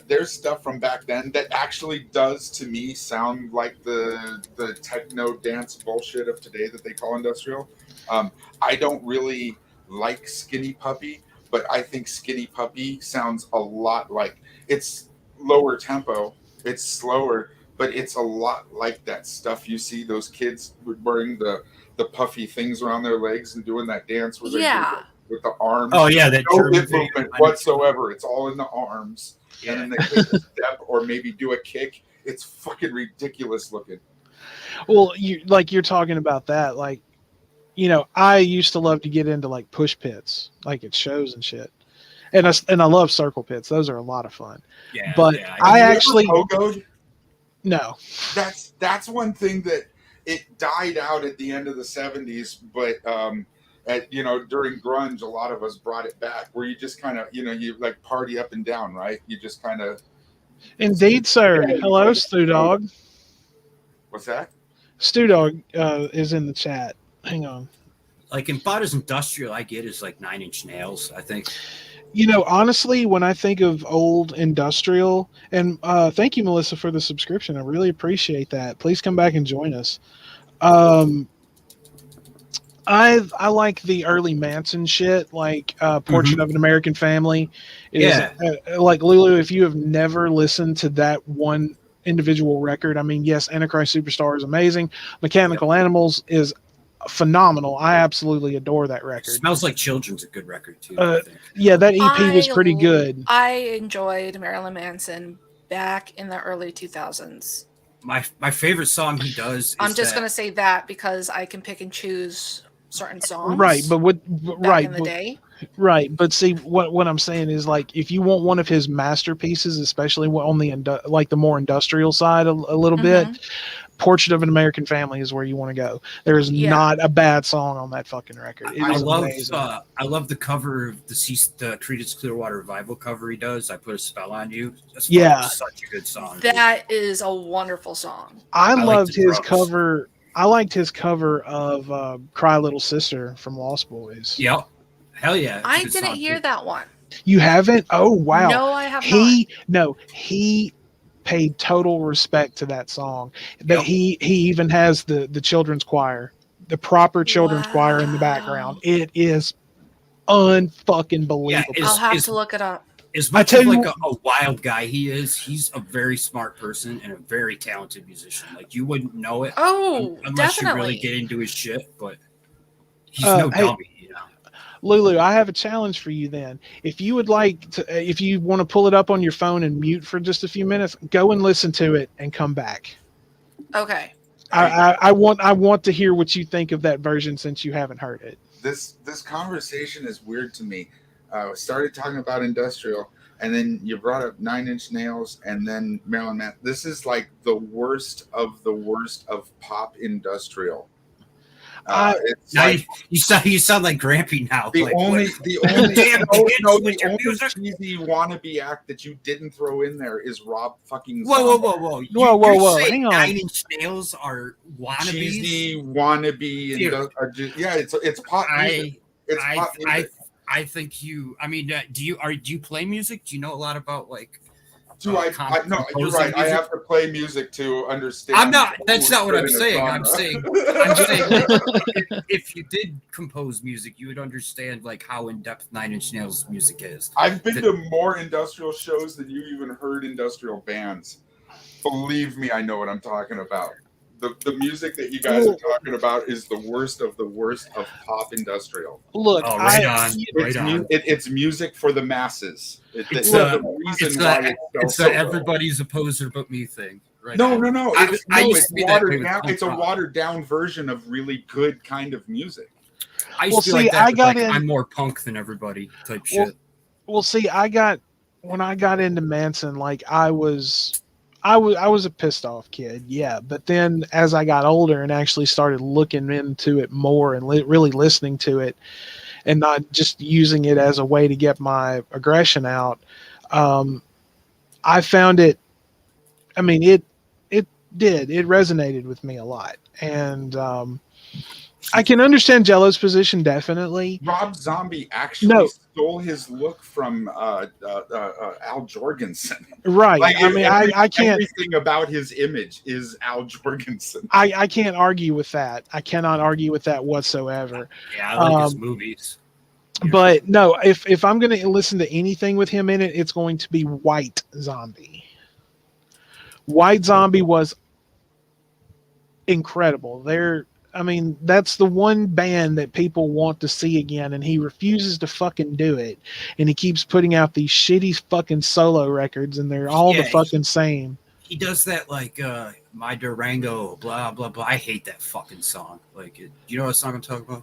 Speaker 3: There's stuff from back then that actually does to me sound like the techno dance bullshit of today that they call industrial. I don't really like Skinny Puppy, but I think Skinny Puppy sounds a lot like, it's lower tempo, it's slower, but it's a lot like that stuff you see those kids wearing the puffy things around their legs and doing that dance with with the arms.
Speaker 2: Oh yeah, that
Speaker 3: no hip movement whatsoever. It's all in the arms. Yeah. And then they take a step or maybe do a kick. It's fucking ridiculous looking.
Speaker 1: Well, you're talking about that. Like, I used to love to get into like push pits, like at shows and shit. And I love circle pits. Those are a lot of fun. Yeah. But I actually
Speaker 3: pogoed?
Speaker 1: No.
Speaker 3: That's one thing that it died out at the end of the 70s, but during grunge, a lot of us brought it back, where you just kind of, you like party up and down, right? You just kind of.
Speaker 1: Indeed, sir. Hello, Stu Dog.
Speaker 3: What's that?
Speaker 1: Stu Dog is in the chat. Hang on.
Speaker 2: Like about as industrial I get is like 9 Inch Nails, I think.
Speaker 1: Honestly, when I think of old industrial, and thank you, Melissa, for the subscription. I really appreciate that. Please come back and join us. I like the early Manson shit, like Portrait of an American Family. Like LuLu, if you have never listened to that one individual record, I mean, yes, Antichrist Superstar is amazing. Mechanical Animals is phenomenal. I absolutely adore that record.
Speaker 2: Smells Like Children's a good record too.
Speaker 1: Yeah, that EP was pretty good.
Speaker 4: I enjoyed Marilyn Manson back in the early 2000s.
Speaker 2: My favorite song he does.
Speaker 4: I'm just gonna say that because I can pick and choose certain songs.
Speaker 1: Right, but
Speaker 4: in the day.
Speaker 1: Right, but see what I'm saying is, like, if you want one of his masterpieces, especially on the the more industrial side a little bit, Portrait of an American Family is where you want to go. There is not a bad song on that fucking record.
Speaker 2: I love the cover of the Creedence Clearwater Revival cover he does. I Put a Spell on You. That's such a good song.
Speaker 4: That is a wonderful song.
Speaker 1: I loved his cover. I liked his cover of Cry Little Sister from Lost Boys.
Speaker 2: Yep. Hell yeah.
Speaker 4: I didn't hear that one.
Speaker 1: You haven't? Oh, wow.
Speaker 4: No, I have not.
Speaker 1: He paid total respect to that song. That he even has the children's choir, the proper children's choir in the background. It is unfucking believable.
Speaker 4: I'll have to look it up.
Speaker 2: As much as like a wild guy he is, he's a very smart person and a very talented musician. Like, you wouldn't know it unless you really get into his shit, but he's no dummy.
Speaker 1: Lulu, I have a challenge for you then. If you would like to, if you want to pull it up on your phone and mute for just a few minutes, go and listen to it and come back.
Speaker 4: Okay.
Speaker 1: I want to hear what you think of that version since you haven't heard it.
Speaker 3: This conversation is weird to me. We started talking about industrial, and then you brought up 9 Inch Nails, and then Marilyn Manson. This is like the worst of pop industrial.
Speaker 2: You sound like Grampy now.
Speaker 3: The only cheesy wannabe act that you didn't throw in there is Rob fucking Zombie.
Speaker 2: Whoa!
Speaker 3: Hang on.
Speaker 2: 9 Inch Nails are wannabes.
Speaker 3: Cheesy wannabe. It's pop music. It's pop music.
Speaker 2: I think you. I mean, do you play music? Do you know a lot about like
Speaker 3: Do I no, you're right. I have to play music to understand.
Speaker 2: I'm not. That's not what I'm saying. I'm saying like, if you did compose music, you would understand like how in depth Nine Inch Nails music is.
Speaker 3: I've been to more industrial shows than you even heard industrial bands. Believe me, I know what I'm talking about. The music that you guys are talking about is the worst of pop industrial.
Speaker 1: Look,
Speaker 2: right on.
Speaker 3: It's music for the masses.
Speaker 2: It's the everybody's a poser but me thing. Right
Speaker 3: no.
Speaker 2: It's
Speaker 3: a watered down version of really good kind of music.
Speaker 2: I used to be like that, I'm more punk than everybody type shit.
Speaker 1: Well, see, when I got into Manson, like I was a pissed off kid, yeah. But then as I got older and actually started looking into it more and really listening to it and not just using it as a way to get my aggression out, I found it, I mean, it resonated with me a lot. And I can understand Jello's position, definitely.
Speaker 3: Rob Zombie actually stole his look from Al Jorgensen.
Speaker 1: Right. Like, I mean, I can't...
Speaker 3: Everything about his image is Al Jorgensen.
Speaker 1: I can't argue with that. I cannot argue with that whatsoever.
Speaker 2: Yeah, I like his movies.
Speaker 1: But no, if I'm going to listen to anything with him in it, it's going to be White Zombie. White Zombie was incredible. That's the one band that people want to see again, and he refuses to fucking do it. And he keeps putting out these shitty fucking solo records, and they're all the fucking same.
Speaker 2: He does that like My Durango, blah blah blah. I hate that fucking song. Like, you know what song I'm talking about?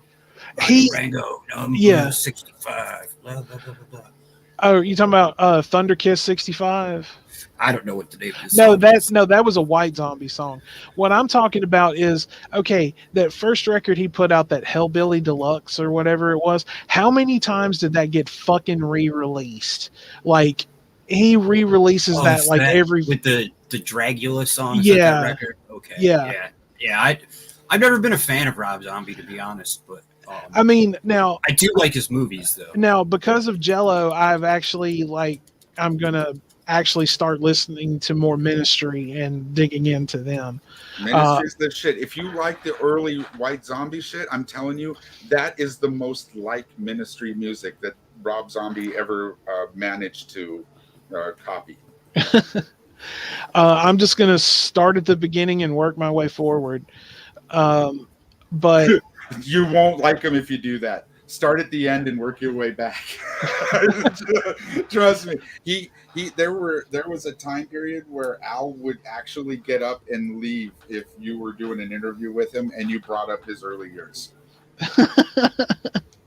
Speaker 2: Durango, number 65. Blah blah blah blah blah.
Speaker 1: Oh, you talking about Thunder Kiss 65?
Speaker 2: I don't know what the name of this song is.
Speaker 1: That was a White Zombie song. What I'm talking about is, okay, that first record he put out, that Hellbilly Deluxe or whatever it was, how many times did that get fucking re-released? Like, he re-releases that like every...
Speaker 2: With the Dragula song? Is that record? Okay. Yeah. I've never been a fan of Rob Zombie, to be honest, but...
Speaker 1: I mean, now...
Speaker 2: I do like his movies, though.
Speaker 1: Now, because of Jello, I'm going to actually start listening to more Ministry and digging into them.
Speaker 3: Ministry's the shit. If you like the early White Zombie shit, I'm telling you, that is the most like Ministry music that Rob Zombie ever managed to copy.
Speaker 1: I'm just going to start at the beginning and work my way forward. But
Speaker 3: you won't like him if you do that. Start at the end and work your way back. Trust me. There was a time period where Al would actually get up and leave if you were doing an interview with him and you brought up his early years.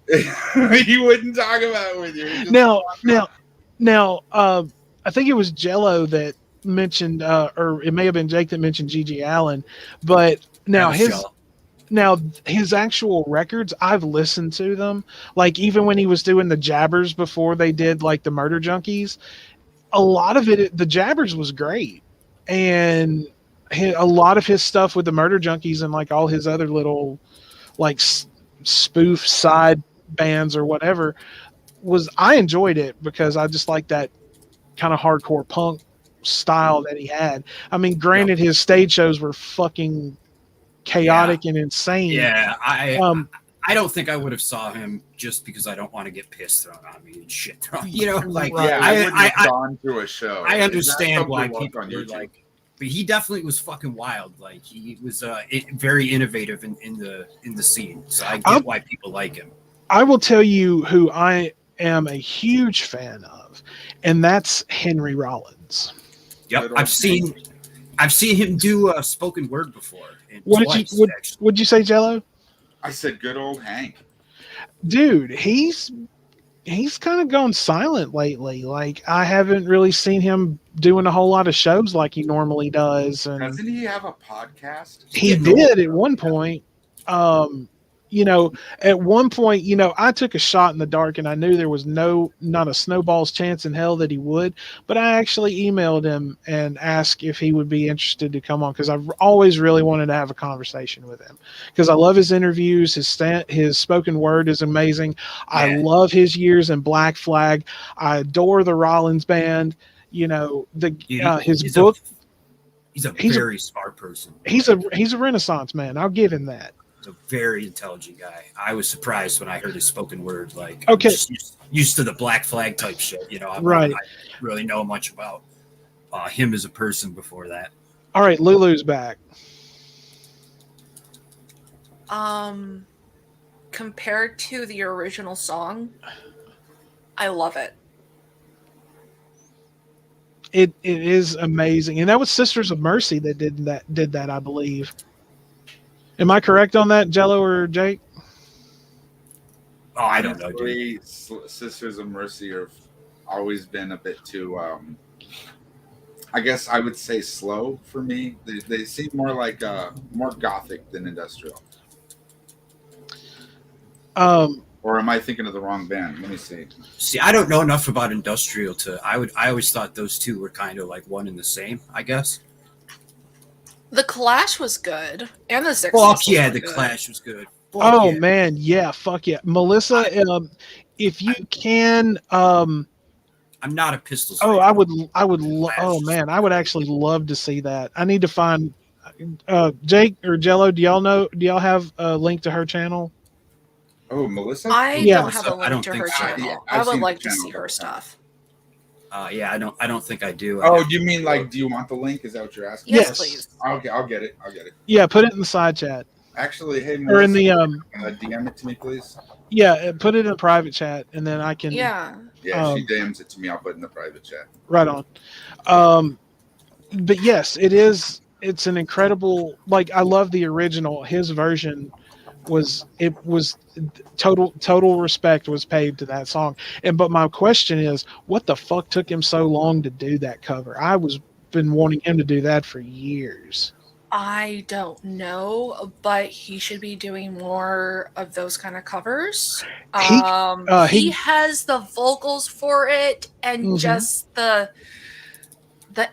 Speaker 3: He wouldn't talk about it with you.
Speaker 1: Now, I think it was Jello that mentioned, or it may have been Jake that mentioned G.G. Allen, but now his actual records, I've listened to them. Like, even when he was doing the Jabbers before they did like the Murder Junkies, a lot of it, the Jabbers was great. And a lot of his stuff with the Murder Junkies and like all his other little like spoof side bands or whatever I enjoyed it because I just like that kind of hardcore punk style that he had. I mean, granted, his stage shows were fucking chaotic and insane.
Speaker 2: Yeah, I don't think I would have saw him just because I don't want to get pissed thrown on me and shit thrown. You know, like
Speaker 3: I wouldn't have gone to a show.
Speaker 2: I understand why people are like, but he definitely was fucking wild. Like, he was very innovative in the scene. So I get why people like him.
Speaker 1: I will tell you who I am a huge fan of, and that's Henry Rollins.
Speaker 2: Yep, I've seen him do a spoken word before.
Speaker 1: What'd you say, Jello?
Speaker 3: I said good old Hank.
Speaker 1: Dude, he's kind of gone silent lately. Like, I haven't really seen him doing a whole lot of shows like he normally does. And
Speaker 3: doesn't he have a podcast?
Speaker 1: He did at one point. At one point, I took a shot in the dark and I knew there was not a snowball's chance in hell that he would, but I actually emailed him and asked if he would be interested to come on, because I've always really wanted to have a conversation with him because I love his interviews. His spoken word is amazing. Yeah. I love his years in Black Flag. I adore the Rollins band. You know,
Speaker 2: Dude,
Speaker 1: his book.
Speaker 2: He's a
Speaker 1: He's a-
Speaker 2: very smart person.
Speaker 1: He's a Renaissance man. I'll give him that.
Speaker 2: He's a very intelligent guy. I was surprised when I heard his spoken word. Like,
Speaker 1: Okay.
Speaker 2: I'm just used to the Black Flag type shit. You know, I
Speaker 1: Right.
Speaker 2: didn't really know much about him as a person before that.
Speaker 1: All right, Lulu's back.
Speaker 4: Compared to the original song, I love it.
Speaker 1: It is amazing, and that was Sisters of Mercy that did that, I believe. Am I correct on that, Jello or Jake?
Speaker 2: Oh, I don't know, dude.
Speaker 3: Sisters of Mercy have always been a bit too. I guess I would say slow for me. They seem more like more gothic than industrial. Or am I thinking of the wrong band? Let me see.
Speaker 2: See, I don't know enough about industrial to. I always thought those two were kind of like one and the same. I guess.
Speaker 4: The Clash was good, and the Six.
Speaker 2: Fuck yeah, the Clash was good.
Speaker 1: Oh man, yeah, fuck yeah, Melissa. If you can,
Speaker 2: I'm not a Pistols fan.
Speaker 1: I would. Oh man, I would actually love to see that. I need to find Jake or Jello. Do y'all have a link to her channel?
Speaker 3: Oh, Melissa.
Speaker 4: I don't have a link to her channel.
Speaker 3: Yeah,
Speaker 4: I would like to see her stuff.
Speaker 2: Yeah, I don't think I do.
Speaker 3: Oh, you mean like? Do you want the link? Is that what you're asking?
Speaker 4: Yes, please.
Speaker 3: Okay, I'll get it.
Speaker 1: Yeah, put it in the side chat.
Speaker 3: Actually, hey,
Speaker 1: Melissa, or in the
Speaker 3: DM it to me, please.
Speaker 1: Yeah, put it in a private chat, and then I can.
Speaker 4: Yeah.
Speaker 3: Yeah, she DMs it to me. I'll put it in the private chat.
Speaker 1: Right on. But yes, it is. It's an incredible. Like, I love the original. His version was total respect was paid to that song. But my question is, what the fuck took him so long to do that cover? I was been wanting him to do that for years.
Speaker 4: I don't know, but he should be doing more of those kind of covers. He has the vocals for it and just the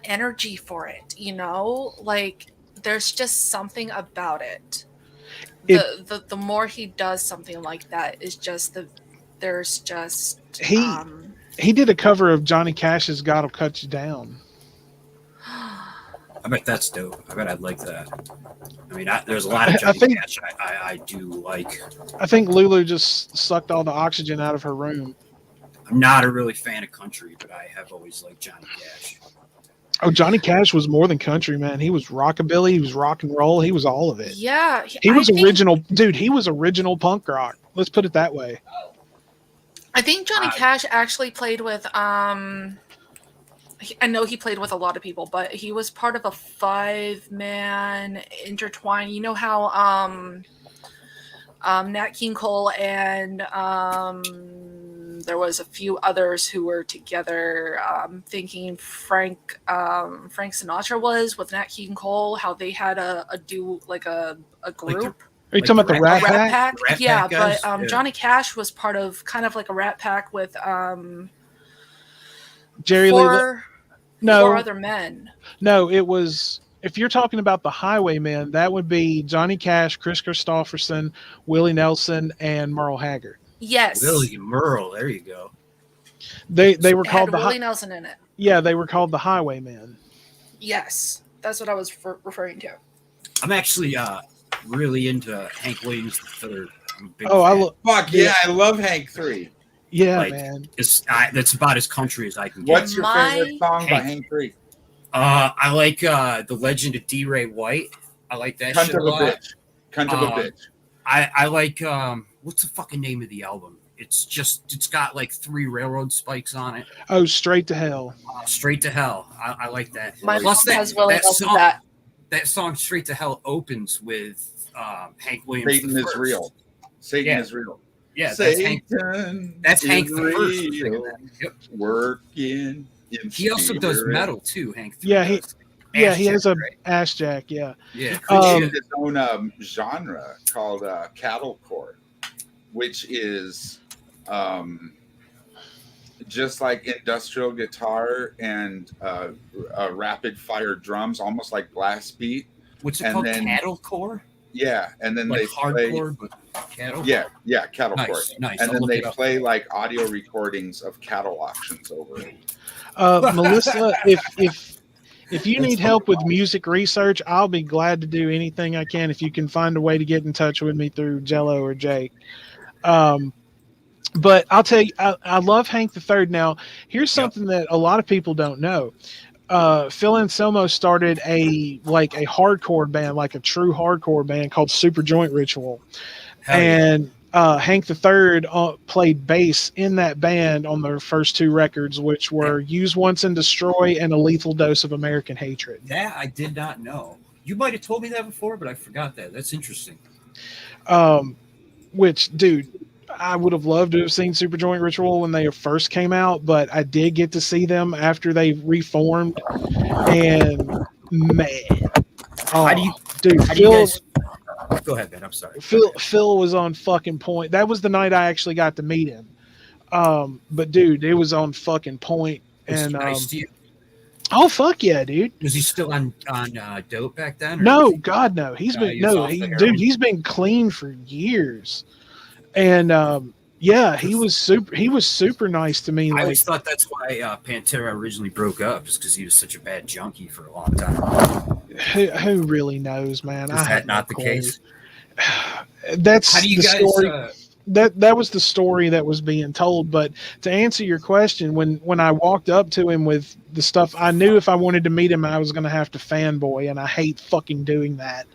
Speaker 4: energy for it, you know? Like, there's just something about it. The more he does something like that is just
Speaker 1: he did a cover of Johnny Cash's "God'll Cut You Down."
Speaker 2: I bet that's dope. I bet I'd like that. I mean, there's a lot of Johnny Cash I do like.
Speaker 1: I think Lulu just sucked all the oxygen out of her room.
Speaker 2: I'm not a really fan of country, but I have always liked Johnny Cash.
Speaker 1: Oh, Johnny Cash was more than country, man. He was rockabilly. He was rock and roll. He was all of it.
Speaker 4: Yeah.
Speaker 1: He was original. Dude, he was original punk rock. Let's put it that way.
Speaker 4: I think Johnny Cash actually played with, I know he played with a lot of people, but he was part of a 5-man intertwine. You know how Nat King Cole and there was a few others who were together, thinking Frank Sinatra was with Nat King Cole, how they had a group.
Speaker 1: Are you talking about the Rat Pack?
Speaker 4: Yeah, but Johnny Cash was part of kind of like a Rat Pack with
Speaker 1: Jerry Lee.
Speaker 4: Four other men.
Speaker 1: No, it was. If you're talking about the Highwaymen, that would be Johnny Cash, Chris Christopherson, Willie Nelson, and Merle Haggard.
Speaker 4: Yes,
Speaker 2: Willie Merle. There you go.
Speaker 1: They were called the
Speaker 4: Willie Nelson in it.
Speaker 1: Yeah, they were called the Highwaymen.
Speaker 4: Yes, that's what I was referring to.
Speaker 2: I'm actually really into Hank Williams III. I'm a big
Speaker 3: fan. I love Hank III.
Speaker 1: Yeah, man.
Speaker 2: That's about as country as I can get.
Speaker 3: What's your favorite song by Hank III?
Speaker 2: I like The Legend of D. Ray White. I like that shit a lot.
Speaker 3: Cunt of a bitch.
Speaker 2: I like what's the fucking name of the album? It's got like 3 railroad spikes on it.
Speaker 1: Oh, Straight to Hell.
Speaker 2: Straight to Hell. I like that.
Speaker 4: My
Speaker 2: Plus
Speaker 4: that
Speaker 2: song Straight to Hell opens with Hank Williams.
Speaker 3: Satan is real. Satan is real.
Speaker 2: Yeah,
Speaker 3: Satan
Speaker 2: that's Hank the first.
Speaker 3: Yep. Working.
Speaker 2: He also does metal too, Hank.
Speaker 1: Yeah, he has a ass jack. Yeah.
Speaker 3: He created his own genre called cattlecore, which is just like industrial guitar and rapid fire drums, almost like blast beat.
Speaker 2: What's it called? Cattlecore?
Speaker 3: Yeah, and then
Speaker 2: Like
Speaker 3: they
Speaker 2: hardcore, but cattle.
Speaker 3: Yeah, cattle court.
Speaker 2: Nice.
Speaker 3: And
Speaker 2: I'll
Speaker 3: then
Speaker 2: look
Speaker 3: they
Speaker 2: it up.
Speaker 3: play like audio recordings of cattle auctions over it.
Speaker 1: Melissa, if you
Speaker 2: That's
Speaker 1: need help with music research, I'll be glad to do anything I can if you can find a way to get in touch with me through Jello or Jake. But I'll tell you, I love Hank the Third. Now, here's something that a lot of people don't know. Phil Anselmo started a hardcore band, like a true hardcore band called Super Joint Ritual, and Hank the Third played bass in that band on their first two records, which were "Use Once and Destroy" and "A Lethal Dose of American Hatred."
Speaker 2: That I did not know. You might have told me that before, but I forgot that. That's interesting.
Speaker 1: Which, dude, I would have loved to have seen Super Joint Ritual when they first came out, but I did get to see them after they reformed, and man,
Speaker 2: How do you guys? Go ahead, Ben. I'm sorry.
Speaker 1: Phil was on fucking point. That was the night I actually got to meet him. But dude, it was on fucking point.
Speaker 2: Was
Speaker 1: And
Speaker 2: he nice to you?
Speaker 1: Oh fuck yeah, dude.
Speaker 2: Was he still on dope back then?
Speaker 1: No, God no. He's been he's been clean for years. And yeah, he was super nice to me.
Speaker 2: I always thought that's why Pantera originally broke up, is because he was such a bad junkie for a long time.
Speaker 1: Who really knows, man?
Speaker 2: Is that not the case?
Speaker 1: That's
Speaker 2: how do you
Speaker 1: the
Speaker 2: guys?
Speaker 1: Story. That was the story that was being told. But to answer your question, when I walked up to him with the stuff, I knew if I wanted to meet him, I was going to have to fanboy, and I hate fucking doing that.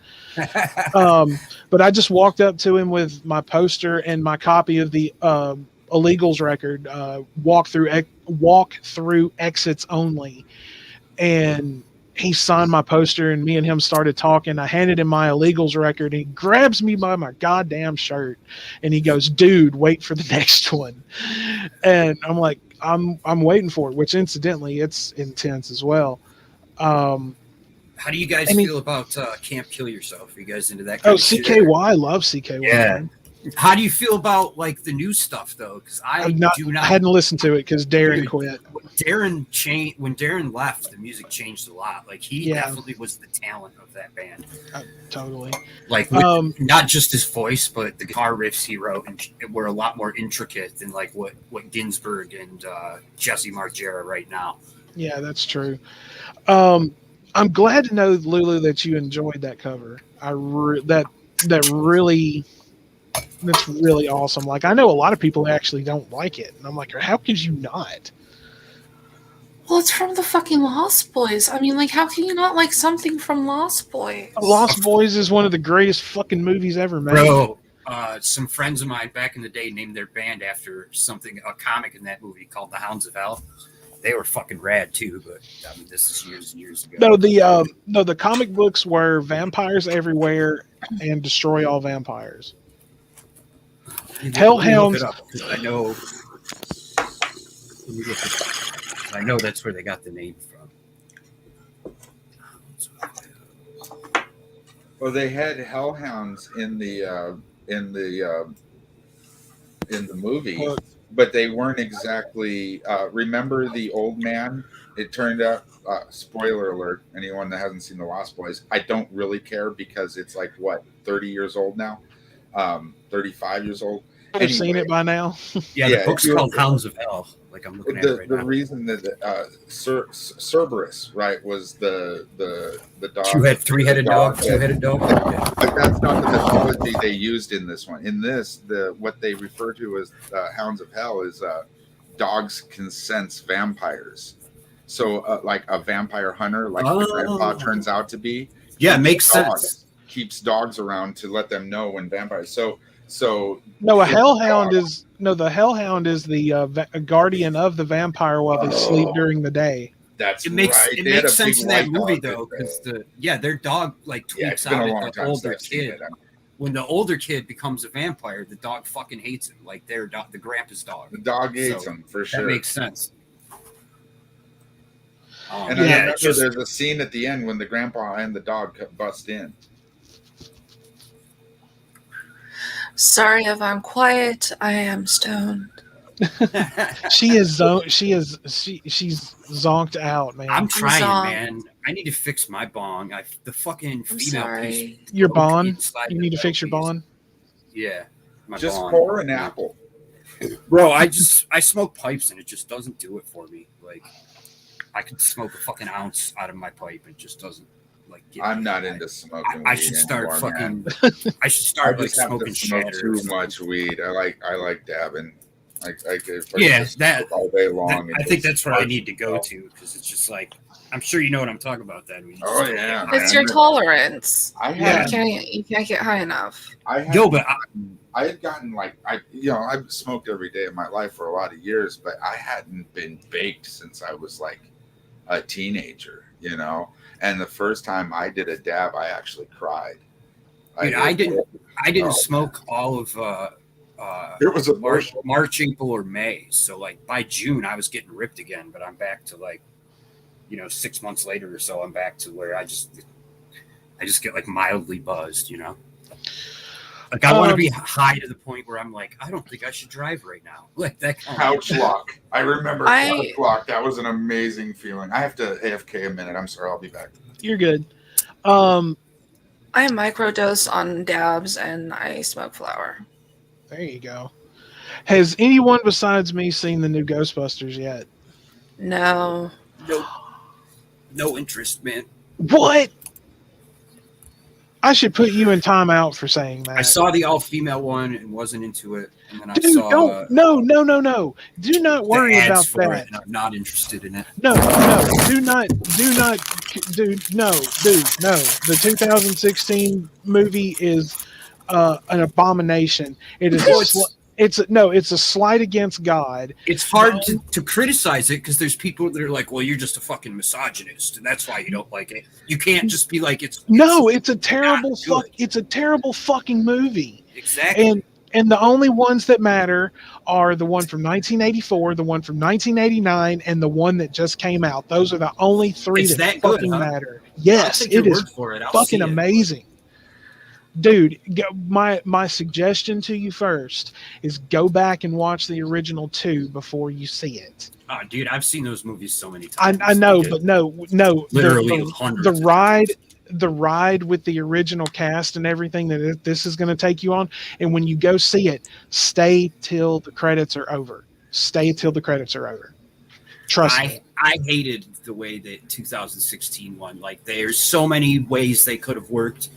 Speaker 1: But I just walked up to him with my poster and my copy of the Illegals record, walk through exits only, and he signed my poster, and me and him started talking. I handed him my Illegals record, and he grabs me by my goddamn shirt, and he goes, "Dude, wait for the next one." And I'm like, I'm waiting for it, which incidentally, it's intense as well.
Speaker 2: How do you guys feel about Can't Kill Yourself? Are you guys into that kind of shit?
Speaker 1: CKY, I love CKY. Yeah. Man.
Speaker 2: How do you feel about like the new stuff though? Because I
Speaker 1: hadn't listened to it because Darren quit.
Speaker 2: When Darren left, the music changed a lot. Like he definitely was the talent of that band.
Speaker 1: Totally.
Speaker 2: Like not just his voice, but the guitar riffs he wrote were a lot more intricate than like what Ginsberg and Jesse Margera right now.
Speaker 1: Yeah, that's true. I'm glad to know, Lulu, that you enjoyed that cover. That's really awesome. Like, I know a lot of people actually don't like it, and I'm like, how could you not?
Speaker 4: Well, it's from the fucking Lost Boys. I mean, like, how can you not like something from Lost Boys?
Speaker 1: Lost Boys is one of the greatest fucking movies ever made.
Speaker 2: Bro, some friends of mine back in the day named their band after a comic in that movie called The Hounds of Hell. They were fucking rad too, but I mean, this is years and years ago.
Speaker 1: No, the comic books were Vampires Everywhere and Destroy All Vampires. Hellhounds.
Speaker 2: I know. I know that's where they got the name from.
Speaker 3: Well, they had hellhounds in the movie, but they weren't exactly. Remember the old man? It turned out. Spoiler alert! Anyone that hasn't seen the Lost Boys, I don't really care because it's like 30 years old now, 35 years old.
Speaker 1: I've seen it by now.
Speaker 2: The book's called Hounds of Hell. Like I'm looking at it right now.
Speaker 3: The reason that Cerberus, right, was the dog.
Speaker 2: Three-headed dog. Two-headed dog.
Speaker 3: But that's not the mythology they used in this one. In this, what they refer to as Hounds of Hell is dogs can sense vampires. So, like a vampire hunter, like the grandpa turns out to be.
Speaker 2: Yeah, makes sense.
Speaker 3: Keeps dogs around to let them know when vampires. So
Speaker 1: the hellhound is the guardian of the vampire while they sleep during the day.
Speaker 2: It makes sense in that movie though, because their dog like tweaks out at the older kid. When the older kid becomes a vampire, the dog fucking hates him, like their dog, the grandpa's dog.
Speaker 3: The dog hates him for sure.
Speaker 2: That makes sense.
Speaker 3: And I remember there's a scene at the end when the grandpa and the dog bust in.
Speaker 4: Sorry if I'm quiet. I am stoned.
Speaker 1: She's zonked out, man.
Speaker 2: I'm trying, man. I need to fix my bong. The fucking
Speaker 4: I'm
Speaker 2: female
Speaker 4: sorry.
Speaker 2: piece.
Speaker 1: Your
Speaker 2: broke
Speaker 1: bond.
Speaker 2: inside
Speaker 1: You
Speaker 2: the
Speaker 1: need to
Speaker 2: metal
Speaker 1: fix your
Speaker 2: piece.
Speaker 1: bond.
Speaker 2: Yeah, my
Speaker 3: Just
Speaker 2: bong.
Speaker 3: pour an apple.
Speaker 2: Bro, I smoke pipes and it just doesn't do it for me. Like, I could smoke a fucking ounce out of my pipe. It just doesn't like. Get
Speaker 3: I'm
Speaker 2: me.
Speaker 3: not into smoking
Speaker 2: I
Speaker 3: weed
Speaker 2: should start
Speaker 3: anymore,
Speaker 2: fucking.
Speaker 3: man.
Speaker 2: I should
Speaker 3: I
Speaker 2: start like
Speaker 3: just have to
Speaker 2: smoking
Speaker 3: smoke
Speaker 2: shatter.
Speaker 3: too much weed. I like dabbing. If I
Speaker 2: Yeah,
Speaker 3: just
Speaker 2: that-
Speaker 3: smoke all day long.
Speaker 2: I think that's what I need to go to because it's just like I'm sure you know what I'm talking about. Then when you just
Speaker 3: Oh,
Speaker 2: don't
Speaker 3: yeah,
Speaker 2: get high.
Speaker 4: It's your tolerance.
Speaker 3: I
Speaker 1: Yeah.
Speaker 3: had,
Speaker 4: You can't get high enough.
Speaker 2: Yo, but
Speaker 3: I had gotten like I've smoked every day of my life for a lot of years, but I hadn't been baked since I was like a teenager, And the first time I did a dab, I actually cried.
Speaker 2: dude, I didn't smoke all of
Speaker 3: It was
Speaker 2: March, April, or May. So like by June, I was getting ripped again. But I'm back to like 6 months later or so. I'm back to where I just get like mildly buzzed. Like I want to be high to the point where I'm like, I don't think I should drive right now. Like that kind
Speaker 3: couch lock. I remember couch lock. That was an amazing feeling. I have to AFK a minute. I'm sorry. I'll be back.
Speaker 1: You're good.
Speaker 4: I microdose on dabs and I smoke flower.
Speaker 1: There you go. Has anyone besides me seen the new Ghostbusters yet?
Speaker 4: No.
Speaker 2: Nope. No interest, man.
Speaker 1: What? I should put you in timeout for saying that.
Speaker 2: I saw the all-female one and wasn't into it, and then
Speaker 1: Dude,
Speaker 2: I saw
Speaker 1: no. Do not worry
Speaker 2: the ads
Speaker 1: about
Speaker 2: for
Speaker 1: that.
Speaker 2: it, and I'm not interested in it.
Speaker 1: No. Dude, no. The 2016 movie is an abomination. It is. It's a slight against God.
Speaker 2: It's hard to criticize it because there's people that are like, well, you're just a fucking misogynist, and that's why you don't like it. You can't just be like, it's
Speaker 1: a terrible it's a terrible fucking movie.
Speaker 2: Exactly.
Speaker 1: And the only ones that matter are the one from 1984, the one from 1989, and the one that just came out. Those are the only three that fucking matter. Yes, it is fucking amazing. Dude, my suggestion to you first is go back and watch the original 2 before you see it.
Speaker 2: Oh, dude, I've seen those movies so many times.
Speaker 1: I know, but no.
Speaker 2: Literally
Speaker 1: the ride with the original cast and everything that this is going to take you on, and when you go see it, stay till the credits are over. Trust me.
Speaker 2: I hated the way that 2016 one. Like, there's so many ways they could have worked.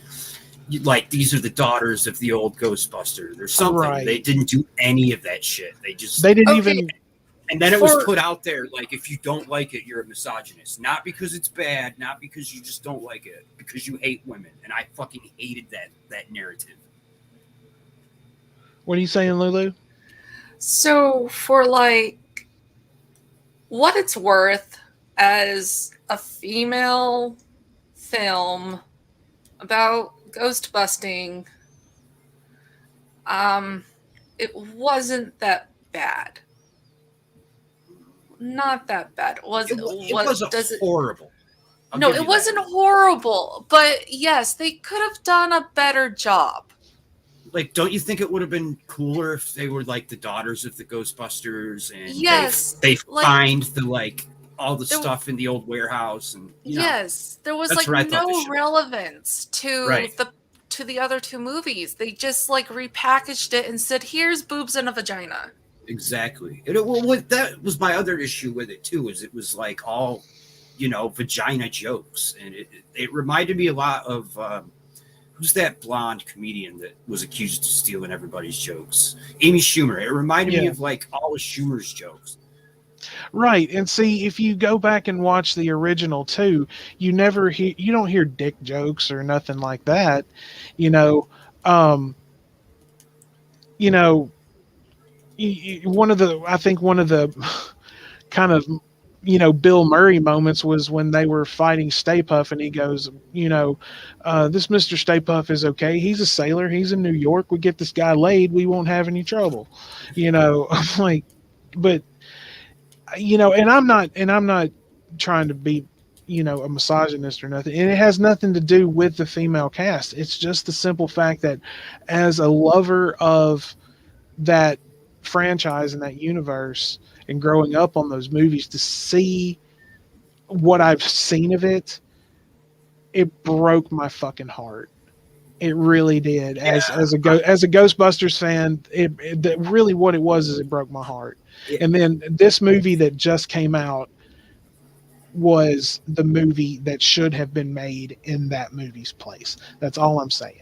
Speaker 2: Like, these are the daughters of the old Ghostbuster. There's something. Right. They didn't do any of that shit. They didn't even. And then it was put out there, like, if you don't like it, you're a misogynist. Not because it's bad, not because you just don't like it, because you hate women. And I fucking hated that narrative.
Speaker 1: What are you saying, Lulu?
Speaker 4: So, for, like, what it's worth as a female film about ghost busting, it wasn't that bad. Not that bad.
Speaker 2: It wasn't horrible.
Speaker 4: No, it wasn't horrible. But yes, they could have done a better job.
Speaker 2: Like, don't you think it would have been cooler if they were like the daughters of the Ghostbusters and they find all the stuff in the old warehouse and
Speaker 4: yes, there was like no relevance to the other 2 movies. They just like repackaged it and said, "Here's boobs and a vagina."
Speaker 2: Exactly. That was my other issue with it too. Is it was like all, vagina jokes, and it reminded me a lot of who's that blonde comedian that was accused of stealing everybody's jokes? Amy Schumer. It reminded me of like all of Schumer's jokes.
Speaker 1: Right, and see, if you go back and watch the original 2, you don't hear dick jokes or nothing like that. One of the kind of Bill Murray moments was when they were fighting Stay Puft, and he goes, this Mr. Stay Puft is okay. He's a sailor. He's in New York. We get this guy laid, we won't have any trouble. I'm like, but and I'm not trying to be a misogynist or nothing, and it has nothing to do with the female cast. It's just the simple fact that as a lover of that franchise and that universe and growing up on those movies, to see what I've seen of it, it broke my fucking heart. It really did. As a Ghostbusters fan, it really what it was is it broke my heart.
Speaker 2: Yeah.
Speaker 1: And then this movie that just came out was the movie that should have been made in that movie's place. That's all I'm saying.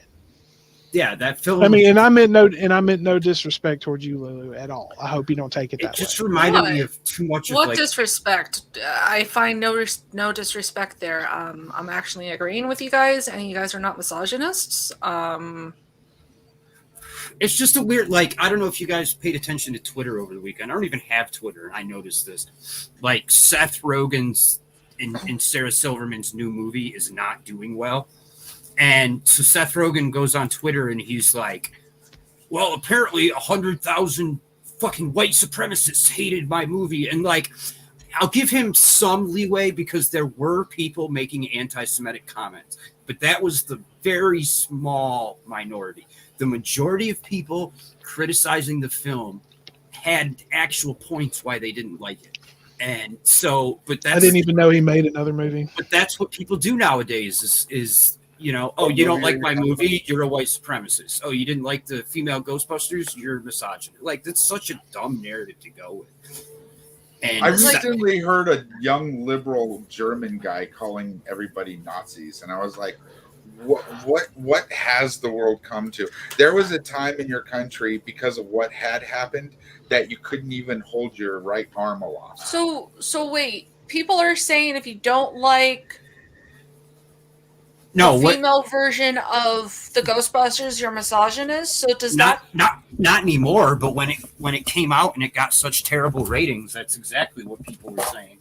Speaker 2: Yeah, that film.
Speaker 1: I mean, and I meant no disrespect towards you, Lulu, at all. I hope you don't take it that way.
Speaker 2: It just reminded me of too much of
Speaker 4: What disrespect? I find no disrespect there. I'm actually agreeing with you guys, and you guys are not misogynists.
Speaker 2: It's just a weird, like, I don't know if you guys paid attention to Twitter over the weekend. I don't even have Twitter, and I noticed this. Like, Seth Rogen's and Sarah Silverman's new movie is not doing well. And so Seth Rogen goes on Twitter and he's like, well, apparently 100,000 fucking white supremacists hated my movie. And like, I'll give him some leeway because there were people making anti-Semitic comments, but that was the very small minority. The majority of people criticizing the film had actual points why they didn't like it. And so, but that's,
Speaker 1: I didn't even know he made another movie.
Speaker 2: But that's what people do nowadays is you know, oh, you don't like my movie, you're a white supremacist. Oh, you didn't like the female Ghostbusters, you're misogynist. Like, that's such a dumb narrative to go with. And
Speaker 3: I recently heard a young liberal German guy calling everybody Nazis, and I was like, what has the world come to? There was a time in your country, because of what had happened, that you couldn't even hold your right arm aloft.
Speaker 4: So wait, people are saying if you don't like the female version of the Ghostbusters, you're misogynist. So does
Speaker 2: not anymore, but when it came out and it got such terrible ratings, that's exactly what people were saying.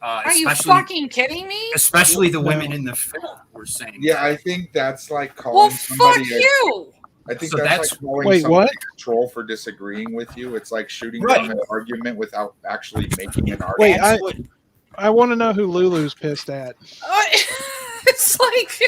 Speaker 4: Are you fucking kidding me?
Speaker 2: Especially the women in the film were saying.
Speaker 3: Yeah, I think that's like calling somebody.
Speaker 4: Fuck you.
Speaker 3: I think that's like calling somebody a troll for disagreeing with you. It's like shooting down an argument without actually making an argument.
Speaker 1: Wait, I want to know who Lulu's pissed at.
Speaker 4: It's like,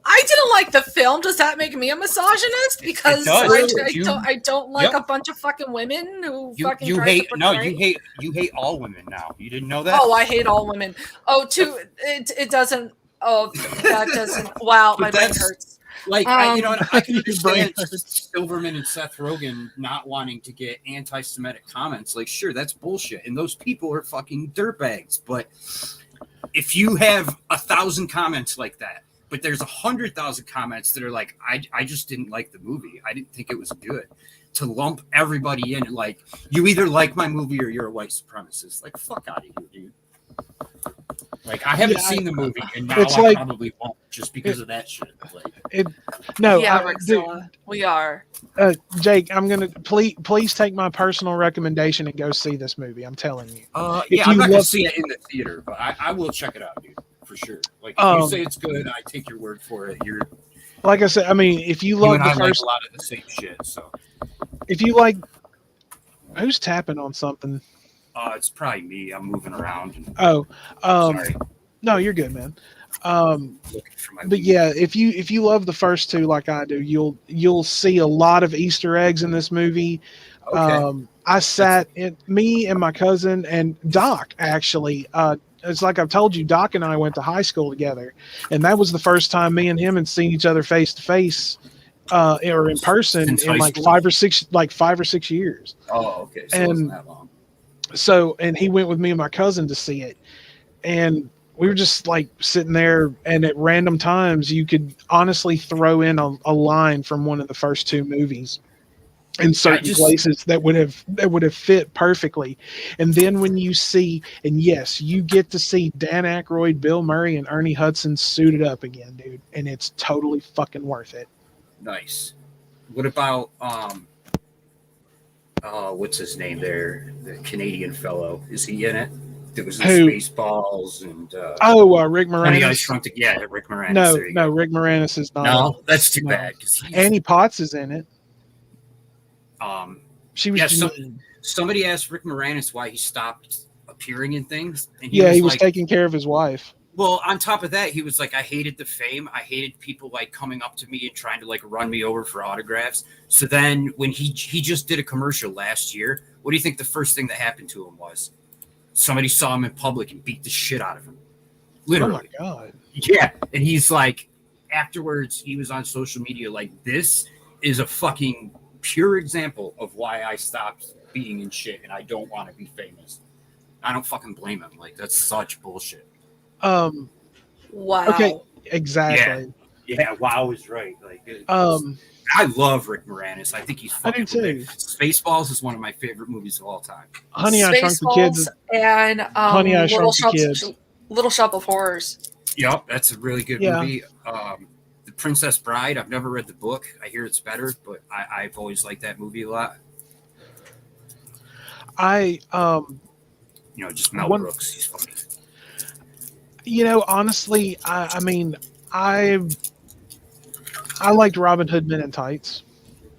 Speaker 4: I didn't like the film. Does that make me a misogynist? Because I don't like a bunch of fucking women who fucking
Speaker 2: you hate. No, you hate all women now. You didn't know that?
Speaker 4: Oh, I hate all women. Oh, it doesn't. Oh, that doesn't. Wow, my brain hurts.
Speaker 2: Like, I can understand Silverman and Seth Rogen not wanting to get anti-Semitic comments. Like, sure, that's bullshit, and those people are fucking dirtbags. But if you have 1,000 comments like that, but there's 100,000 comments that are like, I just didn't like the movie. I didn't think it was good. To lump everybody in and like, you either like my movie or you're a white supremacist. Like, fuck out of here, dude. Like, I haven't seen the movie, and now I probably won't just because of that shit. Like,
Speaker 4: we are.
Speaker 1: Jake, I'm gonna please take my personal recommendation and go see this movie. I'm telling you.
Speaker 2: I'm not gonna see it in the theater, but I will check it out, dude, for sure. Like, if you say it's good, I take your word for it. You're
Speaker 1: like I said. I mean, if you love the first,
Speaker 2: like a lot of the same shit. So,
Speaker 1: if you like, who's tapping on something?
Speaker 2: It's probably me. I'm moving around.
Speaker 1: Sorry. No, you're good, man. But yeah, if you love the first two like I do, you'll see a lot of Easter eggs in this movie. Okay. Me and my cousin and Doc actually. It's like I've told you, Doc and I went to high school together, and that was the first time me and him had seen each other face to face. Or in person in like 5 or 6 years.
Speaker 2: Oh, okay. So it wasn't that long.
Speaker 1: So, and he went with me and my cousin to see it. And we were just like sitting there, and at random times you could honestly throw in a line from one of the first two movies in certain places that would have fit perfectly. And then when you see, and yes, you get to see Dan Aykroyd, Bill Murray, and Ernie Hudson suited up again, dude. And it's totally fucking worth it.
Speaker 2: Nice. What about what's his name there? The Canadian fellow. Is he in it? There was Spaceballs and
Speaker 1: Rick Moranis.
Speaker 2: Rick Moranis.
Speaker 1: No, Rick Moranis is not.
Speaker 2: No, that's too bad.
Speaker 1: Annie Potts is in it. She was.
Speaker 2: Yeah, somebody asked Rick Moranis why he stopped appearing in things. And
Speaker 1: he was taking care of his wife.
Speaker 2: Well, on top of that, he was like, I hated the fame. I hated people like coming up to me and trying to like run me over for autographs. So then when he just did a commercial last year, what do you think the first thing that happened to him was? Somebody saw him in public and beat the shit out of him. Literally.
Speaker 1: Oh my god.
Speaker 2: Yeah. And he's like, afterwards, he was on social media like, this is a fucking pure example of why I stopped being in shit and I don't want to be famous. I don't fucking blame him. Like, that's such bullshit.
Speaker 1: Wow. Okay, exactly.
Speaker 2: Yeah, wow is right. Like, I love Rick Moranis. I think he's fucking great. Spaceballs is one of my favorite movies of all time.
Speaker 1: Honey, I Shrunk the Kids.
Speaker 4: And
Speaker 1: Honey, I Shrunk the Kids.
Speaker 4: Little Shop of Horrors.
Speaker 2: Yep, that's a really good movie. The Princess Bride. I've never read the book. I hear it's better, but I've always liked that movie a lot. Just Mel Brooks. He's funny.
Speaker 1: Honestly, I mean, I liked Robin Hood Men in Tights.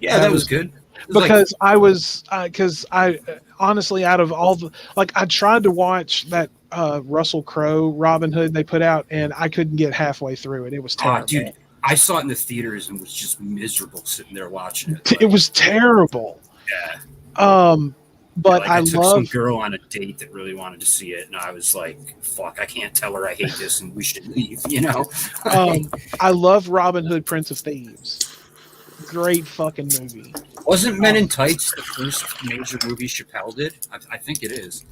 Speaker 2: Yeah, that was good.
Speaker 1: Because I honestly, out of all the, I tried to watch that Russell Crowe Robin Hood they put out, and I couldn't get halfway through it. It was terrible.
Speaker 2: Dude, I saw it in the theaters and was just miserable sitting there watching it.
Speaker 1: It was terrible.
Speaker 2: Yeah.
Speaker 1: But
Speaker 2: I took some girl on a date that really wanted to see it, and I was like, "Fuck, I can't tell her I hate this, and we should leave."
Speaker 1: I love Robin Hood, Prince of Thieves. Great fucking movie.
Speaker 2: Wasn't Men in Tights the first major movie Chappelle did? I think it is.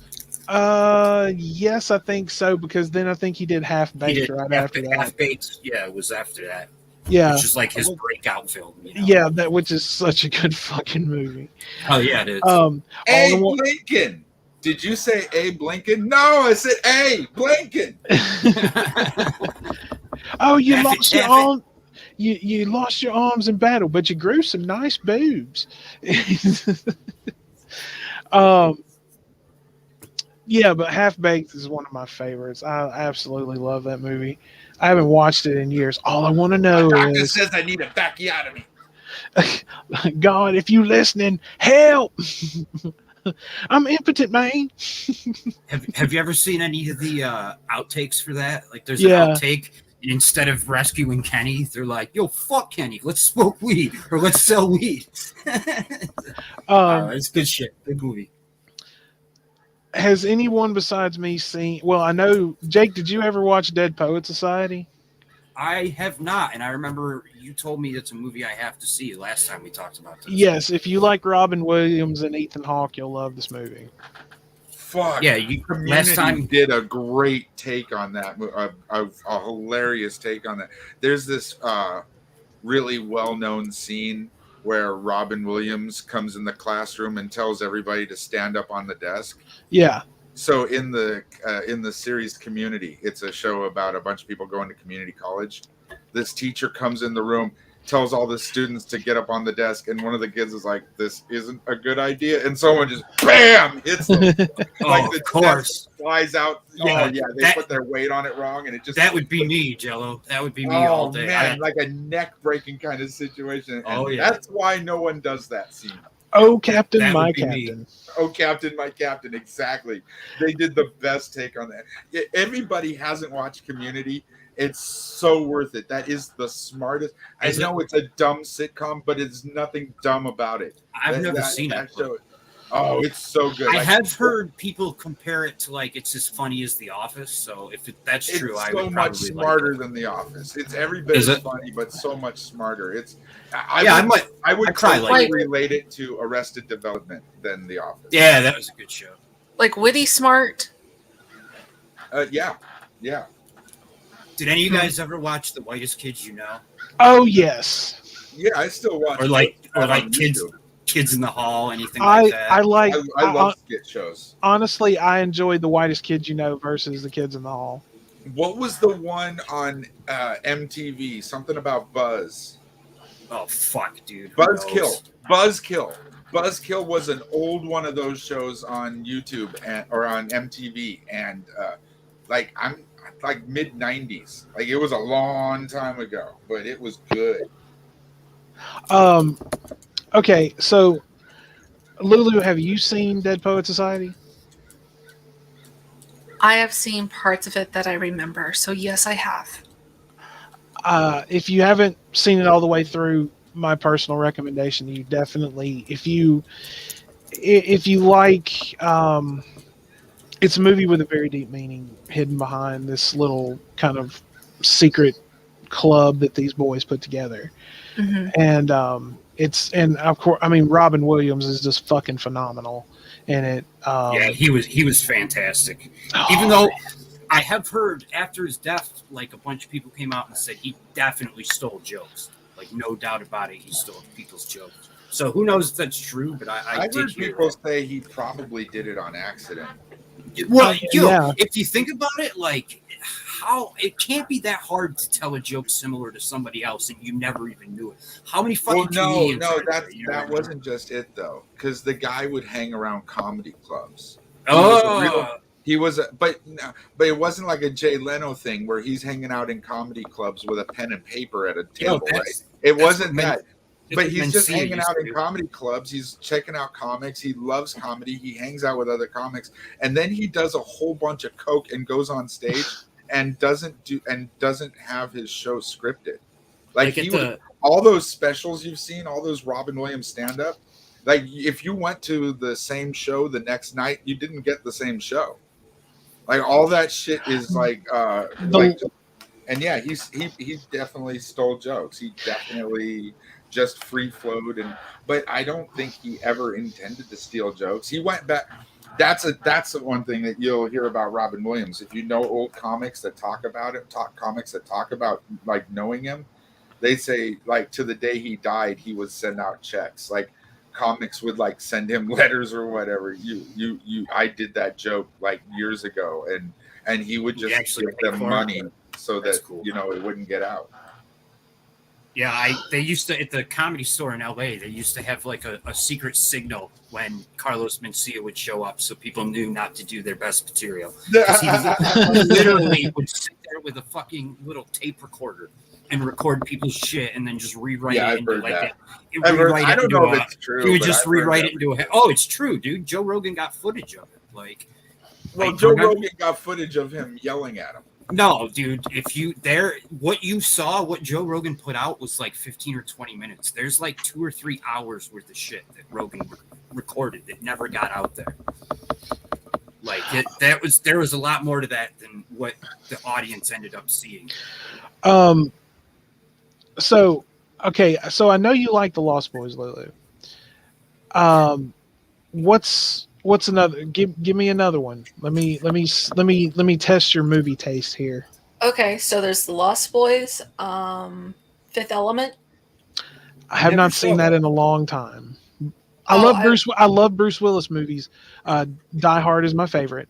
Speaker 1: Yes, I think so, because then I think he did Half Baked after that.
Speaker 2: Half Baked, yeah, it was after that.
Speaker 1: Yeah,
Speaker 2: which is like his breakout film.
Speaker 1: Yeah, which is such a good fucking movie.
Speaker 2: Oh yeah, it is.
Speaker 3: Abe Lincoln. Did you say Abe Lincoln? No, I said Abe Lincoln.
Speaker 1: Oh, you lost your arm. You lost your arms in battle, but you grew some nice boobs. Yeah, but Half Baked is one of my favorites. I absolutely love that movie. I haven't watched it in years. All I want to know
Speaker 3: doctor
Speaker 1: is,
Speaker 3: says I need a backiotomy.
Speaker 1: God, if you listening, help! I'm impotent, man.
Speaker 2: Have you ever seen any of the outtakes for that? Like, there's an outtake. Instead of rescuing Kenny, they're like, "Yo, fuck Kenny. Let's smoke weed or let's sell weed." It's good shit. Good movie.
Speaker 1: Has anyone besides me seen? Well, I know, Jake. Did you ever watch Dead Poet Society?
Speaker 2: I have not, and I remember you told me it's a movie I have to see last time we talked about this.
Speaker 1: Yes, if you like Robin Williams and Ethan Hawke, you'll love this movie.
Speaker 3: Fuck
Speaker 2: yeah!
Speaker 3: Last time did a great take on that, a hilarious take on that. There's this really well-known scene where Robin Williams comes in the classroom and tells everybody to stand up on the desk.
Speaker 1: Yeah.
Speaker 3: So in the series Community, it's a show about a bunch of people going to community college. This teacher comes in the room, tells all the students to get up on the desk, and one of the kids is like, "This isn't a good idea," and someone just bam hits them. Like the desk flies out. Yeah, they put their weight on it wrong, and it just
Speaker 2: that would be me, Jello. That would be me all day.
Speaker 3: Man, like a neck breaking kind of situation. And that's why no one does that scene.
Speaker 1: Oh, Captain, my Captain.
Speaker 3: Oh, Captain, my Captain. Exactly. They did the best take on that. Everybody hasn't watched Community. It's so worth it. That is the smartest. I know it's a dumb sitcom, but it's nothing dumb about it.
Speaker 2: I've never seen it.
Speaker 3: Oh, it's so good.
Speaker 2: I have heard people compare it to it's as funny as The Office. So if that's true, I would probably
Speaker 3: so much smarter than The Office. It's every bit as funny, but so much smarter. I would relate it to Arrested Development than The Office.
Speaker 2: Yeah, that was a good show.
Speaker 4: Like witty smart.
Speaker 3: Yeah.
Speaker 2: Did any of you guys ever watch The Whitest Kids You Know?
Speaker 1: Oh yes.
Speaker 3: Yeah, I still watch.
Speaker 2: Or like Kids in the Hall, anything like that.
Speaker 3: I love skit shows.
Speaker 1: Honestly, I enjoyed The Whitest Kids You Know versus The Kids in the Hall.
Speaker 3: What was the one on MTV? Something about Buzz.
Speaker 2: Oh fuck, dude.
Speaker 3: Buzzkill. Buzzkill was an old one of those shows on YouTube or on MTV, and I'm like mid 90s. Like it was a long time ago, but it was good.
Speaker 1: Okay, so Lulu, have you seen Dead Poet Society?
Speaker 4: I have seen parts of it that I remember, so yes, I have.
Speaker 1: If you haven't seen it all the way through, my personal recommendation, you definitely, if you like it's a movie with a very deep meaning hidden behind this little kind of secret club that these boys put together. And and of course, I mean, Robin Williams is just fucking phenomenal in it.
Speaker 2: Yeah, he was fantastic.
Speaker 1: Oh,
Speaker 2: Even though I have heard after his death, like a bunch of people came out and said he definitely stole jokes. Like no doubt about it, he stole people's jokes. So who knows if that's true? But I did
Speaker 3: heard
Speaker 2: hear
Speaker 3: people
Speaker 2: that.
Speaker 3: say he probably did it on accident.
Speaker 2: Well,
Speaker 1: yeah.
Speaker 2: if you think about it, like how it can't be that hard to tell a joke similar to somebody else and you never even knew it. How many fucking comedians?
Speaker 3: No,
Speaker 2: are there, you know
Speaker 3: that
Speaker 2: what I mean?
Speaker 3: wasn't just it though, because the guy would hang around comedy clubs. He was but it wasn't like a Jay Leno thing where he's hanging out in comedy clubs with a pen and paper at a table, right? It wasn't that. But he's just hanging out in comedy clubs. He's checking out comics. He loves comedy. He hangs out with other comics, and then he does a whole bunch of coke and goes on stage and doesn't have his show scripted. Like all those specials you've seen, all those Robin Williams stand up. Like if you went to the same show the next night, you didn't get the same show. Like all that shit is like and yeah, he definitely stole jokes. He definitely just free flowed but I don't think he ever intended to steal jokes. He went back. That's the one thing that you'll hear about Robin Williams. If you know old comics that talk about like knowing him, they say like to the day he died, he would send out checks. Like comics would like send him letters or whatever. I did that joke like years ago, and he would just give them money so that it wouldn't get out.
Speaker 2: Yeah, they used to at the Comedy Store in LA. They used to have like a secret signal when Carlos Mencia would show up, so people knew not to do their best material. He literally would sit there with a fucking little tape recorder and record people's shit, and then just rewrite it into like that.
Speaker 3: I don't know if it's true.
Speaker 2: He would just rewrite it into a. Oh, it's true, dude. Joe Rogan got footage of it. Like,
Speaker 3: Joe Rogan got footage of him yelling at him.
Speaker 2: No, dude, what you saw, what Joe Rogan put out was like 15 or 20 minutes. There's like 2 or 3 hours worth of shit that Rogan recorded that never got out there. Like there was a lot more to that than what the audience ended up seeing.
Speaker 1: So I know you like the Lost Boys, Lulu. What's another? Give me another one. Let me test your movie taste here.
Speaker 4: Okay, so there's the Lost Boys, Fifth Element.
Speaker 1: I have not seen that in a long time. I love Bruce Willis movies. Die Hard is my favorite.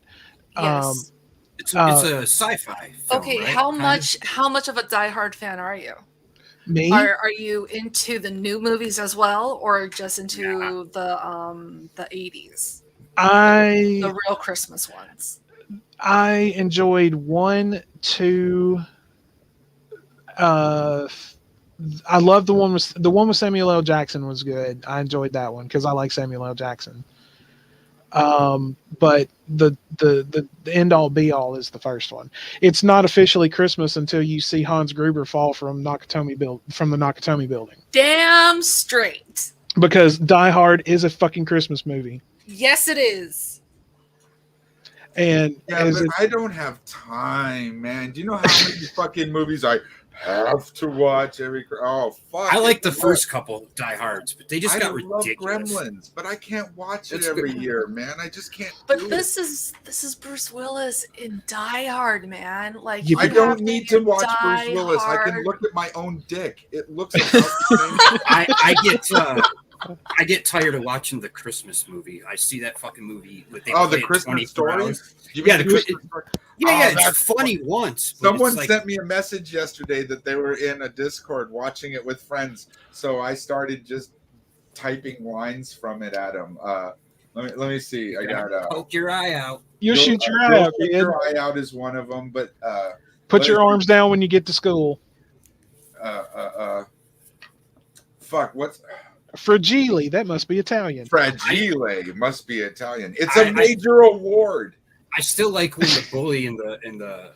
Speaker 4: Yes.
Speaker 2: It's a sci-fi film,
Speaker 4: okay,
Speaker 2: right?
Speaker 4: how much of a Die Hard fan are you?
Speaker 1: Me?
Speaker 4: Are you into the new movies as well, or just into the 80s? The real Christmas ones.
Speaker 1: I enjoyed 1, 2. I love the one with Samuel L. Jackson was good. I enjoyed that one because I like Samuel L. Jackson. But the end all be all is the first one. It's not officially Christmas until you see Hans Gruber fall from the Nakatomi building.
Speaker 4: Damn straight.
Speaker 1: Because Die Hard is a fucking Christmas movie.
Speaker 4: Yes, it is.
Speaker 1: And
Speaker 3: I don't have time, man. Do you know how many fucking movies I have to watch every? Oh fuck!
Speaker 2: I like the first couple Die Hards, but they just got ridiculous.
Speaker 3: Love Gremlins, but I can't watch it every year, man. I just can't.
Speaker 4: But this is Bruce Willis in Die Hard, man. Like
Speaker 3: I don't need to watch Bruce Willis. I can look at my own dick. It looks about the same.
Speaker 2: I get tired of watching the Christmas movie. I see that fucking movie.
Speaker 3: The Christmas Story?
Speaker 2: Yeah, it's funny once.
Speaker 3: Someone sent me a message yesterday that they were in a Discord watching it with friends. So I started just typing lines from it at them. Let me see. I got
Speaker 2: poke your eye out.
Speaker 1: You'll shoot your eye out, kid.
Speaker 3: Your eye out is one of them, but
Speaker 1: put your arms down when you get to school.
Speaker 3: Fuck, what's
Speaker 1: Fragile? That must be Italian.
Speaker 3: Fragile must be Italian. It's a major award.
Speaker 2: I still like when the bully in the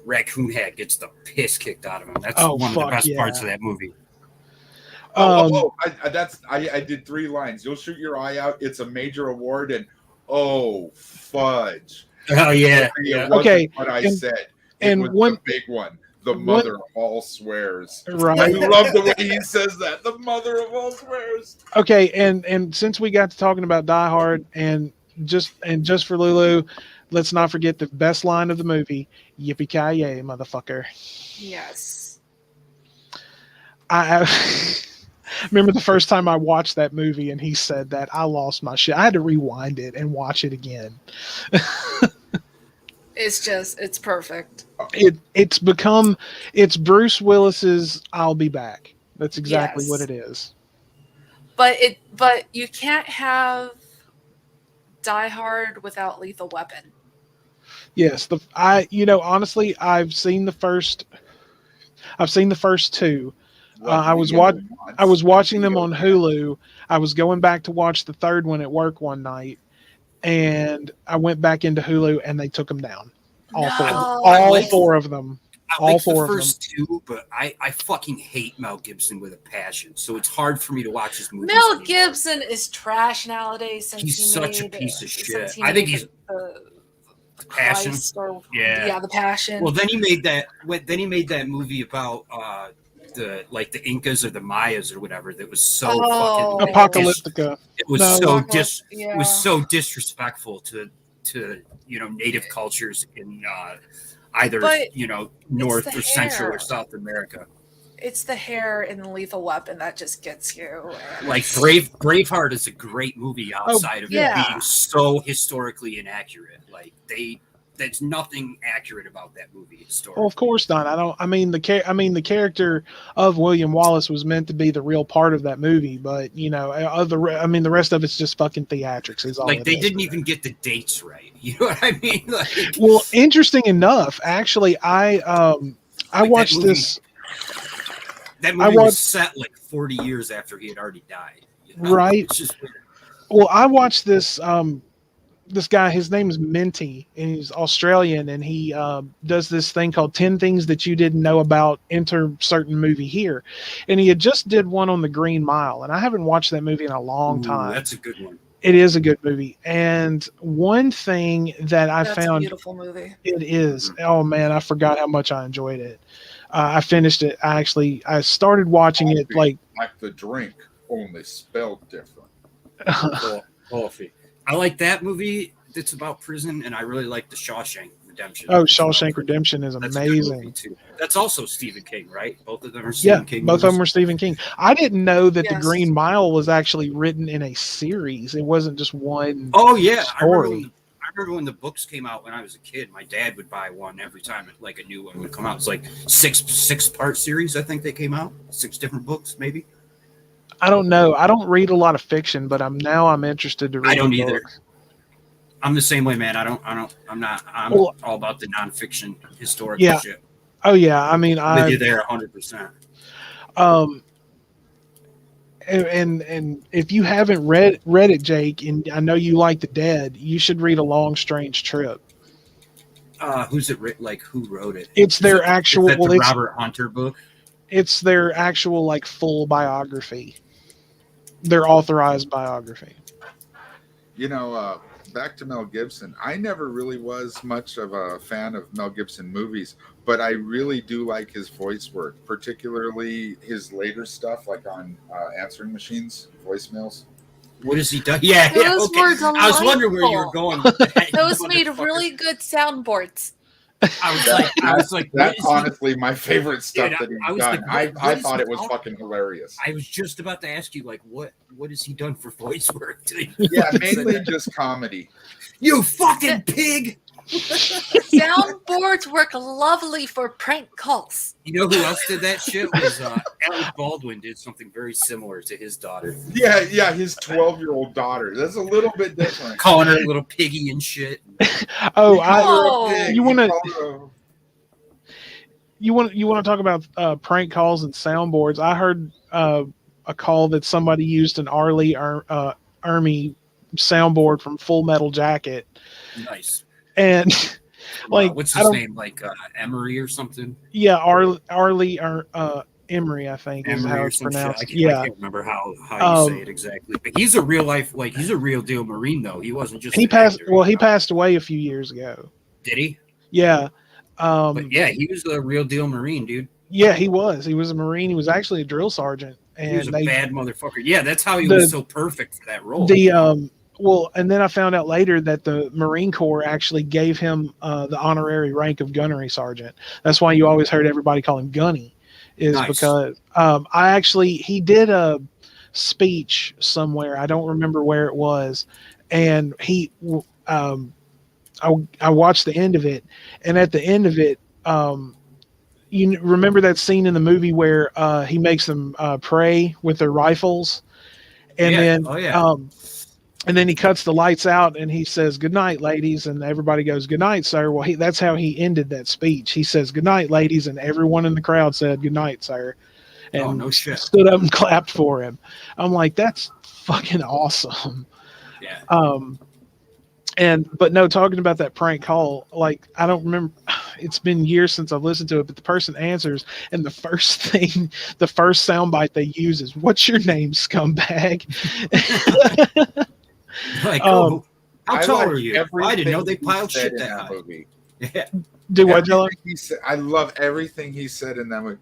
Speaker 2: raccoon hat gets the piss kicked out of him. That's one of the best parts of that movie.
Speaker 3: I did 3 lines. You'll shoot your eye out. It's a major award, and oh fudge.
Speaker 2: Oh yeah,
Speaker 3: It
Speaker 2: yeah.
Speaker 3: wasn't
Speaker 1: Okay,
Speaker 3: what I
Speaker 1: and-
Speaker 3: said.
Speaker 1: and
Speaker 3: It was
Speaker 1: one-
Speaker 3: the big one. The
Speaker 1: one-
Speaker 3: mother of all swears. I
Speaker 1: Right.
Speaker 3: love the way he says that. The mother of all swears.
Speaker 1: Okay, and since we got to talking about Die Hard and just for Lulu, let's not forget the best line of the movie: "Yippee ki yay, motherfucker!"
Speaker 4: Yes.
Speaker 1: I remember the first time I watched that movie and he said that, I lost my shit. I had to rewind it and watch it again.
Speaker 4: It's perfect.
Speaker 1: It's Bruce Willis's "I'll Be Back." That's exactly
Speaker 4: Yes.
Speaker 1: what it is.
Speaker 4: But you can't have Die Hard without Lethal Weapon.
Speaker 1: Yes, honestly, I've seen the first two. I was watching them on Hulu. I was going back to watch the third one at work one night, and I went back into Hulu and they took them down. All four of them.
Speaker 2: I like the first two, but I fucking hate Mel Gibson with a passion. So it's hard for me to watch his movies.
Speaker 4: Mel
Speaker 2: anymore.
Speaker 4: Gibson is trash nowadays. Since
Speaker 2: He's such a piece of shit.
Speaker 4: I
Speaker 2: I think he's
Speaker 4: the
Speaker 2: Passion.
Speaker 4: Yeah, The Passion.
Speaker 2: Well, then he made that. Then he made that movie about the Incas or the Mayas or whatever. That was so fucking
Speaker 1: Apocalyptica.
Speaker 2: It was
Speaker 4: Yeah.
Speaker 2: It was so disrespectful to native cultures in either North or Central or South America.
Speaker 4: It's the hair in Lethal Weapon that just gets you.
Speaker 2: Like Braveheart is a great movie outside of it being so historically inaccurate. Like there's nothing accurate about that movie historically.
Speaker 1: Well, of course not. The character of William Wallace was meant to be the real part of that movie, but the rest of it's just fucking theatrics. Is all.
Speaker 2: Like they didn't even get the dates right. You know what I mean? Like,
Speaker 1: well, interesting enough, actually, I watched this.
Speaker 2: That movie was set like 40 years after he had already died.
Speaker 1: Right.
Speaker 2: It's just weird.
Speaker 1: Well, I watched this. This guy, his name is Minty, and he's Australian, and he does this thing called 10 Things That You Didn't Know About Enter Certain Movie Here. And he had just did one on the Green Mile, and I haven't watched that movie in a long time.
Speaker 2: That's a good one.
Speaker 1: It is a good movie. And one thing that I found...
Speaker 4: a beautiful movie.
Speaker 1: It is. Oh, man, I forgot how much I enjoyed it. I finished it. I started watching it like
Speaker 3: the drink, only spelled different.
Speaker 2: Coffee. I like that movie. It's about prison, and I really like the Shawshank Redemption.
Speaker 1: Oh, Shawshank Redemption is amazing.
Speaker 2: Too. That's also Stephen King, right? Both of them are Stephen King.
Speaker 1: Both of them are Stephen King. I didn't know that The Green Mile was actually written in a series. It wasn't just one.
Speaker 2: Oh yeah,
Speaker 1: story.
Speaker 2: I remember when the books came out when I was a kid. My dad would buy one every time like a new one would come out. It's like six part series. I think they came out 6 different books, maybe.
Speaker 1: I don't know. I don't read a lot of fiction, but I'm interested to read.
Speaker 2: I don't either. I'm the same way, man. I'm all about the nonfiction historical shit.
Speaker 1: Oh yeah. I mean,
Speaker 2: I'm with you there 100%.
Speaker 1: And if you haven't read it, Jake, and I know you like The Dead, you should read A Long Strange Trip.
Speaker 2: Who's it written? Like who wrote it?
Speaker 1: It's their actual.
Speaker 2: Is that the Robert Hunter book.
Speaker 1: It's their actual like full biography. Their authorized biography.
Speaker 3: Back to Mel Gibson. I never really was much of a fan of Mel Gibson movies, but I really do like his voice work, particularly his later stuff, like on answering machines, voicemails.
Speaker 2: What has he done? Yeah,
Speaker 4: Those
Speaker 2: okay.
Speaker 4: were
Speaker 2: I was wondering where you were going with that.
Speaker 4: Those made really good soundboards.
Speaker 2: I was like,
Speaker 3: that's honestly my favorite stuff that he's done.
Speaker 2: Like,
Speaker 3: I thought it was fucking hilarious.
Speaker 2: I was just about to ask you, like, what has he done for voice work?
Speaker 3: Yeah, mainly just comedy.
Speaker 2: You fucking pig!
Speaker 4: Soundboards work lovely for prank calls.
Speaker 2: You know who else did that shit? Was Alec Baldwin did something very similar to his daughter.
Speaker 3: Yeah, his 12-year-old daughter. That's a little bit different.
Speaker 2: Calling her little piggy and shit.
Speaker 1: You want to talk about prank calls and soundboards? I heard a call that somebody used an Arlie Ermy soundboard from Full Metal Jacket.
Speaker 2: Nice.
Speaker 1: And like,
Speaker 2: what's his name? Like Emery or something?
Speaker 1: Yeah, Arlie Emery, I think, is
Speaker 2: Emery
Speaker 1: how
Speaker 2: or
Speaker 1: it's
Speaker 2: some shit.
Speaker 1: pronounced.
Speaker 2: I
Speaker 1: Yeah.
Speaker 2: can't remember how you say
Speaker 1: Um,
Speaker 2: it exactly. But he's a real life, like he's a real deal Marine though. He wasn't just
Speaker 1: he
Speaker 2: an
Speaker 1: passed.
Speaker 2: actor.
Speaker 1: Well, he passed away a few years ago.
Speaker 2: Did he?
Speaker 1: Yeah.
Speaker 2: But yeah, he was a real deal Marine, dude.
Speaker 1: Yeah, he was. He was a Marine. He was actually a drill sergeant,
Speaker 2: He was
Speaker 1: and
Speaker 2: a
Speaker 1: they
Speaker 2: bad motherfucker. Yeah, that's how he
Speaker 1: the
Speaker 2: was so perfect for that role.
Speaker 1: the well, and then I found out later that the Marine Corps actually gave him the honorary rank of gunnery sergeant. That's why you always heard everybody call him Gunny, is
Speaker 2: Nice.
Speaker 1: because he did a speech somewhere. I don't remember where it was, and I watched the end of it, and at the end of it, you remember that scene in the movie where he makes them pray with their rifles, and
Speaker 2: Yeah.
Speaker 1: then
Speaker 2: Oh yeah.
Speaker 1: and then he cuts the lights out and he says, "Good night, ladies," and everybody goes, "Good night, sir." Well, that's how he ended that speech. He says, "Good night, ladies," and everyone in the crowd said, "Good night, sir," and
Speaker 2: Oh, no shit.
Speaker 1: stood up and clapped for him. I'm like, that's fucking awesome.
Speaker 2: Yeah.
Speaker 1: But no, talking about that prank call, like I don't remember. It's been years since I've listened to it, but the person answers, and the first soundbite they use is, "What's your name, scumbag?"
Speaker 2: Like, how tall
Speaker 3: like
Speaker 2: are you? I didn't know they
Speaker 3: everything
Speaker 2: piled
Speaker 3: he said
Speaker 2: shit
Speaker 3: in
Speaker 2: that
Speaker 3: that
Speaker 2: high.
Speaker 3: movie.
Speaker 2: Yeah.
Speaker 1: Do what, Jello?
Speaker 3: Everything he said, I love everything he said in that movie.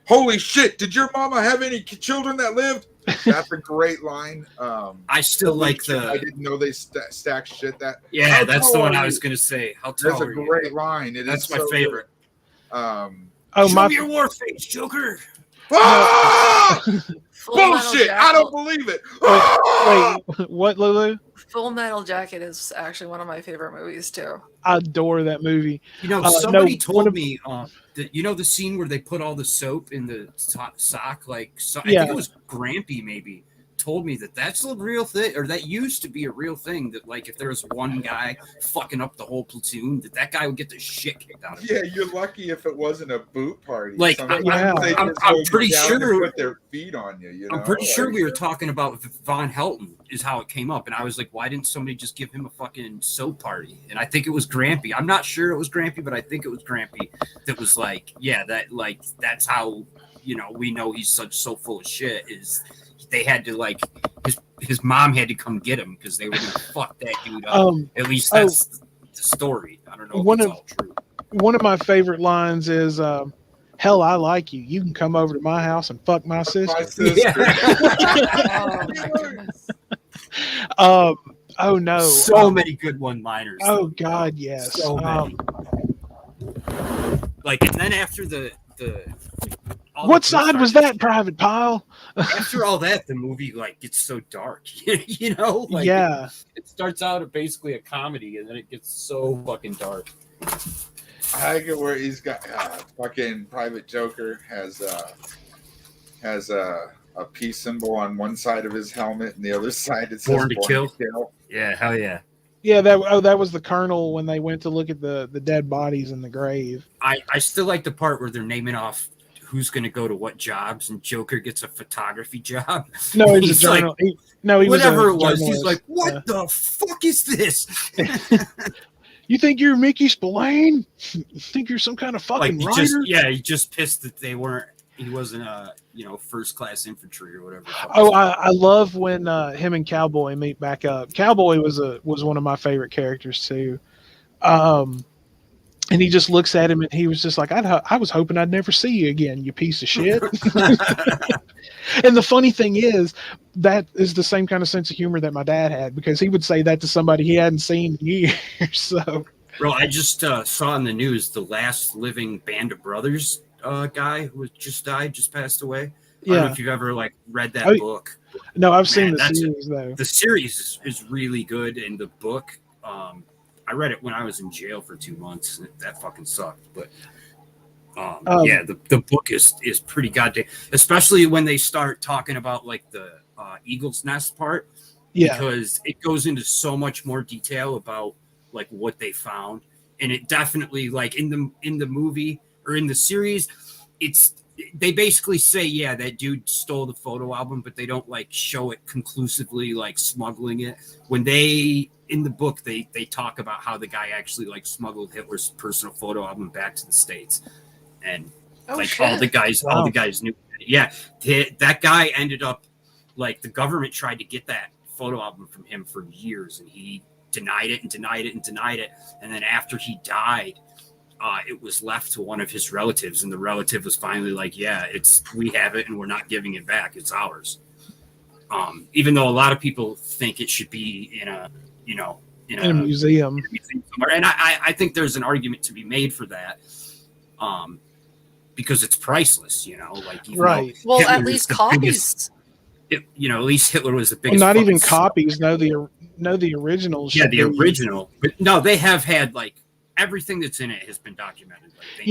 Speaker 3: Holy shit! Did your mama have any children that lived? That's a great line.
Speaker 2: I still like
Speaker 3: I didn't know they stacked shit that.
Speaker 2: Yeah,
Speaker 3: How
Speaker 2: that's the
Speaker 3: tall
Speaker 2: one
Speaker 3: are
Speaker 2: I was
Speaker 3: you?
Speaker 2: gonna say. How
Speaker 3: That's
Speaker 2: tall
Speaker 3: a
Speaker 2: are you?
Speaker 3: great line.
Speaker 2: That's my
Speaker 3: so
Speaker 2: favorite.
Speaker 3: Good.
Speaker 1: Oh,
Speaker 2: Show
Speaker 1: my
Speaker 2: me your war face, Joker.
Speaker 3: Ah!
Speaker 4: Full Metal
Speaker 3: Bullshit!
Speaker 4: Jacket.
Speaker 3: I don't believe it. Ah!
Speaker 1: wait, what, Lulu?
Speaker 4: Full Metal Jacket is actually one of my favorite movies too.
Speaker 1: I adore that movie.
Speaker 2: You know, somebody told me that the scene where they put all the soap in the sock, like I think it was Grampy maybe told me that's a real thing, or that used to be a real thing. That like if there was one guy fucking up the whole platoon, that guy would get the shit kicked out of him.
Speaker 3: Yeah, you're lucky if it wasn't a boot party.
Speaker 2: Like I'm pretty sure
Speaker 3: put their feet on you. You know,
Speaker 2: I'm pretty sure we were talking about Von Helton is how it came up, and I was like, why didn't somebody just give him a fucking soap party? And I think it was Grampy. I'm not sure it was Grampy, but I think it was Grampy that was like, yeah, that's how we know he's so full of shit. Is they had to like his mom had to come get him because they were gonna fuck that dude up. At least that's the story. I don't know if it's all true.
Speaker 1: One of my favorite lines is, "Hell, I like you. You can come over to my house and fuck my sister."
Speaker 2: Yeah.
Speaker 4: Oh my goodness.
Speaker 1: Oh no!
Speaker 2: So many good one-liners.
Speaker 1: Oh God, yes.
Speaker 2: So many. Like, and then after the
Speaker 1: what side was that, Private Pile?
Speaker 2: After all that, the movie like gets so dark. Like,
Speaker 1: yeah.
Speaker 2: It starts out at basically a comedy, and then it gets so fucking dark.
Speaker 3: I get where he's got fucking Private Joker has a peace symbol on one side of his helmet, and the other side it says
Speaker 2: Born to kill. Yeah, hell yeah.
Speaker 1: Yeah, that was the Colonel when they went to look at the dead bodies in the grave.
Speaker 2: I still like the part where they're naming off who's going to go to what jobs, and Joker gets a photography job.
Speaker 1: No, he's a journal.
Speaker 2: Like,
Speaker 1: he
Speaker 2: whatever it
Speaker 1: was.
Speaker 2: Was. He's like, what the fuck is this?
Speaker 1: You think you're Mickey Spillane? You think you're some kind of fucking writer?
Speaker 2: He just pissed that he wasn't first class infantry or whatever.
Speaker 1: Oh, I love when him and Cowboy meet back up. Cowboy was one of my favorite characters too. And he just looks at him and he was just like, I was hoping I'd never see you again, you piece of shit. And the funny thing is, that is the same kind of sense of humor that my dad had, because he would say that to somebody he hadn't seen in years. So,
Speaker 2: bro, I just saw in the news the last living Band of Brothers guy who just passed away. I don't know if you've ever read that book.
Speaker 1: No, I've seen the series though.
Speaker 2: The series is really good, and the book, I read it when I was in jail for 2 months. And that fucking sucked, but the book is pretty goddamn. Especially when they start talking about the Eagle's Nest part, because it goes into so much more detail about what they found, and it definitely in the movie or in the series, they basically say that dude stole the photo album, but they don't show it conclusively smuggling it. When they in the book they talk about how the guy actually smuggled Hitler's personal photo album back to the States, and
Speaker 4: Oh,
Speaker 2: like
Speaker 4: shit.
Speaker 2: all the guys knew. Yeah, that guy ended up like the government tried to get that photo album from him for years, and he denied it and denied it and denied it. And then after he died, it was left to one of his relatives, and the relative was finally like, "Yeah, we have it, and we're not giving it back. It's ours." Even though a lot of people think it should be in a
Speaker 1: museum
Speaker 2: somewhere, and I think there's an argument to be made for that, because it's priceless. Like
Speaker 1: right.
Speaker 4: Well,
Speaker 2: Hitler
Speaker 4: at least copies.
Speaker 2: at least Hitler was the
Speaker 1: Well,
Speaker 2: biggest.
Speaker 1: not even
Speaker 2: fucking
Speaker 1: copies. No, the originals.
Speaker 2: Yeah, the original. But no, they have had like everything that's in it has been documented. Like,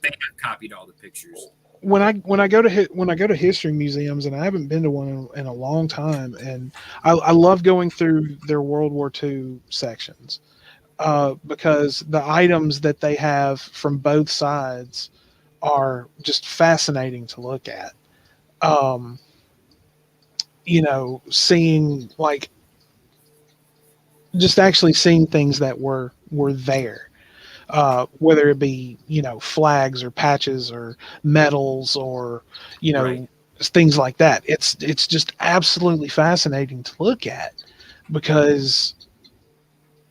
Speaker 2: they have copied all the pictures.
Speaker 1: When I go to history museums, and I haven't been to one in a long time, and I love going through their World War II sections, because the items that they have from both sides are just fascinating to look at. Seeing like just actually seeing things that were there. Whether it be, flags or patches or medals or,
Speaker 2: Right.
Speaker 1: things like that. It's just absolutely fascinating to look at, because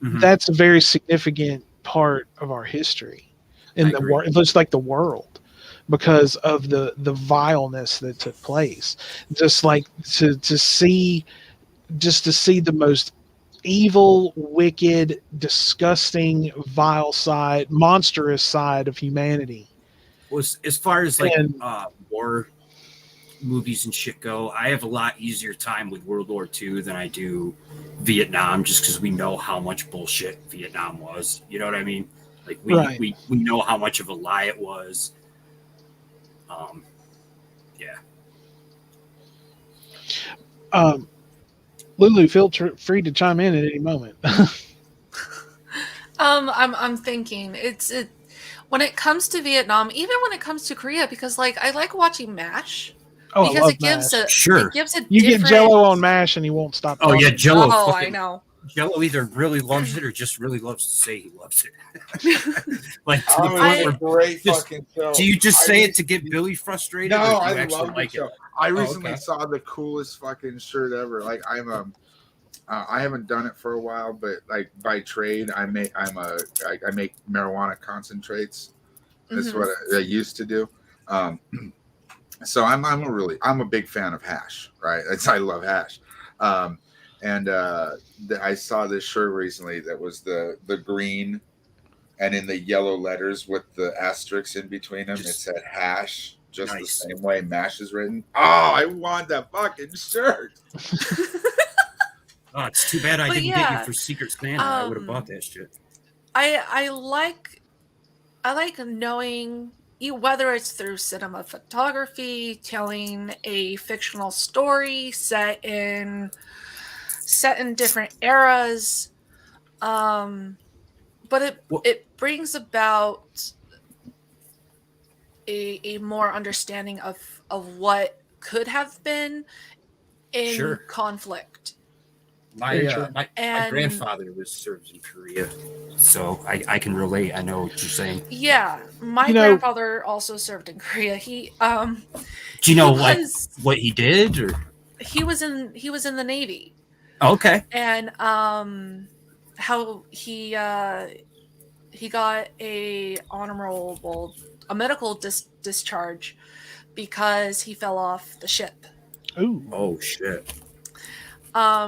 Speaker 1: that's a very significant part of our history in the world. It looks like the world, because of the vileness that took place. Just like to see the most evil, wicked, disgusting, vile side, monstrous side of humanity.
Speaker 2: Well, as far as war movies and shit go, I have a lot easier time with World War II than I do Vietnam, just because we know how much bullshit Vietnam was. You know what I mean? Like we know how much of a lie it was. Yeah.
Speaker 1: Lulu, feel free to chime in at any moment.
Speaker 4: I'm thinking when it comes to Vietnam, even when it comes to Korea, because like I like watching MASH.
Speaker 1: Oh,
Speaker 4: because
Speaker 1: I love
Speaker 4: it gives
Speaker 1: MASH.
Speaker 4: it gives a
Speaker 1: you
Speaker 4: different...
Speaker 1: get Jello on MASH and he won't stop
Speaker 2: talking. Oh yeah, Jello.
Speaker 4: Oh, I know.
Speaker 2: Jello either really loves it or just really loves to say he loves it. Like to the point where
Speaker 3: great fucking show.
Speaker 2: Do you just say it to get Billy frustrated?
Speaker 3: No,
Speaker 2: or do you
Speaker 3: I
Speaker 2: actually
Speaker 3: love
Speaker 2: like
Speaker 3: the show.
Speaker 2: it?
Speaker 3: I recently saw the coolest fucking shirt ever. Like I'm I haven't done it for a while, but like by trade, I make marijuana concentrates. That's what I used to do. So I'm a big fan of hash, right? I love hash. I saw this shirt recently that was the green and in the yellow letters with the asterisks in between them. It said hash, just the same way MASH is written. Oh, I want that fucking shirt.
Speaker 2: Oh, it's too bad I didn't get you for Secret Santa. I would have bought that shit.
Speaker 4: I like knowing whether it's through cinema photography, telling a fictional story set in different eras, but it brings about a more understanding of what could have been in conflict.
Speaker 2: My grandfather was served in Korea, so I can relate. I know what you're saying.
Speaker 4: Yeah, my grandfather also served in Korea. He
Speaker 2: do you know what he did, or
Speaker 4: he was in the Navy.
Speaker 2: Okay.
Speaker 4: And how he got a medical discharge because he fell off the ship.
Speaker 1: Ooh.
Speaker 2: Oh shit.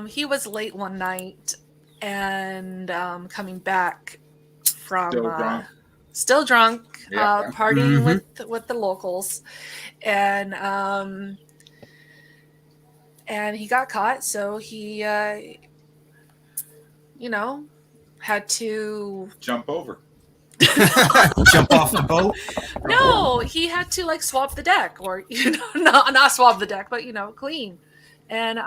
Speaker 4: He was late one night and coming back from still drunk, partying with the locals, and he got caught. So he, had to
Speaker 3: jump over,
Speaker 2: jump off the boat.
Speaker 4: No, he had to swab the deck, or not swab the deck, but clean. And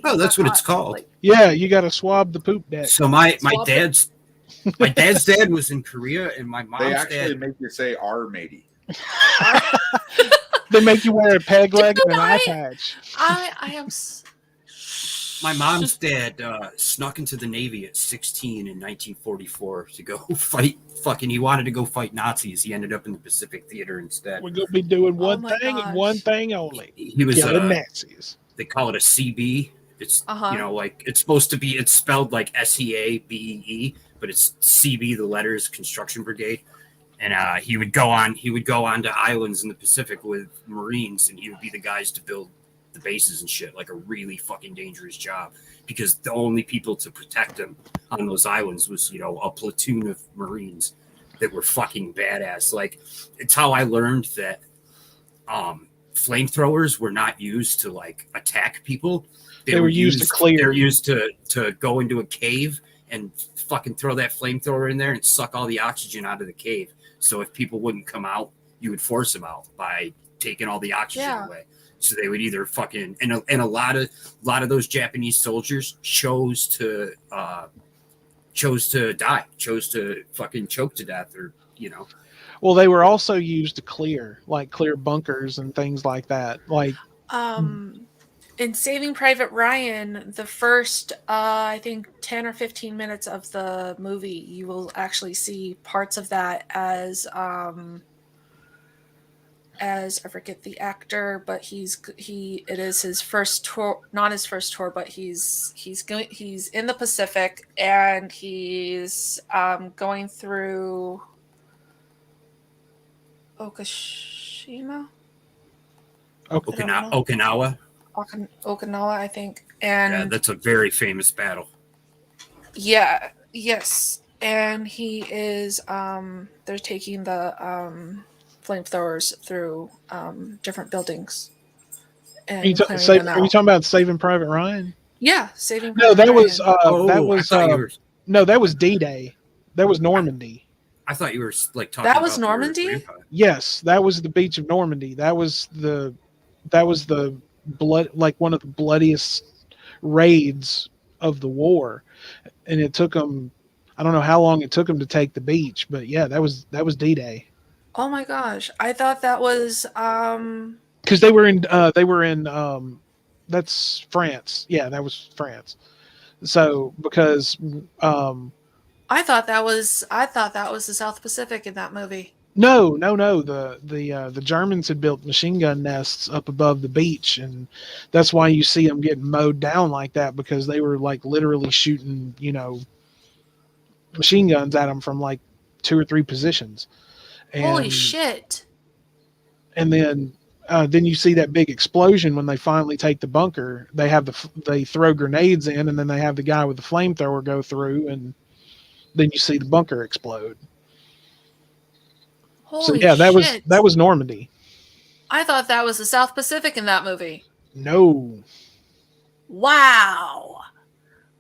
Speaker 2: that's what it's called.
Speaker 1: Yeah, you got to swab the poop deck.
Speaker 2: So my dad's dad was in Korea, and my mom's
Speaker 3: dad. They actually
Speaker 2: dad
Speaker 3: make you say "R matey."
Speaker 1: They make you wear a peg leg and an eye patch.
Speaker 4: I am.
Speaker 2: My mom's dad snuck into the Navy at 16 in 1944 to go fight. He wanted to go fight Nazis. He ended up in the Pacific Theater instead.
Speaker 1: We're gonna be doing one
Speaker 4: my
Speaker 1: thing and
Speaker 4: gosh.
Speaker 1: one thing only:
Speaker 2: He was
Speaker 1: killing Nazis.
Speaker 2: They call it a CB. It's
Speaker 4: Uh-huh.
Speaker 2: like it's supposed to be. It's spelled like SEABEE, but it's CB. The letters Construction Brigade. And he would go on to islands in the Pacific with Marines, and he would be the guys to build the bases and shit, like a really fucking dangerous job, because the only people to protect him on those islands was, a platoon of Marines that were fucking badass. Like, it's how I learned that flamethrowers were not used to like attack people.
Speaker 1: They were used to clear.
Speaker 2: They were used to go into a cave and fucking throw that flamethrower in there and suck all the oxygen out of the cave. So if people wouldn't come out, you would force them out by taking all the oxygen away. So they would either fucking and a lot of those Japanese soldiers chose to die, chose to fucking choke to death, or
Speaker 1: Well, they were also used to clear bunkers and things like that. Like,
Speaker 4: in Saving Private Ryan, the first, I think, 10 or 15 minutes of the movie, you will actually see parts of that as I forget the actor, but it is his first tour, not his first tour, but he's in the Pacific, and he's going through Okinawa, I think. And
Speaker 2: yeah, that's a very famous battle.
Speaker 4: Yeah, yes. And he is they're taking the flamethrowers through different buildings. And
Speaker 1: are you talking about Saving Private Ryan?
Speaker 4: Yeah, Saving
Speaker 1: No,
Speaker 4: Private
Speaker 1: Ryan. That was D-Day. That was Normandy.
Speaker 2: I thought you were like talking
Speaker 4: That was
Speaker 2: about
Speaker 4: Normandy?
Speaker 1: Yes, that was the beach of Normandy. That was the blood, like one of the bloodiest raids of the war, and it took them, I don't know how long it took them to take the beach, but yeah, that was D-Day.
Speaker 4: Oh my gosh, I thought that was
Speaker 1: because they were in that's France. Yeah, that was France. So because
Speaker 4: I thought that was the South Pacific in that movie.
Speaker 1: No. The Germans had built machine gun nests up above the beach, and that's why you see them getting mowed down like that, because they were like literally shooting, machine guns at them from like 2 or 3 positions. And,
Speaker 4: holy shit!
Speaker 1: And then you see that big explosion when they finally take the bunker. They throw grenades in, and then they have the guy with the flamethrower go through, and then you see the bunker explode.
Speaker 4: Holy
Speaker 1: shit. That was Normandy.
Speaker 4: I thought that was the South Pacific in that movie.
Speaker 1: No.
Speaker 4: Wow.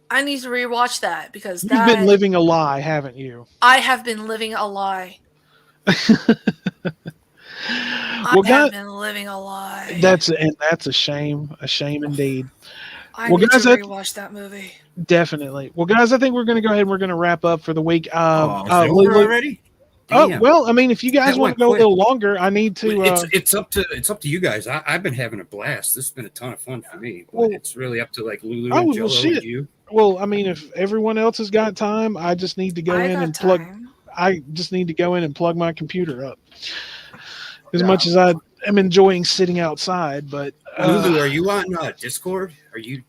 Speaker 4: I need to rewatch that, because
Speaker 1: you've been living a lie, haven't you?
Speaker 4: I have been living a lie.
Speaker 1: I have been living a lie. That's a shame indeed.
Speaker 4: I need to rewatch that movie.
Speaker 1: Definitely. Well, guys, I think we're going to go ahead and we're going to wrap up for the week.
Speaker 2: Is it over already?
Speaker 1: Oh, well, I mean, if you guys want to go a little longer, I need to.
Speaker 2: It's up to you guys. I've been having a blast. This has been a ton of fun for me. But it's really up to like LuLu and Jello and you.
Speaker 1: Well, I mean, if everyone else has got time, I just need to go in and plug. I just need to go in and plug my computer up. As much as I am enjoying sitting outside, but
Speaker 2: LuLu, are you on Discord? Are you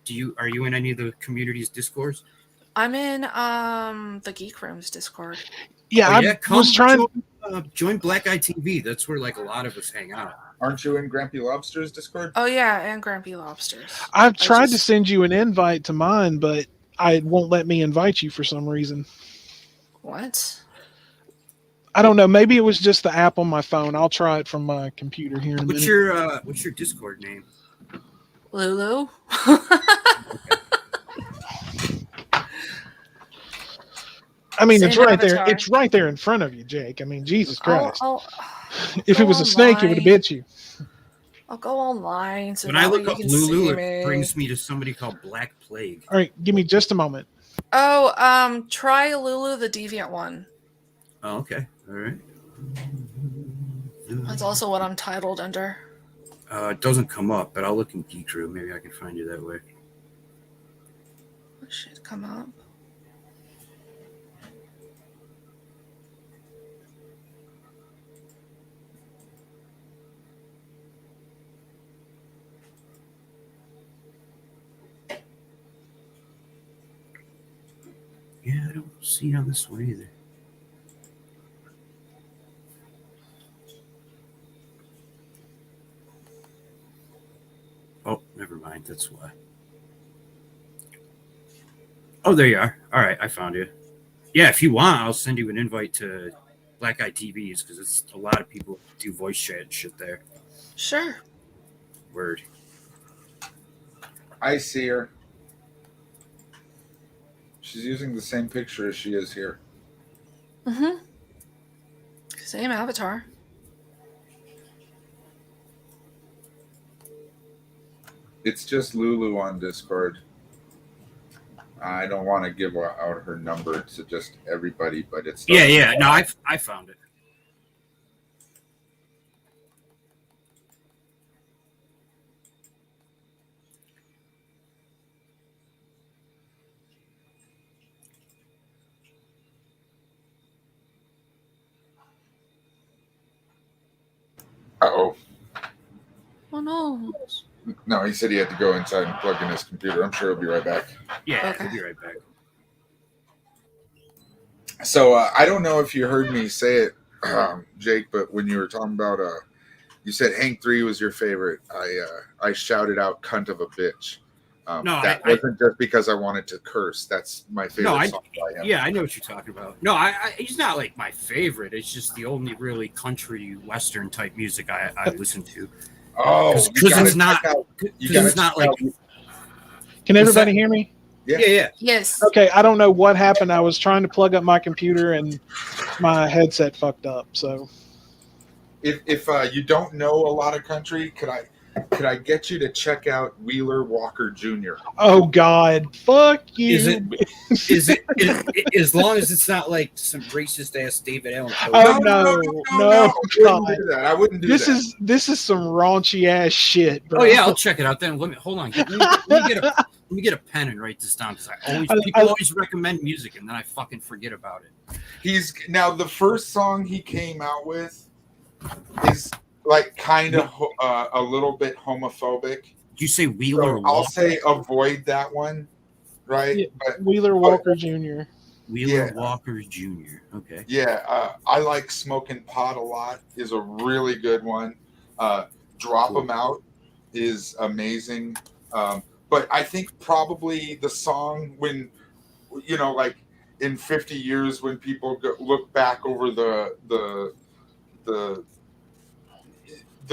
Speaker 2: in any of the community's Discords?
Speaker 4: I'm in the Geek Rooms Discord.
Speaker 1: Yeah, I was trying
Speaker 2: to join Black Eye TV. That's where like a lot of us hang out.
Speaker 3: Aren't you in Grampy Lobster's Discord?
Speaker 4: Oh yeah, and Grampy Lobsters.
Speaker 1: I've tried to send you an invite to mine, but it won't let me invite you for some reason.
Speaker 4: What?
Speaker 1: I don't know. Maybe it was just the app on my phone. I'll try it from my computer here in a minute.
Speaker 2: What's your Discord name?
Speaker 4: LuLu.
Speaker 1: I mean, it's right there. It's right there in front of you, Jake. I mean, Jesus Christ. If it was a snake, it would have bit you.
Speaker 4: I'll go online. So
Speaker 2: when I look up LuLu, it brings me to somebody called Black Plague.
Speaker 1: All right, give me just a moment.
Speaker 4: Oh, try LuLu the Deviant one.
Speaker 2: Oh, okay. All right.
Speaker 4: That's also what I'm titled under.
Speaker 2: It doesn't come up, but I'll look in Geek Room. Maybe I can find you that way.
Speaker 4: should come up.
Speaker 2: Yeah, I don't see it on this one either. Oh, never mind. That's why. Oh, there you are. All right, I found you. Yeah, if you want, I'll send you an invite to Black Eye TVs because it's a lot of people do voice chat and shit there.
Speaker 4: Sure.
Speaker 2: Word.
Speaker 3: I see her. She's using the same picture as she is here.
Speaker 4: Mm-hmm. Same avatar.
Speaker 3: It's just LuLu on Discord. I don't want to give out her number to just everybody, but it's
Speaker 2: Yeah. No, I found it.
Speaker 3: Uh-oh.
Speaker 4: Oh no.
Speaker 3: No, he said he had to go inside and plug in his computer. I'm sure he'll be right back.
Speaker 2: Yeah,
Speaker 4: Okay.
Speaker 2: I'll be right back.
Speaker 3: So I don't know if you heard me say it, Jake, but when you were talking about, you said Hank 3 was your favorite. I shouted out "cunt of a bitch."
Speaker 2: No,
Speaker 3: that wasn't just because I wanted to curse. That's my favorite song by him.
Speaker 2: Yeah, I know what you're talking about. No, he's not like my favorite. It's just the only really country western type music I listen to.
Speaker 3: Oh,
Speaker 2: because it's not like.
Speaker 1: Can everybody hear me?
Speaker 2: Yeah.
Speaker 4: Yes.
Speaker 1: Okay, I don't know what happened. I was trying to plug up my computer and my headset fucked up. So,
Speaker 3: if you don't know a lot of country, could I get you to check out Wheeler Walker Jr.?
Speaker 1: Oh God, fuck you!
Speaker 2: Is it as long as it's not like some racist ass David Allen?
Speaker 1: Oh no!
Speaker 3: I wouldn't do that.
Speaker 1: This is some raunchy ass shit, bro.
Speaker 2: Oh yeah, I'll check it out then. Hold on. Let me get a pen and write this down because people always recommend music and then I fucking forget about it.
Speaker 3: Now the first song he came out with is like kind of a little bit homophobic.
Speaker 2: You say Wheeler?
Speaker 3: So I'll say avoid that one, right?
Speaker 1: Yeah, Wheeler Walker Jr.
Speaker 2: Wheeler Walker Jr. Okay.
Speaker 3: Yeah, I like Smoking Pot a lot. Is a really good one. Drop 'Em Out is amazing. But I think probably the song when, like in 50 years when people look back over the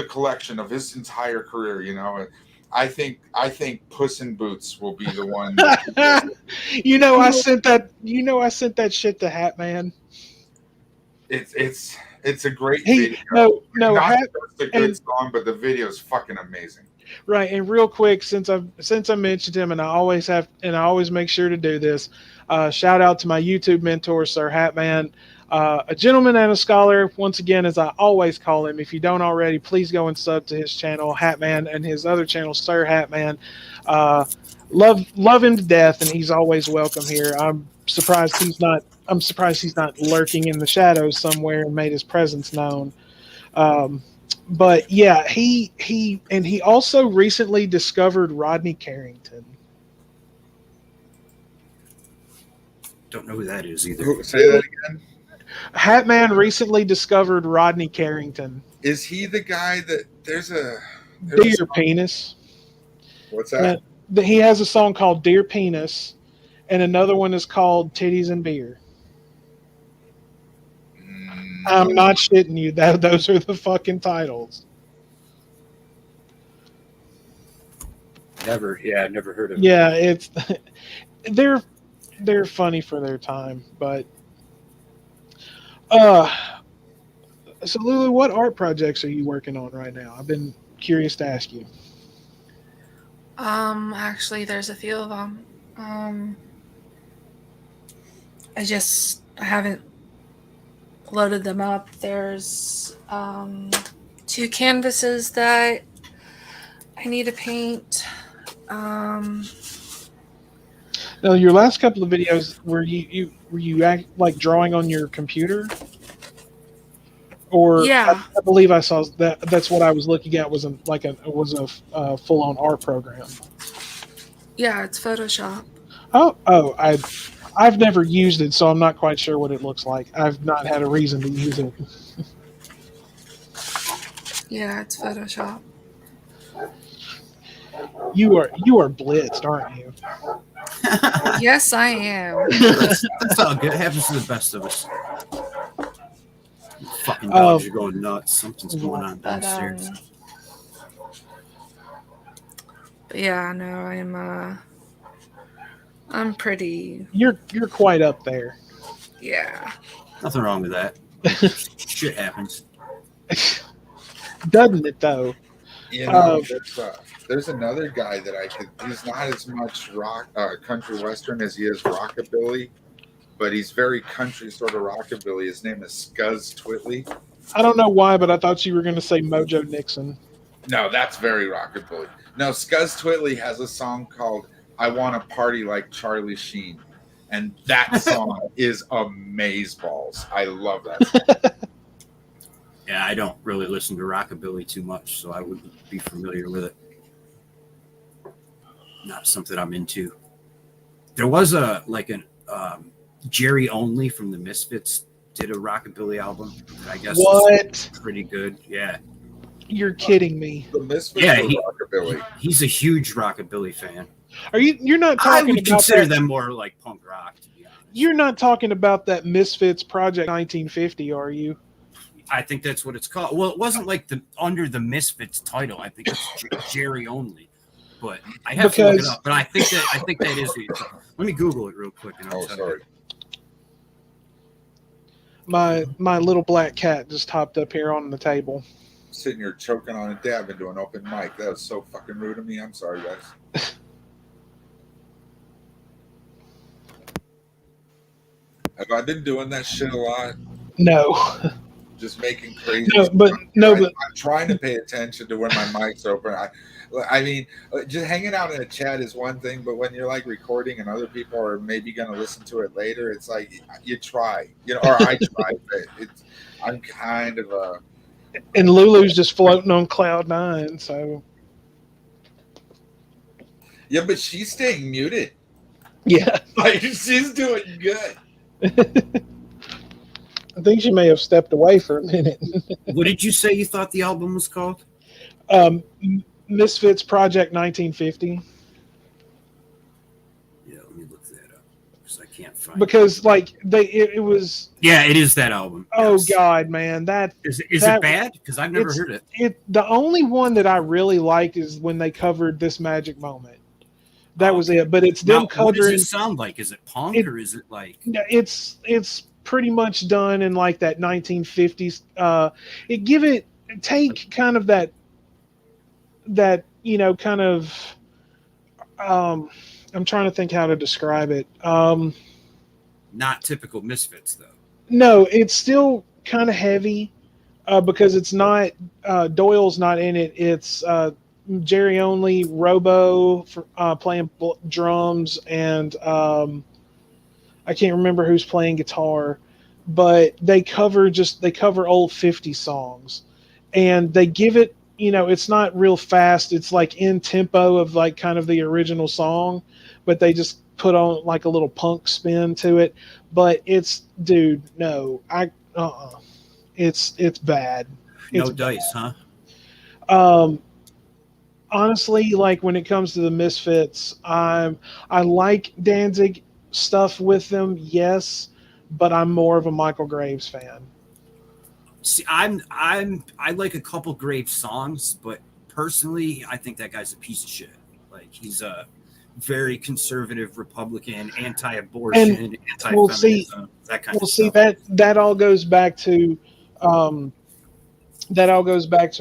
Speaker 3: collection of his entire career, I think Puss in Boots will be the one.
Speaker 1: I sent that shit to Hat Man.
Speaker 3: It's a great video.
Speaker 1: No,
Speaker 3: not just a good song, but the video is fucking amazing.
Speaker 1: Right, and real quick, since I mentioned him, and I always make sure to do this. Shout out to my YouTube mentor, Sir Hatman, a gentleman and a scholar. Once again, as I always call him. If you don't already, please go and sub to his channel, Hatman, and his other channel, Sir Hatman. Love him to death, and he's always welcome here. I'm surprised he's not lurking in the shadows somewhere and made his presence known. But yeah, he also recently discovered Rodney Carrington.
Speaker 2: Don't know who that is either.
Speaker 3: Say that again.
Speaker 1: Hatman recently discovered Rodney Carrington.
Speaker 3: Is he the guy that there's
Speaker 1: Dear Penis?
Speaker 3: What's that?
Speaker 1: He has a song called Dear Penis, and another one is called Titties and Beer. I'm not shitting you. Those are the fucking titles.
Speaker 2: Never heard of.
Speaker 1: Yeah, they're funny for their time, but so Lulu, what art projects are you working on right now? I've been curious to ask you.
Speaker 4: Actually, there's a few of them. I haven't loaded them up. There's 2 canvases that I need to paint.
Speaker 1: Now, your last couple of videos, were you act like drawing on your computer, or
Speaker 4: Yeah,
Speaker 1: I believe I saw that. That's what I was looking at. Was a full on art program.
Speaker 4: yeah, it's Photoshop.
Speaker 1: I've never used it, so I'm not quite sure what it looks like. I've not had a reason to use it.
Speaker 4: Yeah, it's Photoshop.
Speaker 1: You are blitzed, aren't you?
Speaker 4: Yes, I am.
Speaker 2: That's all good. It happens to the best of us. Fucking dogs are going nuts. Something's going on downstairs.
Speaker 4: But yeah, no, I'm pretty.
Speaker 1: You're quite up there.
Speaker 4: Yeah.
Speaker 2: Nothing wrong with that. Shit happens.
Speaker 1: Doesn't it though?
Speaker 3: You know, there's another guy that he's not as much rock country western as he is rockabilly, but he's very country sort of rockabilly. His name is Scuzz Twitley.
Speaker 1: I don't know why, but I thought you were going to say Mojo Nixon.
Speaker 3: No, that's very rockabilly. No, Scuzz Twitley has a song called I Want to Party Like Charlie Sheen. And that song is amazeballs. I love that song.
Speaker 2: Yeah, I don't really listen to rockabilly too much, so I wouldn't be familiar with it. Not something I'm into. There was Jerry Only from the Misfits did a rockabilly album that I guess was pretty good. Yeah.
Speaker 1: You're kidding me.
Speaker 3: The Misfits rockabilly.
Speaker 2: He's a huge rockabilly fan.
Speaker 1: You're not talking
Speaker 2: I would
Speaker 1: about
Speaker 2: consider
Speaker 1: that,
Speaker 2: them more like punk rock, to be honest.
Speaker 1: You're not talking about that Misfits Project 1950, are you?
Speaker 2: I think that's what it's called. Well, it wasn't like under the Misfits title. I think it's Jerry Only. But I have to look it up. But I think that is what you're talking. Let me Google it real quick and I'll tell you.
Speaker 1: My little black cat just hopped up here on the table.
Speaker 3: Sitting here choking on a dab into an open mic. That was so fucking rude of me. I'm sorry, guys. Have I been doing that shit a lot?
Speaker 1: No.
Speaker 3: Just making crazy.
Speaker 1: I'm
Speaker 3: trying to pay attention to when my mic's open. I mean, just hanging out in a chat is one thing, but when you're like recording and other people are maybe going to listen to it later, it's like you try, or I try. I'm kind of a.
Speaker 1: And LuLu's just floating on cloud 9, so.
Speaker 3: Yeah, but she's staying muted.
Speaker 1: Yeah,
Speaker 3: like she's doing good.
Speaker 1: I think she may have stepped away for a minute.
Speaker 2: What did you say you thought the album was called?
Speaker 1: Misfits Project 1950.
Speaker 2: Yeah, let me look that up because I can't find.
Speaker 1: Because it was.
Speaker 2: Yeah, it is that album.
Speaker 1: Oh yes. God, man, is
Speaker 2: it bad? Because I've never heard it.
Speaker 1: The only one that I really liked is when they covered This Magic Moment. That was it. But it's them covering.
Speaker 2: What does it sound like? Is it punk or is it like?
Speaker 1: It's pretty much done in like that 1950s. Take kind of that kind of. I'm trying to think how to describe it.
Speaker 2: Not typical Misfits though.
Speaker 1: No, it's still kind of heavy because it's not Doyle's not in it. It's Jerry Only, Robo playing drums, and I can't remember who's playing guitar, but they cover old 50 songs, and they give it, it's not real fast. It's like in tempo of like kind of the original song, but they just put on like a little punk spin to it. But it's, dude, no, it's bad.
Speaker 2: No dice, huh?
Speaker 1: Honestly, like when it comes to the Misfits, I like Danzig stuff with them, yes, but I'm more of a Michael Graves fan.
Speaker 2: See, I like a couple Graves songs, but personally, I think that guy's a piece of shit. Like he's a very conservative Republican, anti-abortion, anti-feminism, that kind of stuff.
Speaker 1: That all goes back to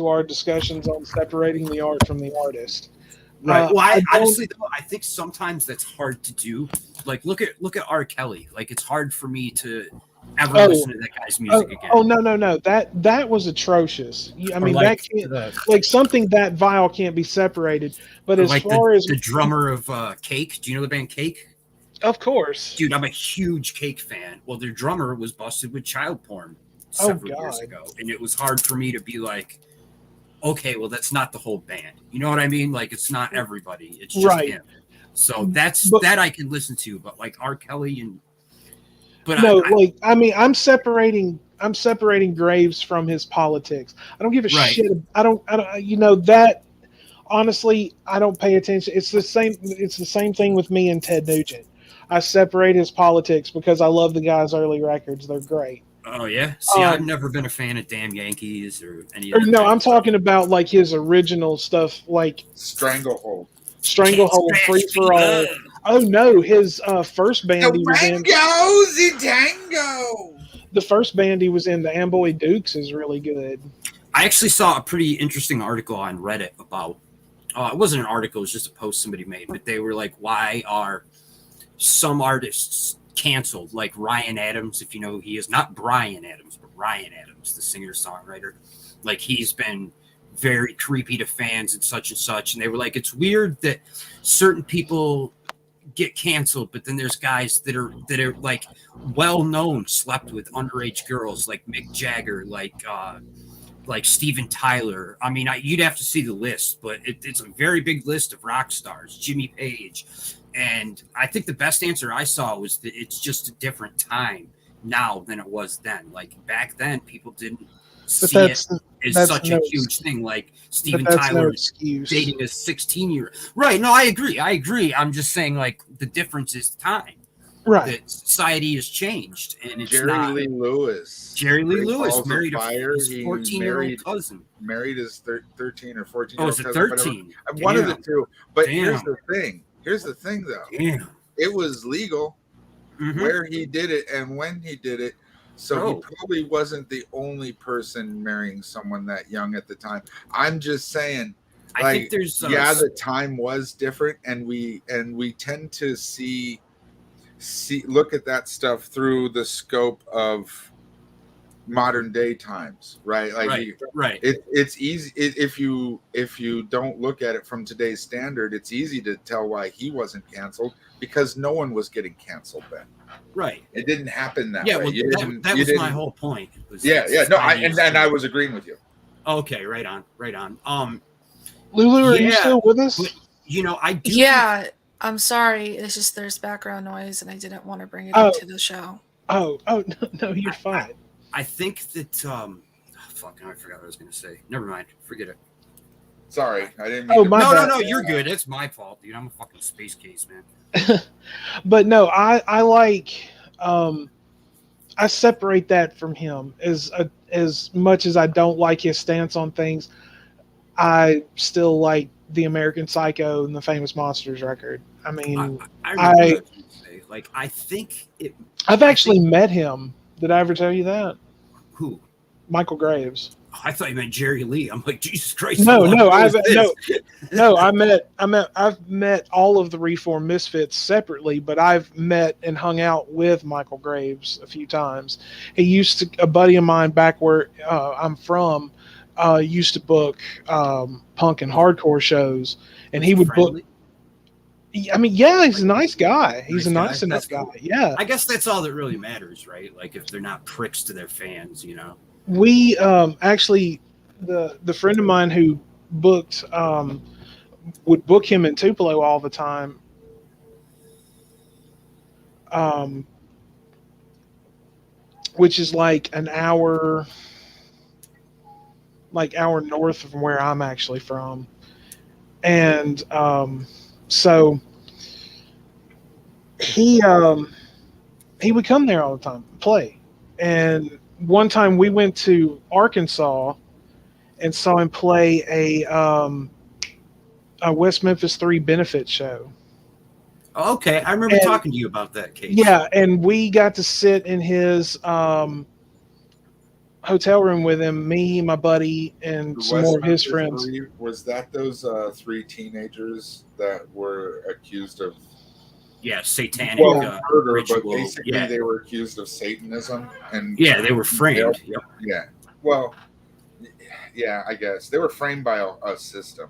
Speaker 1: our discussions on separating the art from the artist.
Speaker 2: Right. Well, honestly, though, I think sometimes that's hard to do. Like, look at R. Kelly. Like, it's hard for me to ever listen to that guy's music again.
Speaker 1: Oh no! That was atrocious. I mean, that can't something that vile can't be separated. But as far as
Speaker 2: the drummer of Cake, do you know the band Cake?
Speaker 1: Of course.
Speaker 2: Dude, I'm a huge Cake fan. Well, their drummer was busted with child porn
Speaker 1: Oh,
Speaker 2: several years
Speaker 1: God.
Speaker 2: ago, and it was hard for me to be like, okay, well, that's not the whole band. You know what I mean? Like, it's not everybody. It's just
Speaker 1: Right.
Speaker 2: him. So that's
Speaker 1: But-
Speaker 2: that I can listen to, but like R. Kelly and but
Speaker 1: No,
Speaker 2: I
Speaker 1: like I mean, I'm separating Graves from his politics. I don't give a
Speaker 2: Right.
Speaker 1: shit. I don't. You know that. Honestly, I don't pay attention. It's the same. It's the same thing with me and Ted Nugent. I separate his politics because I love the guy's early records. They're great.
Speaker 2: oh yeah. See, I've never been a fan of Damn Yankees or any
Speaker 1: Or
Speaker 2: of that.
Speaker 1: no,
Speaker 2: kind
Speaker 1: I'm
Speaker 2: of stuff.
Speaker 1: talking about like his original stuff, like
Speaker 3: Stranglehold.
Speaker 1: Stranglehold,
Speaker 2: Can't
Speaker 1: Free
Speaker 2: scratch
Speaker 1: for
Speaker 2: me
Speaker 1: All.
Speaker 2: up.
Speaker 1: Oh no, his first band he was in.
Speaker 3: The tango.
Speaker 1: The first band he was in, the Amboy Dukes, is really good.
Speaker 2: I actually saw a pretty interesting article on Reddit about. It wasn't an article; it was just a post somebody made. But they were like, "Why are some artists canceled?" Like Ryan Adams, if you know who he is, not Brian Adams, but Ryan Adams, the singer-songwriter. Like he's been very creepy to fans and such. And they were like, "It's weird that certain people get canceled, but then there's guys that are like well known, slept with underage girls, like Mick Jagger, like Steven Tyler. I mean, you'd have to see the list, but it's a very big list of rock stars. Jimmy Page, and I think the best answer I saw was that it's just a different time now than it was then. Like back then, people didn't see it as such a huge thing. Like Steven Tyler dating a 16-year. Right? No, I agree. I'm just saying, like the difference is time.
Speaker 1: Right.
Speaker 2: That society has changed, and it's
Speaker 3: Jerry
Speaker 2: not.
Speaker 3: Lee Lewis.
Speaker 2: Jerry Lee
Speaker 3: Great
Speaker 2: Lewis
Speaker 3: Balls of
Speaker 2: married
Speaker 3: Fire.
Speaker 2: his 14-year-old cousin.
Speaker 3: Married his 13 or 14.
Speaker 2: Oh, is it 13?
Speaker 3: One of the two. But
Speaker 2: Damn.
Speaker 3: here's the thing. Here's the thing, though.
Speaker 2: Damn.
Speaker 3: It was legal where he did it and when he did it. So he probably wasn't the only person marrying someone that young at the time. I'm just saying.
Speaker 2: I think there's
Speaker 3: the time was different, and we tend to look at that stuff through the scope of modern day times, right? Like
Speaker 2: right.
Speaker 3: It's easy if you don't look at it from today's standard. It's easy to tell why he wasn't canceled because no one was getting canceled then.
Speaker 2: Right.
Speaker 3: It didn't happen that
Speaker 2: way.
Speaker 3: Well,
Speaker 2: that was my whole point.
Speaker 3: No, I was agreeing with you.
Speaker 2: Okay, right on.
Speaker 1: Lulu, are you still with us?
Speaker 2: But, I do.
Speaker 4: Yeah, I'm sorry. It's just there's background noise, and I didn't want to bring it into the show.
Speaker 1: Oh, no, you're fine.
Speaker 2: I think that. Fuck! Now I forgot what I was going to say. Never mind. Forget it.
Speaker 3: Sorry, I didn't. Mean
Speaker 2: No. You're good. It's my fault, dude. I'm a fucking space case, man.
Speaker 1: But no, I like. I separate that from him as much as I don't like his stance on things. I still like the American Psycho and the Famous Monsters record. I mean, I
Speaker 2: think it.
Speaker 1: I've actually met him. Did I ever tell you that?
Speaker 2: Who?
Speaker 1: Michael Graves.
Speaker 2: I thought you meant Jerry Lee. I'm like, Jesus Christ.
Speaker 1: I've met all of the Reform Misfits separately, but I've met and hung out with Michael Graves a few times. A buddy of mine back where I'm from, used to book punk and hardcore shows, and he would book. I mean, yeah, he's a nice guy. He's a nice enough guy. Yeah.
Speaker 2: I guess that's all that really matters, right? Like if they're not pricks to their fans,
Speaker 1: We actually, the friend of mine who booked would book him in Tupelo all the time. Which is like an hour north from where I'm actually from, and so he would come there all the time, play, and one time we went to Arkansas and saw him play a West Memphis 3 benefit show.
Speaker 2: Okay, I remember talking to you about that case.
Speaker 1: Yeah, and we got to sit in his hotel room with him, me, my buddy, and some more of his friends.
Speaker 3: Was that those 3 teenagers that were accused of
Speaker 2: satanic
Speaker 3: murder,
Speaker 2: ritual.
Speaker 3: But basically they were accused of Satanism, and
Speaker 2: they were framed. Yep.
Speaker 3: Yeah. Well, yeah, I guess they were framed by a system.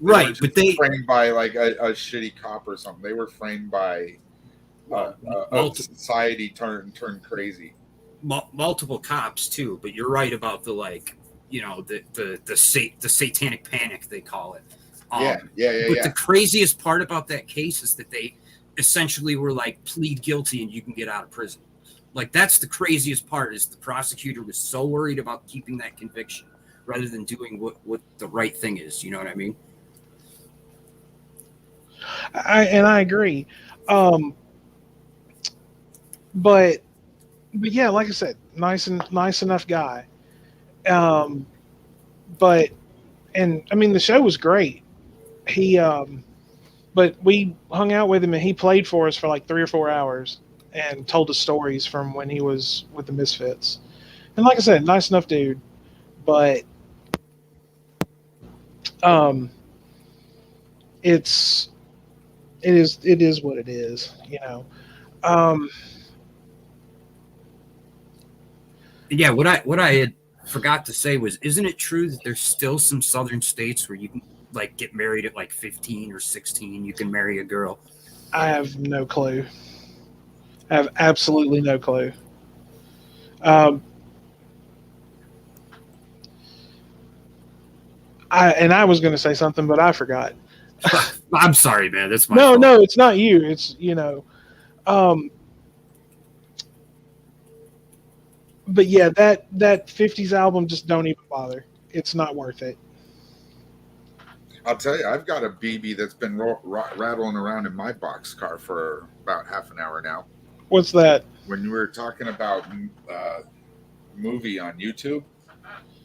Speaker 2: Right, but they
Speaker 3: framed by like a shitty cop or something. They were framed by society turn crazy.
Speaker 2: Multiple cops too, but you're right about the the satanic panic they call it. But the craziest part about that case is that they essentially were like, plead guilty and you can get out of prison. Like, that's the craziest part, is the prosecutor was so worried about keeping that conviction rather than doing what the right thing is. You know what I mean?
Speaker 1: I agree. But yeah, like I said, nice enough guy. But I mean, the show was great. He but we hung out with him and he played for us for like 3 or 4 hours and told us stories from when he was with the Misfits. And like I said, nice enough dude. But it is what it is, you know.
Speaker 2: Yeah, what I had forgot to say was, isn't it true that there's still some southern states where you can like get married at like 15 or 16? You can marry a girl.
Speaker 1: I have no clue. I have absolutely no clue. I was going to say something, but I forgot.
Speaker 2: I'm sorry, man. That's my
Speaker 1: fault.
Speaker 2: No,
Speaker 1: it's not you. It's, you know. But yeah, that 50s album, just don't even bother. It's not worth it.
Speaker 3: I'll tell you, I've got a BB that's been rattling around in my boxcar for about half an hour now.
Speaker 1: What's that?
Speaker 3: When you were talking about movie on YouTube,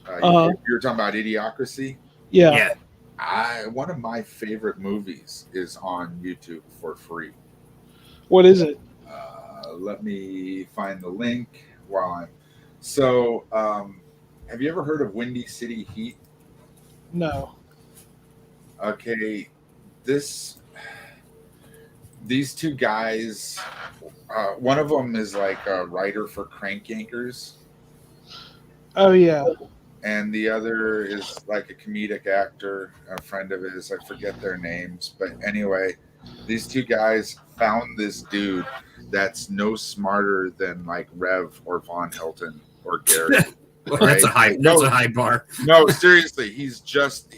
Speaker 3: you were talking about Idiocracy.
Speaker 1: Yeah.
Speaker 3: One of my favorite movies is on YouTube for free.
Speaker 1: What is it?
Speaker 3: Let me find the link while I'm. So, have you ever heard of Windy City Heat?
Speaker 1: No.
Speaker 3: Okay, these two guys, one of them is like a writer for Crank Yankers.
Speaker 1: Oh, yeah.
Speaker 3: And the other is like a comedic actor, a friend of his. I forget their names. But anyway, these two guys found this dude that's no smarter than like Rev or Von Helton or Gary.
Speaker 2: Well, right? That's a high bar.
Speaker 3: No, seriously, he's just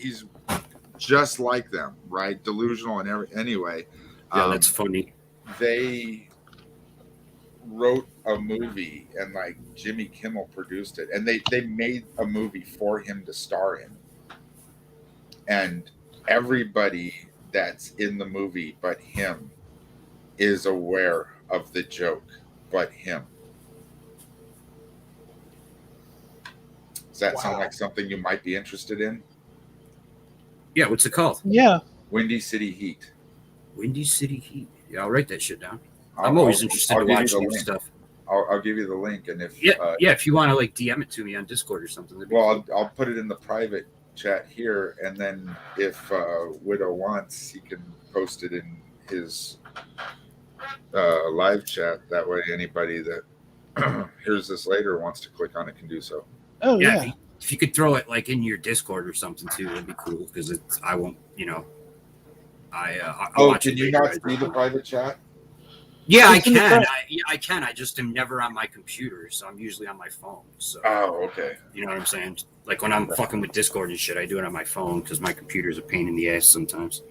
Speaker 3: like them, right? Delusional and anyway.
Speaker 2: Yeah, that's funny.
Speaker 3: They wrote a movie and like Jimmy Kimmel produced it, and they made a movie for him to star in. And everybody that's in the movie but him is aware of the joke, but him. Does that sound like something you might be interested in?
Speaker 2: Yeah, what's it called?
Speaker 1: Yeah.
Speaker 3: Windy City Heat.
Speaker 2: Windy City Heat. Yeah, I'll write that shit down. I'm always interested to watch new stuff.
Speaker 3: I'll give you the link, and if
Speaker 2: if you want to like DM it to me on Discord or something.
Speaker 3: Well, I'll put it in the private chat here, and then if Widow wants, he can post it in his live chat. That way, anybody that hears this later wants to click on it can do so.
Speaker 1: Oh yeah.
Speaker 2: If you could throw it like in your Discord or something too, it'd be cool, because I won't, you know. I'll watch
Speaker 3: can you not see the private chat?
Speaker 2: Yeah, I can. I can. I just am never on my computer, so I'm usually on my phone. So.
Speaker 3: Oh, okay.
Speaker 2: You know what I'm saying? Like when I'm fucking with Discord and shit, I do it on my phone because my computer's a pain in the ass sometimes.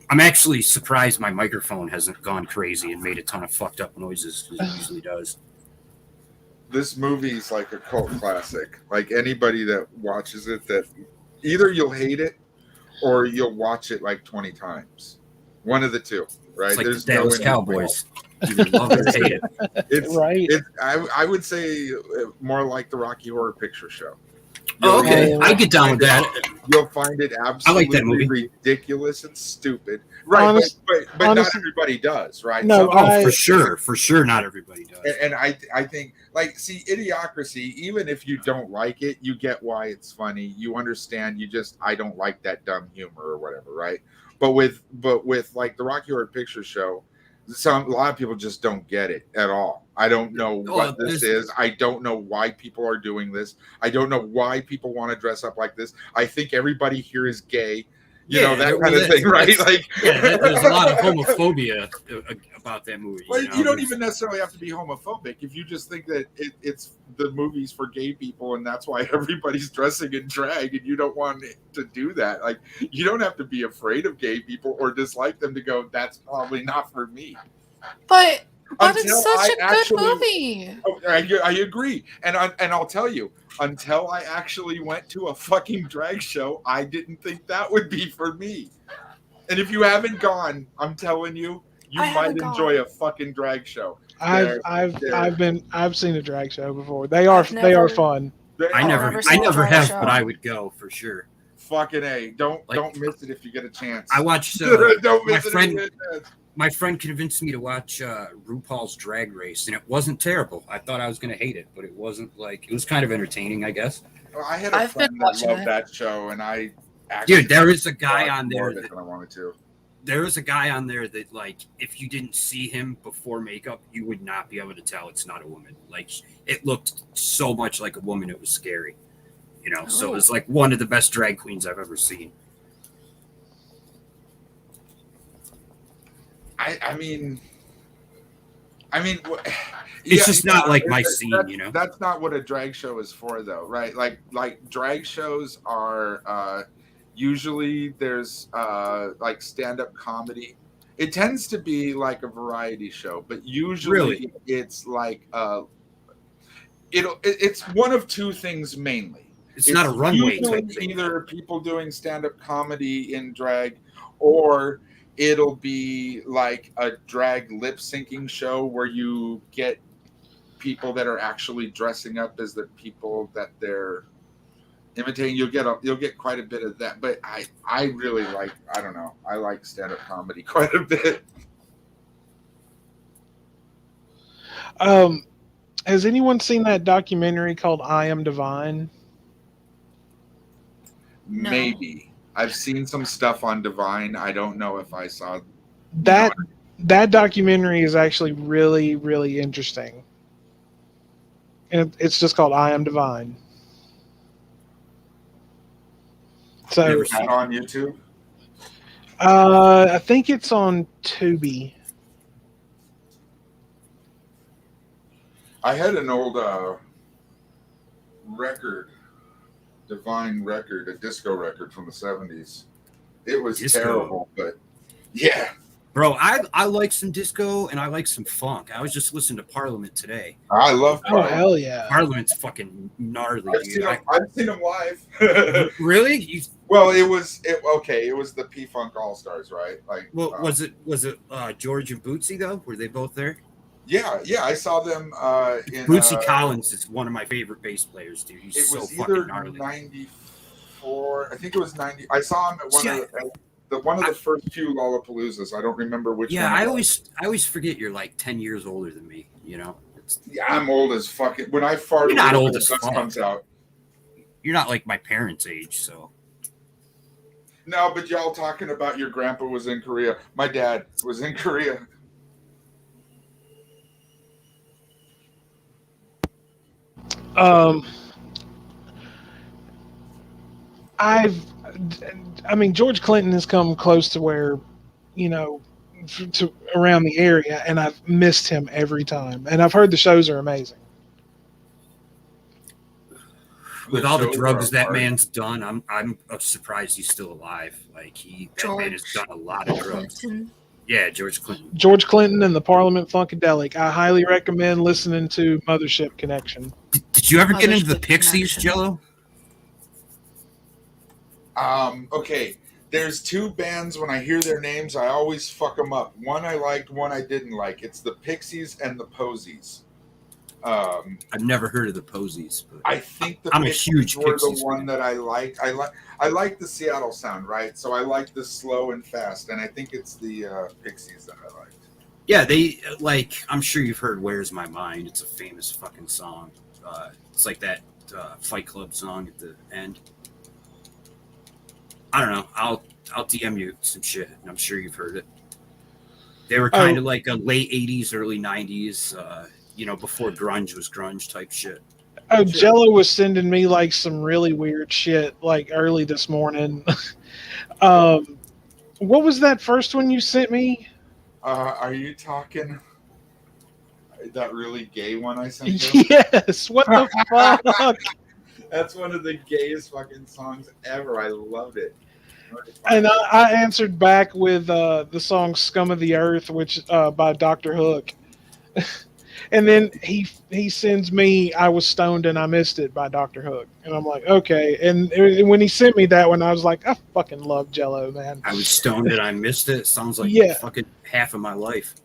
Speaker 2: I'm actually surprised my microphone hasn't gone crazy and made a ton of fucked up noises, because it usually does.
Speaker 3: This movie's like a cult classic. Like anybody that watches it, that either you'll hate it or you'll watch it like 20 times. One of the two, right?
Speaker 2: It's like there's the Dallas Cowboys. You love it or hate it.
Speaker 3: It's
Speaker 1: right.
Speaker 3: I would say more like the Rocky Horror Picture Show.
Speaker 2: Okay, I get down with that.
Speaker 3: You'll find it absolutely ridiculous and stupid, right? But not everybody does, right?
Speaker 1: No,
Speaker 2: for sure, not everybody does.
Speaker 3: And I think, like, see, Idiocracy, even if you don't like it, you get why it's funny. You understand. I don't like that dumb humor or whatever, right? But with like the Rocky Horror Picture Show, a lot of people just don't get it at all. I don't know what this is. I don't know why people are doing this. I don't know why people want to dress up like this. I think everybody here is gay. You know, that
Speaker 2: well,
Speaker 3: kind of thing, right? Like,
Speaker 2: there's a lot of homophobia about that movie.
Speaker 3: Well,
Speaker 2: You know?
Speaker 3: you don't even necessarily have to be homophobic. If you just think that it's the movie's for gay people and that's why everybody's dressing in drag and you don't want to do that, like, you don't have to be afraid of gay people or dislike them to go, that's probably not for me.
Speaker 4: But
Speaker 3: Until
Speaker 4: it's such
Speaker 3: I
Speaker 4: a good movie.
Speaker 3: Oh, I agree. And I'll tell you, until I actually went to a fucking drag show, I didn't think that would be for me. And if you haven't gone, I'm telling you, you might enjoy a fucking drag show.
Speaker 1: I've seen a drag show before. They are fun.
Speaker 2: I never have, but I would go for sure.
Speaker 3: Fucking A. Don't miss it if you get a chance.
Speaker 2: I watched my friend convinced me to watch RuPaul's Drag Race, and it wasn't terrible. I thought I was going to hate it, but it wasn't. Like, it was kind of entertaining, I guess.
Speaker 3: Well, I had a friend that loved that show, and I actually...
Speaker 2: Dude, there is a guy on there
Speaker 3: that I wanted to.
Speaker 2: There is a guy on there that, like, if you didn't see him before makeup, you would not be able to tell it's not a woman. Like, it looked so much like a woman, it was scary. You know, so it's like one of the best drag queens I've ever seen.
Speaker 3: I mean,
Speaker 2: it's just not like my scene, you know.
Speaker 3: That's not what a drag show is for, though, right? Like drag shows are usually there's like stand-up comedy. It tends to be like a variety show, but usually it's like it's one of two things mainly.
Speaker 2: It's not a runway type thing.
Speaker 3: Either people doing stand-up comedy in drag, or it'll be like a drag lip syncing show where you get people that are actually dressing up as the people that they're imitating. You'll get quite a bit of that. But I really like, I don't know, I like stand-up comedy quite a bit.
Speaker 1: Has anyone seen that documentary called I Am Divine?
Speaker 4: No.
Speaker 3: Maybe. I've seen some stuff on Divine. I don't know if I saw
Speaker 1: that. That documentary is actually really, really interesting. And it's just called I Am Divine. So
Speaker 3: is that on YouTube?
Speaker 1: I think it's on Tubi.
Speaker 3: I had an old record, Divine record, a disco record from the 70s. It was terrible, but yeah.
Speaker 2: Bro, I like some disco and I like some funk. I was just listening to Parliament today.
Speaker 3: I love Parliament.
Speaker 1: Oh, hell yeah.
Speaker 2: Parliament's fucking gnarly, dude.
Speaker 3: I've seen them live.
Speaker 2: Really?
Speaker 3: Well, it was the P-Funk All-Stars, right? Like,
Speaker 2: well, was it George and Bootsy though? Were they both there?
Speaker 3: Yeah, I saw them in
Speaker 2: Bootsy Collins is one of my favorite bass players, dude. He's so fucking gnarly.
Speaker 3: 94, I think it was 90. I saw him at one of the first few Lollapaloozas. I don't remember which one.
Speaker 2: Yeah, I always forget you're like 10 years older than me, you know?
Speaker 3: Yeah, I'm old as fucking. When I fart,
Speaker 2: you're not old as
Speaker 3: fuck. Comes out.
Speaker 2: You're not like my parents' age, so.
Speaker 3: No, but y'all talking about your grandpa was in Korea. My dad was in Korea.
Speaker 1: I mean, George Clinton has come close to where, you know, to around the area, and I've missed him every time. And I've heard the shows are amazing.
Speaker 2: With all the drugs that man's done, I'm surprised he's still alive. Like that man has done a lot of drugs. Yeah, George Clinton. George Clinton
Speaker 1: and the Parliament Funkadelic. I highly recommend listening to Mothership Connection.
Speaker 2: Did you ever get into the Pixies, Jello?
Speaker 3: Okay. There's two bands, when I hear their names, I always fuck them up. One I liked, one I didn't like. It's the Pixies and the Posies.
Speaker 2: I've never heard of the Posies. But
Speaker 3: I think
Speaker 2: I'm a huge Pixies
Speaker 3: the one that I liked. I like the Seattle sound, right? So I like the slow and fast, and I think it's the Pixies that I liked.
Speaker 2: Yeah, they I'm sure you've heard "Where's My Mind." It's a famous fucking song. It's like that Fight Club song at the end. I don't know. I'll DM you some shit, and I'm sure you've heard it. They were kind of like a late '80s, early '90s. You know, before grunge was grunge type shit.
Speaker 1: Oh, Jello was sending me like some really weird shit like early this morning. What was that first one you sent me?
Speaker 3: Are you talking that really gay one I sent you?
Speaker 1: Yes. What the fuck?
Speaker 3: That's one of the gayest fucking songs ever. I loved it.
Speaker 1: And I answered back with the song "Scum of the Earth," which by Dr. Hook. And then he sends me "I Was Stoned and I Missed It" by Dr. Hook, and I'm like, okay. And when he sent me that one, I was like, I fucking love Jello, man.
Speaker 2: I was stoned and I missed it. Sounds like
Speaker 1: Yeah.
Speaker 2: fucking half of my life.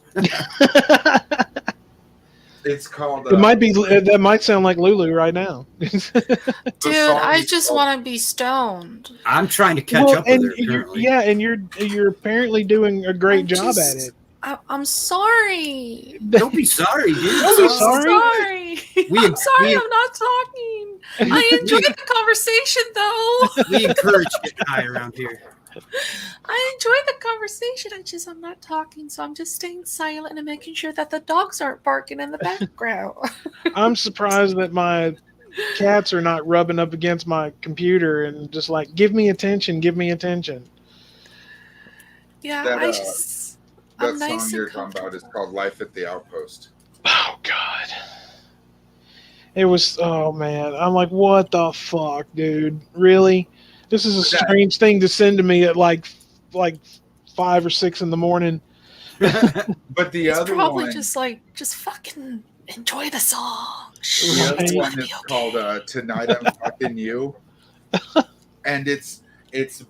Speaker 3: It's called.
Speaker 1: It might be that might sound like Lulu right now.
Speaker 4: Dude, I just want to be stoned.
Speaker 2: I'm trying to catch up with her.
Speaker 1: And you're apparently doing a great job at it.
Speaker 4: I'm sorry.
Speaker 2: Don't be sorry, dude.
Speaker 1: Don't be sorry.
Speaker 4: I'm sorry. I'm not talking. I enjoyed the conversation, though.
Speaker 2: We encourage getting high around here.
Speaker 4: I enjoyed the conversation. I'm not talking, so I'm just staying silent and making sure that the dogs aren't barking in the background.
Speaker 1: I'm surprised that my cats are not rubbing up against my computer and just like, give me attention, give me attention.
Speaker 4: Yeah,
Speaker 3: that song you're talking about is called "Life at the Outpost."
Speaker 1: Oh God. It was, oh man. I'm like, what the fuck, dude? Really? This is a strange thing to send to me at like 5 or 6 in the morning.
Speaker 3: But the
Speaker 4: it's
Speaker 3: other
Speaker 4: probably
Speaker 3: one,
Speaker 4: just fucking enjoy the song.
Speaker 3: The other one is called "Tonight I'm Fucking You," and it's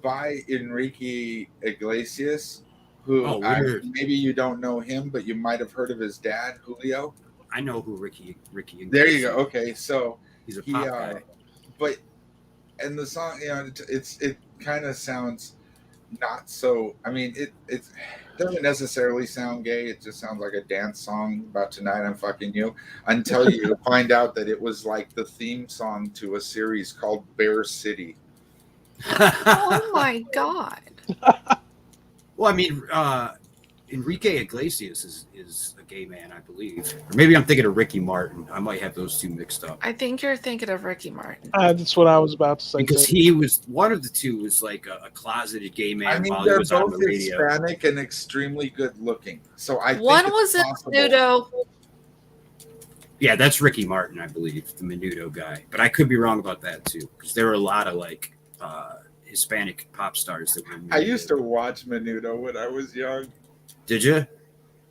Speaker 3: by Enrique Iglesias, who maybe you don't know him, but you might have heard of his dad, Julio.
Speaker 2: I know who Ricky Iglesias.
Speaker 3: There you go. Okay, so
Speaker 2: he's a pop guy.
Speaker 3: But and the song, it kind of sounds not so. I mean, it doesn't necessarily sound gay. It just sounds like a dance song about "Tonight I'm Fucking You," until you find out that it was like the theme song to a series called Bear City.
Speaker 4: Oh my God.
Speaker 2: Well, I mean, Enrique Iglesias is a gay man, I believe. Or maybe I'm thinking of Ricky Martin. I might have those two mixed up.
Speaker 4: I think you're thinking of Ricky Martin.
Speaker 1: That's what I was about to say.
Speaker 2: Because he was, one of the two was like a closeted gay man.
Speaker 3: I mean,
Speaker 2: while
Speaker 3: they're
Speaker 2: he was
Speaker 3: both
Speaker 2: on the radio.
Speaker 3: Hispanic and extremely good looking. So I think
Speaker 4: one was a Menudo.
Speaker 2: Yeah, that's Ricky Martin, I believe, the Menudo guy. But I could be wrong about that too, because there were a lot of like Hispanic pop stars that were.
Speaker 3: I used to watch Menudo when I was young.
Speaker 2: Did you?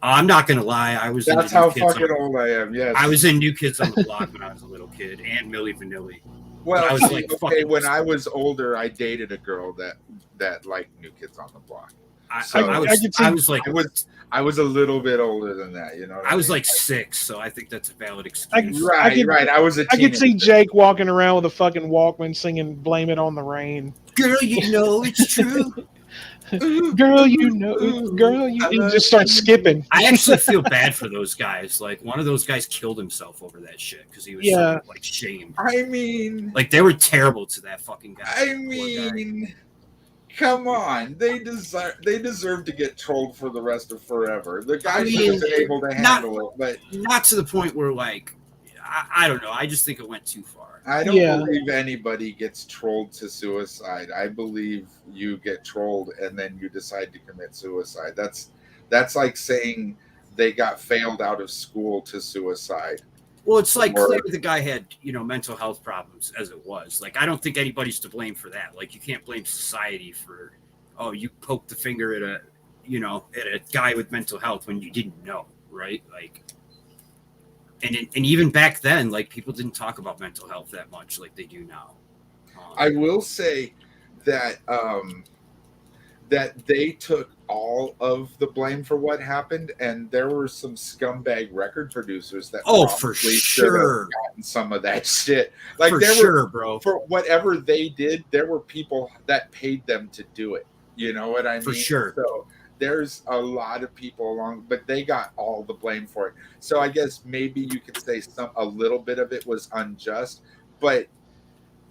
Speaker 2: I'm not gonna lie. I was.
Speaker 3: That's how fucking old I am. Yes.
Speaker 2: I was in New Kids on the Block when I was a little kid, and Milli Vanilli.
Speaker 3: Well,
Speaker 2: I was like,
Speaker 3: okay. When I was older, I dated a girl that liked New Kids on the Block. I was a little bit older than that. You know.
Speaker 2: I was like 6, so I think that's a valid excuse.
Speaker 3: Right. I was a teenager.
Speaker 1: I could see Jake walking around with a fucking Walkman singing "Blame It on the Rain."
Speaker 2: Girl, you know it's true.
Speaker 1: Girl, you just start skipping.
Speaker 2: I actually feel bad for those guys. Like one of those guys killed himself over that shit because he was so, like shamed.
Speaker 3: I mean,
Speaker 2: like they were terrible to that fucking guy.
Speaker 3: I mean, come on, they deserve to get trolled for the rest of forever. The guy should have been able to handle it, but
Speaker 2: not to the point where like I don't know. I just think it went too far.
Speaker 3: I don't believe anybody gets trolled to suicide. I believe you get trolled and then you decide to commit suicide. That's like saying they got failed out of school to suicide.
Speaker 2: Well, it's like clearly the guy had, mental health problems as it was. Like, I don't think anybody's to blame for that. Like, you can't blame society for, you poked the finger at a guy with mental health when you didn't know, right? Like, and even back then, like people didn't talk about mental health that much like they do now.
Speaker 3: I will say that that they took all of the blame for what happened, and there were some scumbag record producers that
Speaker 2: for sure
Speaker 3: gotten some of that shit. Like
Speaker 2: bro.
Speaker 3: For whatever they did, there were people that paid them to do it. You know what I mean?
Speaker 2: For sure.
Speaker 3: So there's a lot of people but they got all the blame for it. So I guess maybe you could say a little bit of it was unjust, but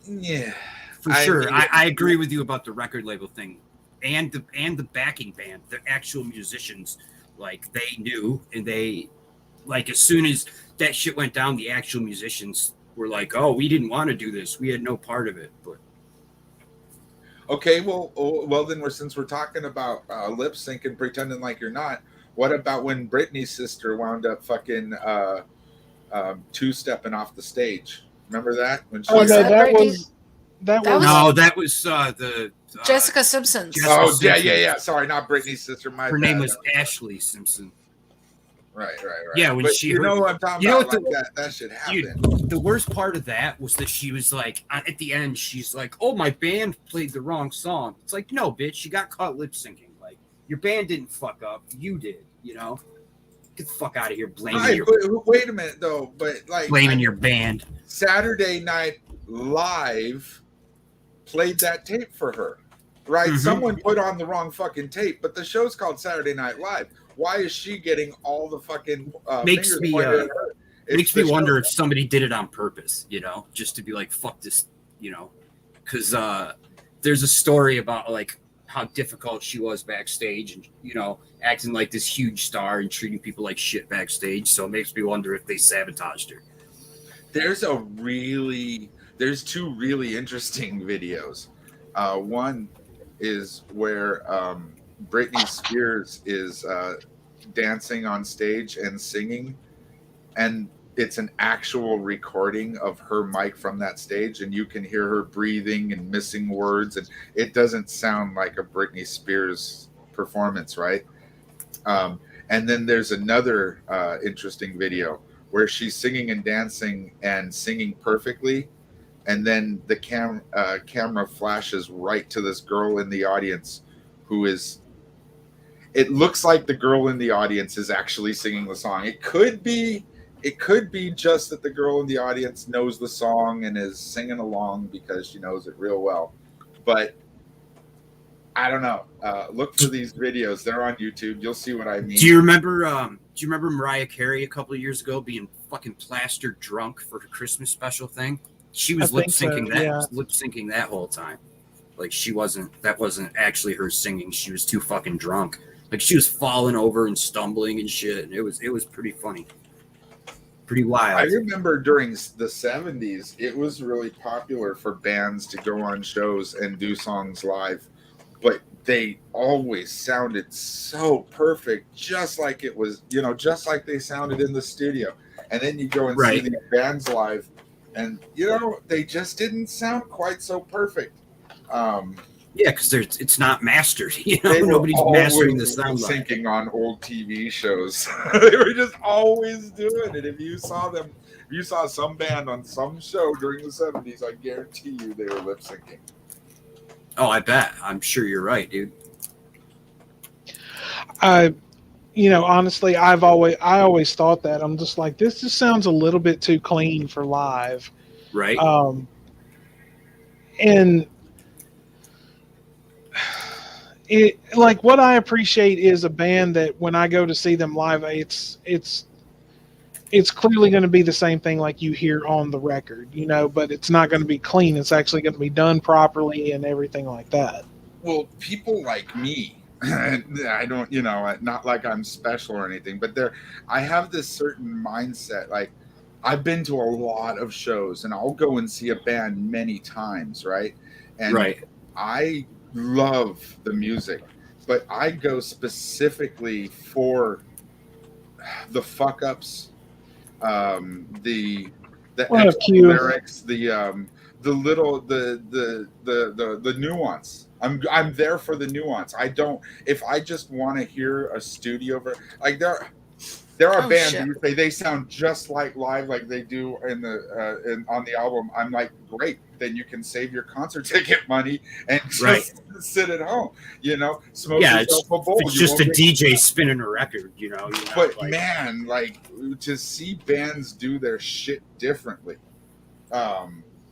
Speaker 3: yeah,
Speaker 2: for sure. I agree with you about the record label thing and the backing band, the actual musicians. Like they knew, and they like as soon as that shit went down, the actual musicians were like, "Oh, we didn't want to do this. We had no part of it." But
Speaker 3: okay, well then since we're talking about lip sync and pretending like you're not, what about when Britney's sister wound up fucking two-stepping off the stage? Remember that when she?
Speaker 1: Oh,
Speaker 4: Was
Speaker 1: no,
Speaker 4: that
Speaker 1: that
Speaker 4: Britney?
Speaker 1: was that
Speaker 4: That
Speaker 1: was
Speaker 2: no, that was the
Speaker 4: Jessica Simpson's.
Speaker 2: Jessica
Speaker 3: Oh
Speaker 2: Simpson.
Speaker 3: yeah. Sorry, not Britney's sister.
Speaker 2: Her name was Ashley Simpson.
Speaker 3: Right.
Speaker 2: Yeah, when
Speaker 3: but
Speaker 2: she
Speaker 3: you
Speaker 2: heard,
Speaker 3: know what I'm talking
Speaker 2: you know
Speaker 3: about,
Speaker 2: what
Speaker 3: like that should happen.
Speaker 2: Dude, the worst part of that was that she was like, at the end, she's like, "Oh, my band played the wrong song." It's like, no, bitch, you got caught lip syncing. Like, your band didn't fuck up, you did. You know, get the fuck out of here, blaming
Speaker 3: Wait a minute though, but like
Speaker 2: blaming your band.
Speaker 3: Saturday Night Live played that tape for her, right?
Speaker 2: Mhm.
Speaker 3: Someone put on the wrong fucking tape, but the show's called Saturday Night Live. Why is she getting all the fucking
Speaker 2: Makes
Speaker 3: fingers
Speaker 2: me
Speaker 3: pointed at her?
Speaker 2: makes me wonder if somebody did it on purpose, you know, just to be like, fuck this, you know, because there's a story about like how difficult she was backstage and, you know, acting like this huge star and treating people like shit backstage. So it makes me wonder if they sabotaged her.
Speaker 3: There's two really interesting videos. One is where Britney Spears is dancing on stage and singing, and it's an actual recording of her mic from that stage, and you can hear her breathing and missing words, and it doesn't sound like a Britney Spears performance, right? And then there's another interesting video where she's singing and dancing and singing perfectly, and then the camera flashes right to this girl in the audience who is, it looks like the girl in the audience is actually singing the song. It could be just that the girl in the audience knows the song and is singing along because she knows it real well. But I don't know. Look for these videos. They're on YouTube. You'll see what I mean.
Speaker 2: Do you remember Mariah Carey a couple of years ago being fucking plastered drunk for her Christmas special thing? She was lip syncing that whole time. Like that wasn't actually her singing. She was too fucking drunk. Like she was falling over and stumbling and shit. And it was pretty funny. Pretty wild.
Speaker 3: I remember during the 70s, it was really popular for bands to go on shows and do songs live, but they always sounded so perfect, just like it was, you know, just like they sounded in the studio. And then you go and see these bands live, and you know, they just didn't sound quite so perfect.
Speaker 2: Yeah, because it's not mastered. You know, nobody's mastering the sound.
Speaker 3: Syncing on old TV shows, they were just always doing it. If you saw some band on some show during the 70s, I guarantee you they were lip syncing.
Speaker 2: Oh, I bet. I'm sure you're right, dude.
Speaker 1: You know, honestly, I always thought that. I'm just like, this just sounds a little bit too clean for live.
Speaker 2: Right.
Speaker 1: And it, like, what I appreciate is a band that when I go to see them live, it's clearly going to be the same thing like you hear on the record, you know, but it's not going to be clean. It's actually going to be done properly and everything like that.
Speaker 3: Well, people like me, I don't, you know, not like I'm special or anything, but I have this certain mindset. Like, I've been to a lot of shows and I'll go and see a band many times, right? And I love the music, but I go specifically for the fuck ups, the extra lyrics, the nuance. I'm there for the nuance. I don't, if I just want to hear a studio like there are bands who say they sound just like live, like they do on the album. I'm like, great, then you can save your concert ticket money and just sit at home, you know, smoke yourself a bowl.
Speaker 2: It's just a DJ spinning a record, you know.
Speaker 3: But like, man, like, to see bands do their shit differently,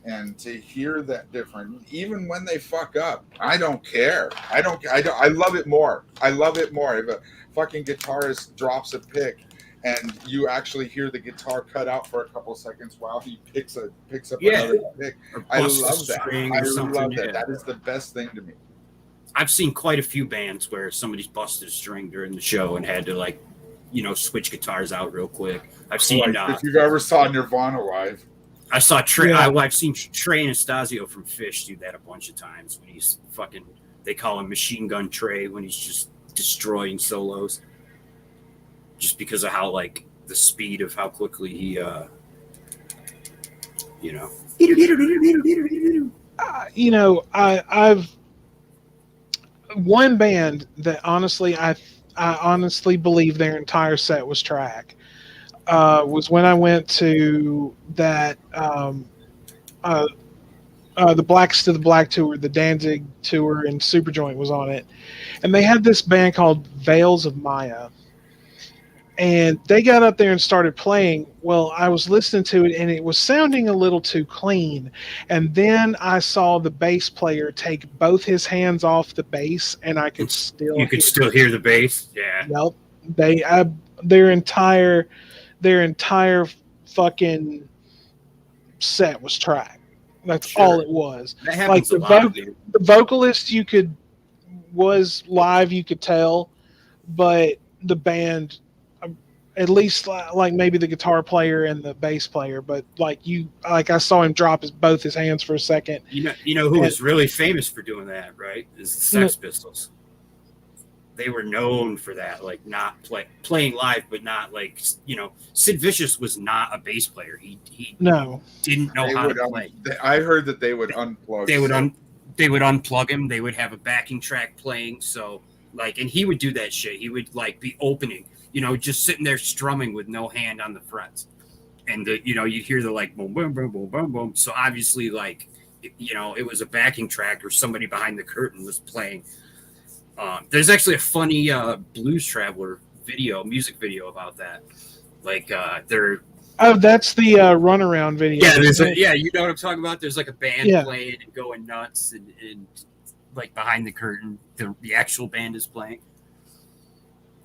Speaker 3: and to hear that different, even when they fuck up, I don't care. I love it more. I love it more if a fucking guitarist drops a pick and you actually hear the guitar cut out for a couple seconds while he picks up another pick. I love that. I love that. That is the best thing to me.
Speaker 2: I've seen quite a few bands where somebody's busted a string during the show and had to, like, you know, switch guitars out real quick. I've seen.
Speaker 3: If you ever saw Nirvana live.
Speaker 2: I saw Trey.
Speaker 1: Yeah.
Speaker 2: I've seen Trey Anastasio from Fish do that a bunch of times when he's fucking. They call him Machine Gun Trey when he's just destroying solos, just because of how like the speed of how quickly he, you know.
Speaker 1: I've one band that honestly I honestly believe their entire set was track. Was when I went to that the Blacks to the Black tour, the Danzig tour, and Superjoint was on it, and they had this band called Veils of Maya, and they got up there and started playing. Well, I was listening to it, and it was sounding a little too clean, and then I saw the bass player take both his hands off the bass, and I could still
Speaker 2: hear the bass. Yeah.
Speaker 1: Nope. Their entire fucking set was track. That's all it was.
Speaker 2: That happens
Speaker 1: like the vocalist was live, you could tell, but the band, at least like maybe the guitar player and the bass player, but I saw him drop both his hands for a second.
Speaker 2: You know who was really famous for doing that, right? Is the Sex Pistols. They were known for that, like not playing live, but not like, Sid Vicious was not a bass player. He didn't know how to play.
Speaker 3: I heard that they would unplug.
Speaker 2: They would unplug him. They would have a backing track playing. So and he would do that shit. He would be opening, just sitting there strumming with no hand on the frets, and you'd hear the boom, boom, boom, boom, boom, boom. So obviously it was a backing track or somebody behind the curtain was playing. There's actually a funny Blues Traveler music video about that.
Speaker 1: That's the runaround video.
Speaker 2: Yeah, you know what I'm talking about. There's a band playing and going nuts, and behind the curtain, the actual band is playing.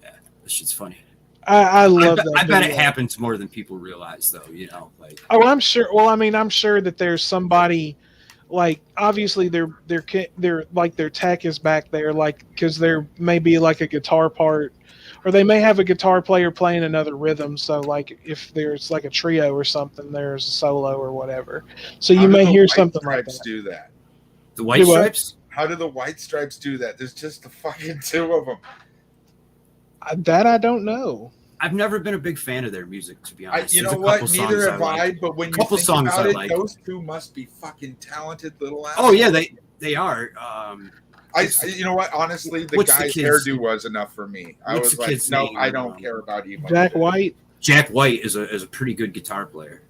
Speaker 2: Yeah, this shit's funny.
Speaker 1: I love that.
Speaker 2: I bet it happens more than people realize, though.
Speaker 1: Oh, I'm sure. Well, I'm sure that there's somebody. Obviously their tech is back there, because there may be a guitar part, or they may have a guitar player playing another rhythm. So if there's a trio or something, there's a solo or whatever. So you may hear something like that.
Speaker 3: Do that.
Speaker 2: The White Stripes?
Speaker 3: How do the White Stripes do that? There's just the fucking two of them.
Speaker 1: That I don't know.
Speaker 2: I've never been a big fan of their music, to be honest.
Speaker 3: You know what? Neither have I. But when you think about it, those two must be fucking talented little assholes.
Speaker 2: Oh yeah, they are.
Speaker 3: You know what? Honestly, the guy's hairdo was enough for me. I was like, no, I don't care about Evo.
Speaker 1: Jack White.
Speaker 2: Jack White is a pretty good guitar player.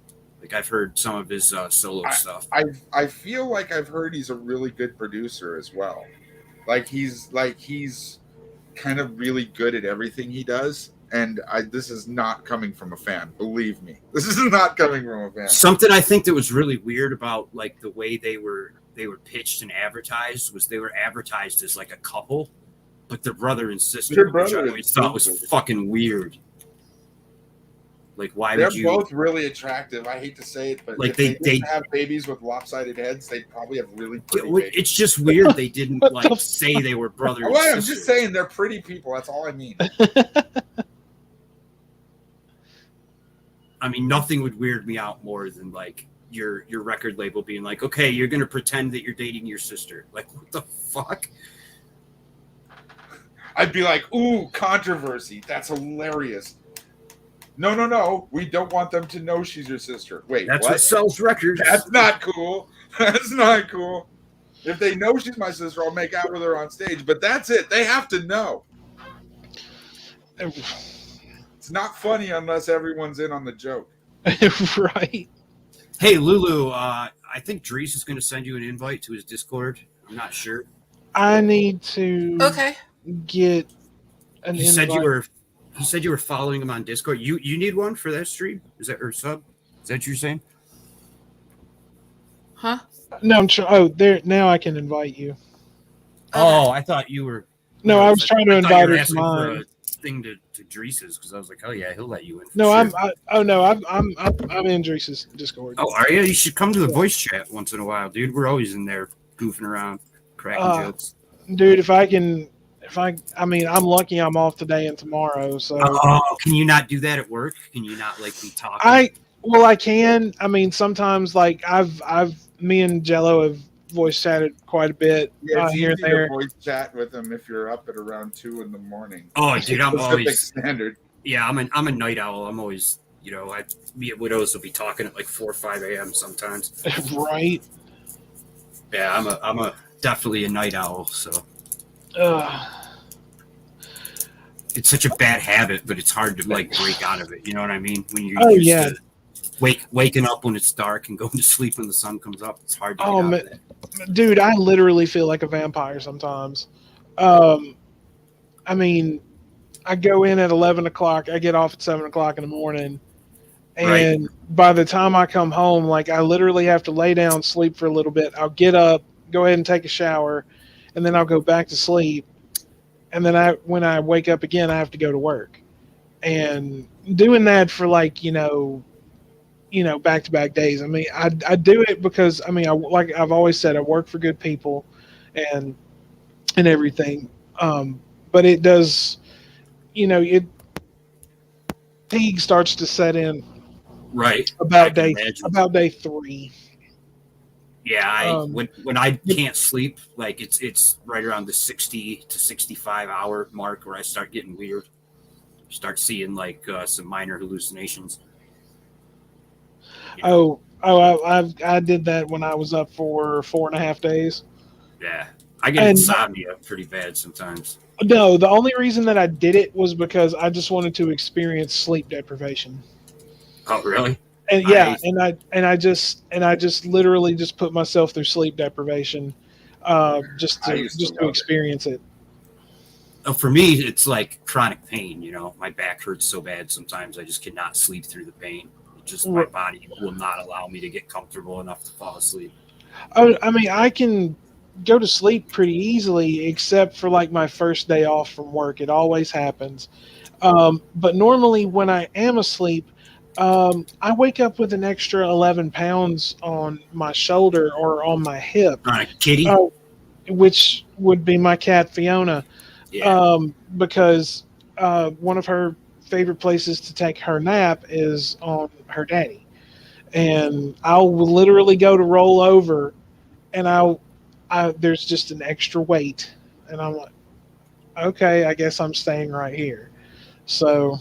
Speaker 2: I've heard some of his solo stuff.
Speaker 3: I feel like I've heard he's a really good producer as well. He's kind of really good at everything he does. And this is not coming from a fan. Believe me, this is not coming from a fan.
Speaker 2: Something I think that was really weird about the way they were pitched and advertised was they were advertised as a couple, but their brother and sister, which I always thought was fucking weird. Why would you?
Speaker 3: They're both really attractive. I hate to say it, but if they have babies with lopsided heads, they'd probably have really pretty babies.
Speaker 2: It's just weird they didn't say they were brother and sister.
Speaker 3: I'm just saying they're pretty people. That's all I mean.
Speaker 2: I mean, nothing would weird me out more than your record label being okay, you're gonna pretend that you're dating your sister. What the fuck?
Speaker 3: I'd be like, ooh, controversy. That's hilarious. No. We don't want them to know she's your sister. Wait,
Speaker 2: that's what sells records.
Speaker 3: That's not cool. That's not cool. If they know she's my sister, I'll make out with her on stage. But that's it. They have to know. It's not funny unless everyone's in on the joke.
Speaker 1: Right.
Speaker 2: Hey, LuLu, I think Dries is going to send you an invite to his Discord. I'm not sure.
Speaker 1: I need to get an invite.
Speaker 2: He said you were following him on Discord. You need one for that stream? Is that or sub? Is that what you're saying?
Speaker 4: Huh?
Speaker 1: No, I'm sure. Oh, there now I can invite you.
Speaker 2: Oh, I thought you were.
Speaker 1: No, I was trying to invite her to mine.
Speaker 2: Thing to Drees's because I was like, oh yeah, he'll let you in.
Speaker 1: No, I'm in Drees's Discord.
Speaker 2: Oh, are you? You should come to the voice chat once in a while, dude. We're always in there goofing around, cracking jokes.
Speaker 1: Dude, I'm lucky I'm off today and tomorrow. So
Speaker 2: can you not do that at work? Can you not be talking?
Speaker 1: Well, I can. I mean, sometimes like me and Jello have voice chatted quite a bit
Speaker 3: Yeah, it's
Speaker 1: here and
Speaker 3: easy to
Speaker 1: there.
Speaker 3: voice chat with him if you're up at around 2 a.m.
Speaker 2: Oh, dude, I'm
Speaker 3: Pacific
Speaker 2: always
Speaker 3: Standard.
Speaker 2: I'm a night owl. I'm always me and Widows will be talking at like 4 or 5 a.m. sometimes.
Speaker 1: Right.
Speaker 2: Yeah, I'm a definitely a night owl. So
Speaker 1: Uh,
Speaker 2: it's such a bad habit, but it's hard to like break out of it. You know what I mean? When you're
Speaker 1: oh
Speaker 2: used
Speaker 1: yeah.
Speaker 2: to waking up when it's dark and going to sleep when the sun comes up, it's hard to get
Speaker 1: Oh
Speaker 2: out
Speaker 1: man,
Speaker 2: of that.
Speaker 1: dude, I literally feel like a vampire sometimes. Um, I mean, I go in at 11 o'clock. I get off at 7 o'clock in the morning,
Speaker 2: Right.
Speaker 1: and by the time I come home, like I literally have to lay down, sleep for a little bit. I'll get up, go ahead and take a shower, and then I'll go back to sleep. And then when I wake up again, I have to go to work. And doing that for like back to back days. I mean, I do it because I mean, like I've always said, I work for good people, and everything. But it does, it fatigue starts to set in
Speaker 2: Right. I
Speaker 1: about
Speaker 2: can
Speaker 1: day
Speaker 2: imagine.
Speaker 1: about day 3.
Speaker 2: Yeah,
Speaker 1: Um,
Speaker 2: when I can't sleep, like it's right around the 60 to 65 hour mark where I start getting weird. Start seeing like some minor hallucinations. You know?
Speaker 1: I did that when I was up for 4.5 days.
Speaker 2: Yeah. I get
Speaker 1: And
Speaker 2: insomnia pretty bad sometimes.
Speaker 1: no, the only reason that I did it was because I just wanted to experience sleep deprivation.
Speaker 2: Oh, really?
Speaker 1: And yeah,
Speaker 2: I
Speaker 1: and I just literally just put myself through sleep deprivation, just
Speaker 3: I
Speaker 1: to
Speaker 3: used to
Speaker 1: just to
Speaker 3: love it.
Speaker 1: experience it.
Speaker 2: for me, it's like chronic pain. My back hurts so bad sometimes I just cannot sleep through the pain. It just my
Speaker 1: R-
Speaker 2: body will not allow me to get comfortable enough to fall asleep.
Speaker 1: I mean, I can go to sleep pretty easily, except for like my first day off from work. It always happens. But normally, when I am asleep, I wake up with an extra 11 pounds on my shoulder or on my hip,
Speaker 2: On a kitty,
Speaker 1: uh, which would be my cat Fiona,
Speaker 2: yeah.
Speaker 1: because one of her favorite places to take her nap is on her daddy. And I'll literally go to roll over, and there's just an extra weight, and I'm like, okay, I guess I'm staying right here. So,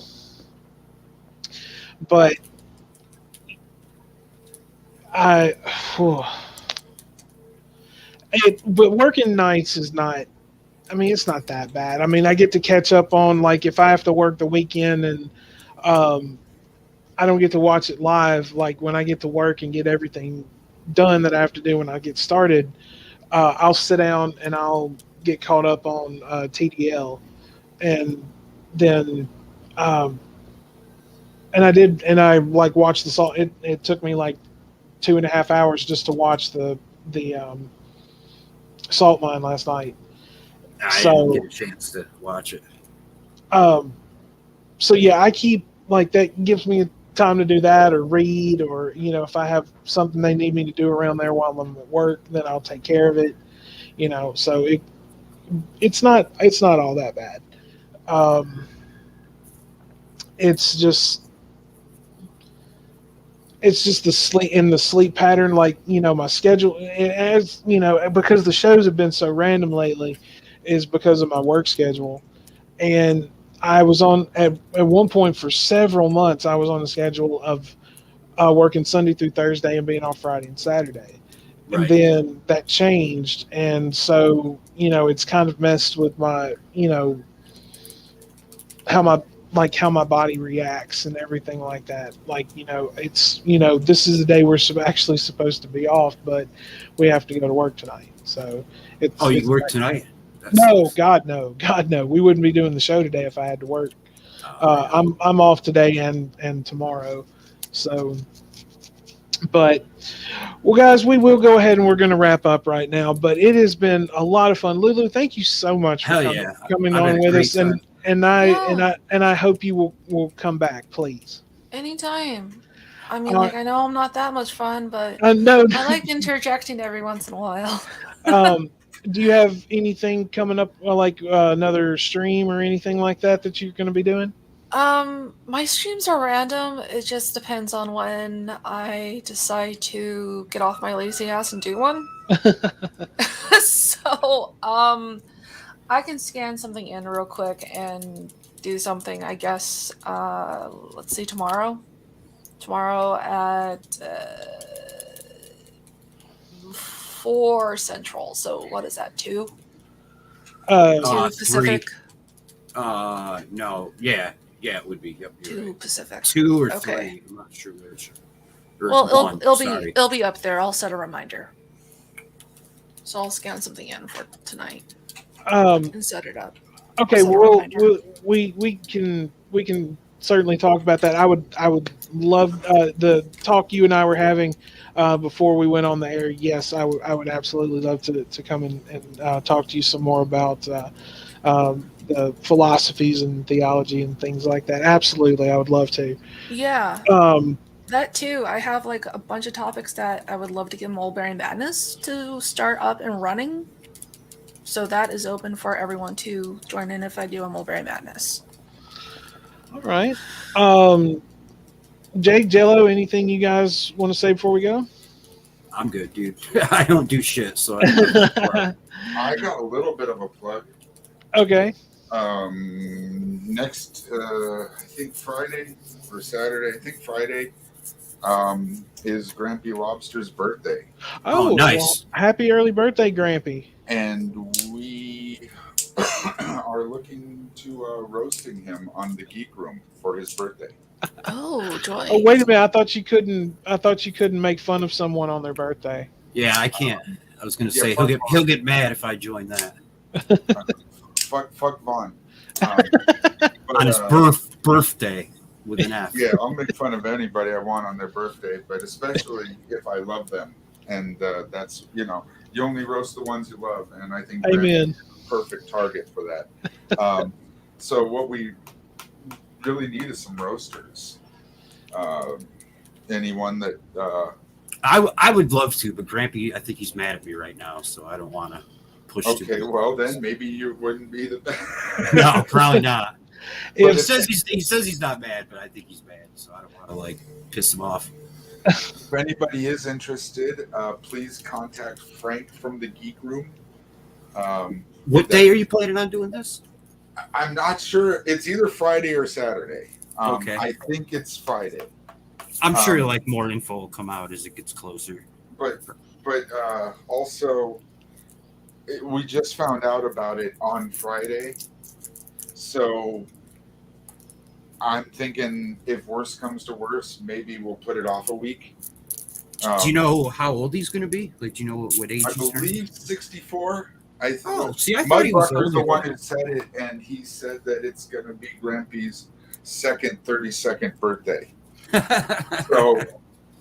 Speaker 1: but I, whew, but working nights is not. I mean, it's not that bad. I mean, I get to catch up on like if I have to work the weekend and um, I don't get to watch it live. Like when I get to work and get everything done that I have to do when I get started, I'll sit down and I'll get caught up on TDL, and then um, and I like watched the salt. It took me like 2.5 hours just to watch the salt mine last night.
Speaker 2: I didn't get
Speaker 1: So
Speaker 2: a chance to watch it.
Speaker 1: um, so yeah, I keep like that gives me time to do that or read, or if I have something they need me to do around there while I'm at work, then I'll take care of it. So it's not all that bad. Um, it's just the sleep pattern, like my schedule, as because the shows have been so random lately, is because of my work schedule. And I was on at one point for several months. I was on the schedule of working Sunday through Thursday and being off Friday and Saturday, and
Speaker 2: Right.
Speaker 1: then that changed, and so it's kind of messed with my how my body reacts and everything like that. Like it's this is the day we're actually supposed to be off, but we have to go to work tonight. So
Speaker 2: Oh, you
Speaker 1: it's
Speaker 2: work tonight? That
Speaker 1: no,
Speaker 2: sucks.
Speaker 1: God no, God no. We wouldn't be doing the show today if I had to work.
Speaker 2: Oh, yeah.
Speaker 1: I'm off today and tomorrow. So, but well, guys, we will go ahead and we're going to wrap up right now. But it has been a lot of fun, Lulu. Thank you so much for
Speaker 2: Hell
Speaker 1: coming
Speaker 2: yeah.
Speaker 1: coming
Speaker 2: I've had
Speaker 1: on
Speaker 2: a
Speaker 1: with
Speaker 2: great
Speaker 1: us,
Speaker 2: time.
Speaker 1: and I hope you will come back, please.
Speaker 4: Anytime. I mean,
Speaker 1: Uh,
Speaker 4: like, I know I'm not that much fun, but
Speaker 1: no,
Speaker 4: I like interjecting every once in a while.
Speaker 1: um, do you have anything coming up, like another stream or anything like that you're going to be doing?
Speaker 4: My streams are random. It just depends on when I decide to get off my lazy ass and do one. So, I can scan something in real quick and do something, I guess. Let's see, tomorrow. Tomorrow at 4 Central. So, what is that, 2?
Speaker 1: Uh,
Speaker 4: 2
Speaker 2: 3.
Speaker 4: Pacific?
Speaker 2: No. Yeah, it would be. Yep,
Speaker 4: 2
Speaker 2: right.
Speaker 4: Pacific.
Speaker 2: 2 or
Speaker 4: Okay.
Speaker 2: 3. I'm not sure which. Or
Speaker 4: Well,
Speaker 2: one,
Speaker 4: it'll be up there. I'll set a reminder. So I'll scan something in for tonight and set it up.
Speaker 1: Okay, we can certainly talk about that. I would love the talk you and I were having before we went on the air. Yes, I would absolutely love to come in and talk to you some more about the philosophies and theology and things like that. Absolutely, I would love to.
Speaker 4: Yeah. That too. I have like a bunch of topics that I would love to get Mulberry Madness to start up and running. So that is open for everyone to join in if I do a Mulberry Madness.
Speaker 1: All right. Jake, Jello, anything you guys want to say before we go?
Speaker 2: I'm good, dude. I don't do shit, so
Speaker 3: I got a little bit of a plug.
Speaker 1: Okay.
Speaker 3: Next, I think Friday or Saturday. I think Friday is Grampy Lobster's birthday.
Speaker 1: Oh,
Speaker 2: nice!
Speaker 1: Well, happy early birthday, Grampy!
Speaker 3: And we are looking to roasting him on the Geek Room for his birthday.
Speaker 4: Oh, joy!
Speaker 1: Oh, wait a minute! I thought you couldn't make fun of someone on their birthday.
Speaker 2: Yeah, I can't. I was going to say he'll get mad if I join that.
Speaker 3: Fuck Vaughn.
Speaker 2: On his birthday with an F.
Speaker 3: Yeah, I'll make fun of anybody I want on their birthday, but especially if I love them. And that's, you only roast the ones you love. And I think
Speaker 1: Amen.
Speaker 3: is the perfect target for that. So what we really need is some roasters. Anyone that...
Speaker 2: I would love to, but Grampy, I think he's mad at me right now, so I don't want to push.
Speaker 3: Okay, well then maybe you wouldn't be the best.
Speaker 2: No, probably not.
Speaker 1: He
Speaker 2: says he's not mad, but I think he's mad, so I don't want to piss him off.
Speaker 3: If anybody is interested, please contact Frank from the Geek Room.
Speaker 2: What day are you planning on doing this?
Speaker 3: I'm not sure. It's either Friday or Saturday.
Speaker 2: Okay.
Speaker 3: I think it's Friday.
Speaker 2: I'm sure more info will come out as it gets closer.
Speaker 3: But also, we just found out about it on Friday. So I'm thinking if worse comes to worse, maybe we'll put it off a week.
Speaker 2: Do you know how old he's going to be? Do you know what age
Speaker 3: I
Speaker 2: he's
Speaker 3: believe 64. I thought
Speaker 2: he was
Speaker 3: the one who said it, and he said that it's going to be Grampy's second 32nd birthday. So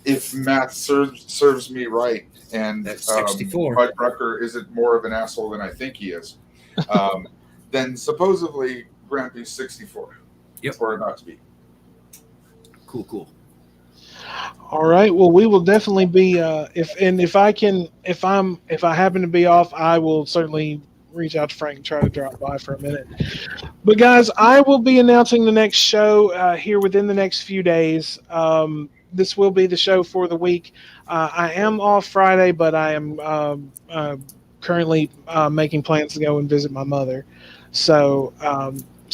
Speaker 3: if math serves me right, and
Speaker 2: that's 64.
Speaker 3: Mudbrucker isn't more of an asshole than I think he is, then supposedly Grampy's 64.
Speaker 2: Yep.
Speaker 3: Or about to be.
Speaker 2: Cool.
Speaker 1: All right. Well, we will definitely be. If I happen to be off, I will certainly reach out to Frank and try to drop by for a minute. But guys, I will be announcing the next show here within the next few days. This will be the show for the week. I am off Friday, but I am currently making plans to go and visit my mother. So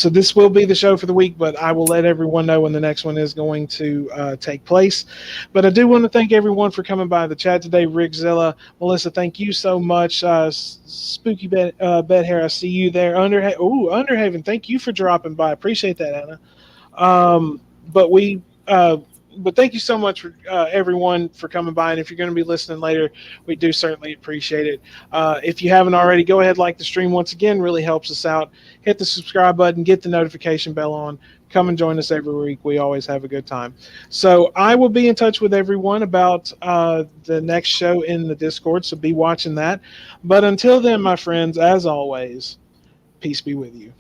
Speaker 1: this will be the show for the week, but I will let everyone know when the next one is going to take place. But I do want to thank everyone for coming by the chat today. Rigzilla, Melissa, thank you so much. Spooky Bed Hair, I see you there. Underhaven, thank you for dropping by. Appreciate that, Anna. But thank you so much for everyone for coming by. And if you're going to be listening later, we do certainly appreciate it. If you haven't already, go ahead, like the stream once again. Really helps us out. Hit the subscribe button. Get the notification bell on. Come and join us every week. We always have a good time. So I will be in touch with everyone about the next show in the Discord. So be watching that. But until then, my friends, as always, peace be with you.